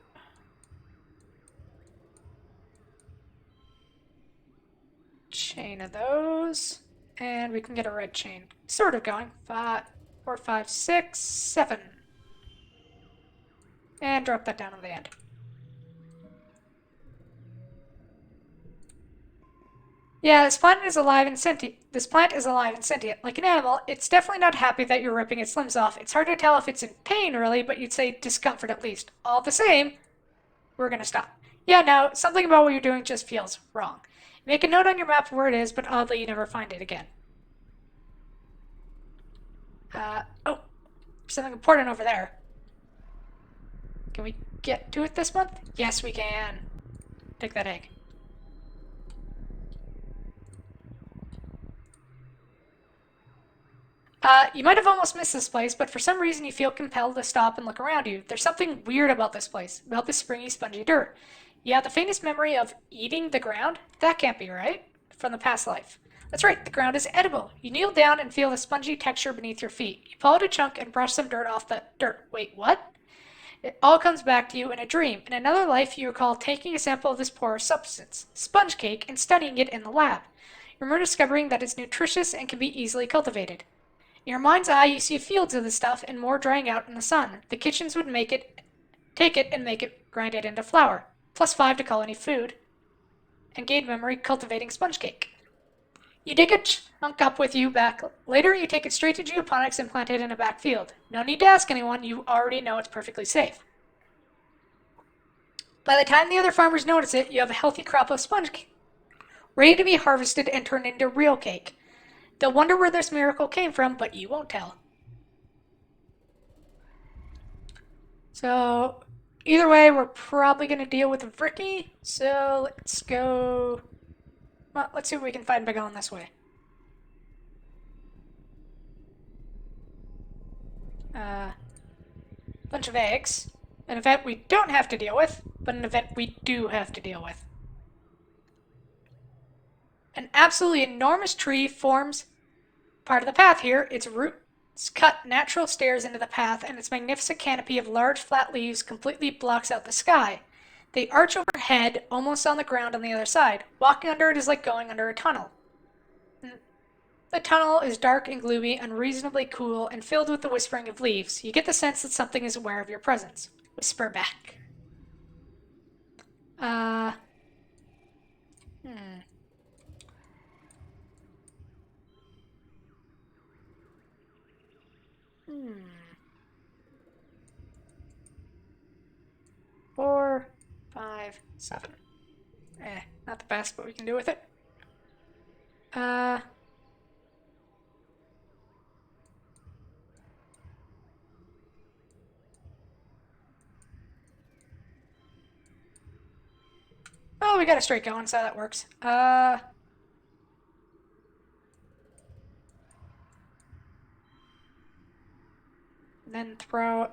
Chain of those. And we can get a red chain. Sort of going. 5, 4, 5, 6, 7. And drop that down on the end. Yeah, this plant is alive and sentient. Like an animal, it's definitely not happy that you're ripping its limbs off. It's hard to tell if it's in pain, really, but you'd say discomfort at least. All the same, we're gonna stop. Yeah, no, something about what you're doing just feels wrong. Make a note on your map of where it is, but oddly you never find it again. Oh, something important over there. Can we get to it this month? Yes, we can. Take that egg. You might have almost missed this place, but for some reason you feel compelled to stop and look around you. There's something weird about this place, about this springy, spongy dirt. You have the faintest memory of eating the ground? That can't be right. From the past life. That's right, the ground is edible. You kneel down and feel the spongy texture beneath your feet. You pull out a chunk and brush some dirt off the dirt. Wait, what? It all comes back to you in a dream. In another life, you recall taking a sample of this porous substance, sponge cake, and studying it in the lab. You remember discovering that it's nutritious and can be easily cultivated. In your mind's eye, you see fields of the stuff and more drying out in the sun. The kitchens would take it and make it, grind it into flour. +5 to colony food, and gain memory cultivating sponge cake. You dig a chunk up with you back. Later, you take it straight to geoponics and plant it in a back field. No need to ask anyone, you already know it's perfectly safe. By the time the other farmers notice it, you have a healthy crop of sponge cake, ready to be harvested and turned into real cake. They'll wonder where this miracle came from, but you won't tell. So, either way, we're probably going to deal with Ricky. So, let's go. Well, let's see what we can find by going this way. Bunch of eggs. An event we don't have to deal with, but an event we do have to deal with. An absolutely enormous tree forms part of the path here. Its roots cut natural stairs into the path, and its magnificent canopy of large flat leaves completely blocks out the sky. They arch overhead, almost on the ground on the other side. Walking under it is like going under a tunnel. The tunnel is dark and gloomy, unreasonably cool, and filled with the whispering of leaves. You get the sense that something is aware of your presence. Whisper back. Four, 5, 7. Not the best, but we can do with it. Oh, we got a straight going, so that works. Then throw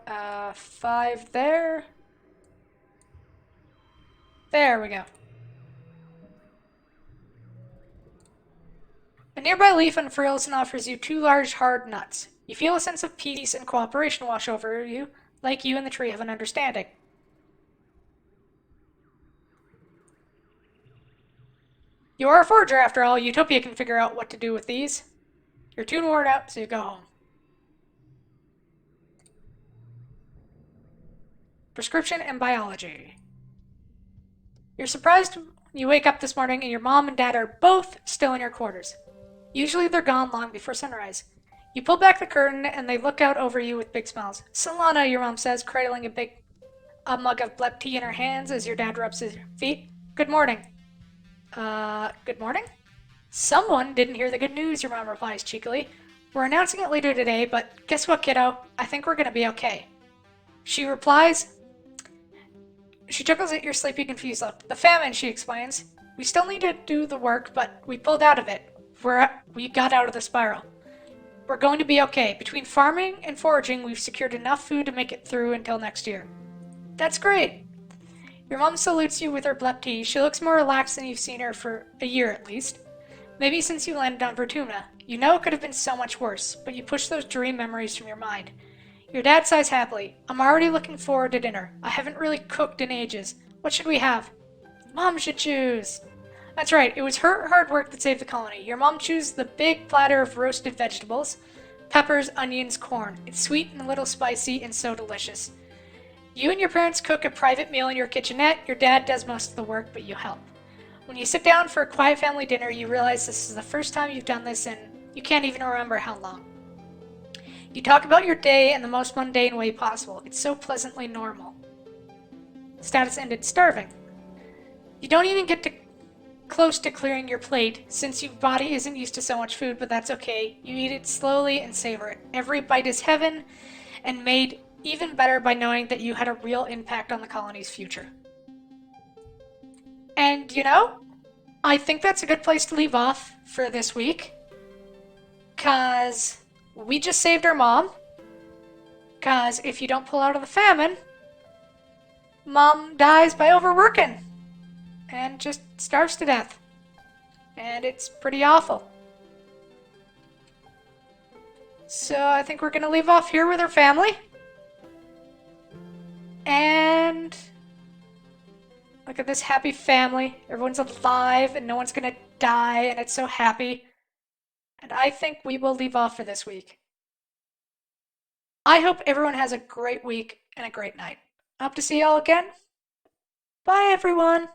5 there. There we go. A nearby leaf unfurls and offers you 2 large, hard nuts. You feel a sense of peace and cooperation wash over you, like you and the tree have an understanding. You are a forger, after all. Utopia can figure out what to do with these. Your tune wore out, so you go home. Prescription and biology. You're surprised when you wake up this morning and your mom and dad are both still in your quarters. Usually they're gone long before sunrise. You pull back the curtain and they look out over you with big smiles. Solana, your mom says, cradling a mug of blep tea in her hands as your dad rubs his feet. Good morning. Good morning? Someone didn't hear the good news, your mom replies cheekily. We're announcing it later today, but guess what, kiddo? I think we're gonna be okay. She replies. She chuckles at your sleepy, confused look. The famine, she explains. We still need to do the work, but we pulled out of it. We got out of the spiral. We're going to be okay. Between farming and foraging, we've secured enough food to make it through until next year. That's great. Your mom salutes you with her blep tea. She looks more relaxed than you've seen her for a year at least. Maybe since you landed on Vertuna. You know it could have been so much worse, but you push those dream memories from your mind. Your dad sighs happily. I'm already looking forward to dinner. I haven't really cooked in ages. What should we have? Mom should choose. That's right, it was her hard work that saved the colony. Your mom chose the big platter of roasted vegetables, peppers, onions, corn. It's sweet and a little spicy and so delicious. You and your parents cook a private meal in your kitchenette. Your dad does most of the work, but you help. When you sit down for a quiet family dinner, you realize this is the first time you've done this and you can't even remember how long. You talk about your day in the most mundane way possible. It's so pleasantly normal. Status ended starving. You don't even get close to clearing your plate, since your body isn't used to so much food, but that's okay. You eat it slowly and savor it. Every bite is heaven, and made even better by knowing that you had a real impact on the colony's future. And, you know, I think that's a good place to leave off for this week. 'Cause we just saved our mom. Because if you don't pull out of the famine, mom dies by overworking and just starves to death. And it's pretty awful. So I think we're going to leave off here with her family. And look at this happy family. Everyone's alive and no one's going to die, and it's so happy. And I think we will leave off for this week. I hope everyone has a great week and a great night. Hope to see y'all again. Bye, everyone.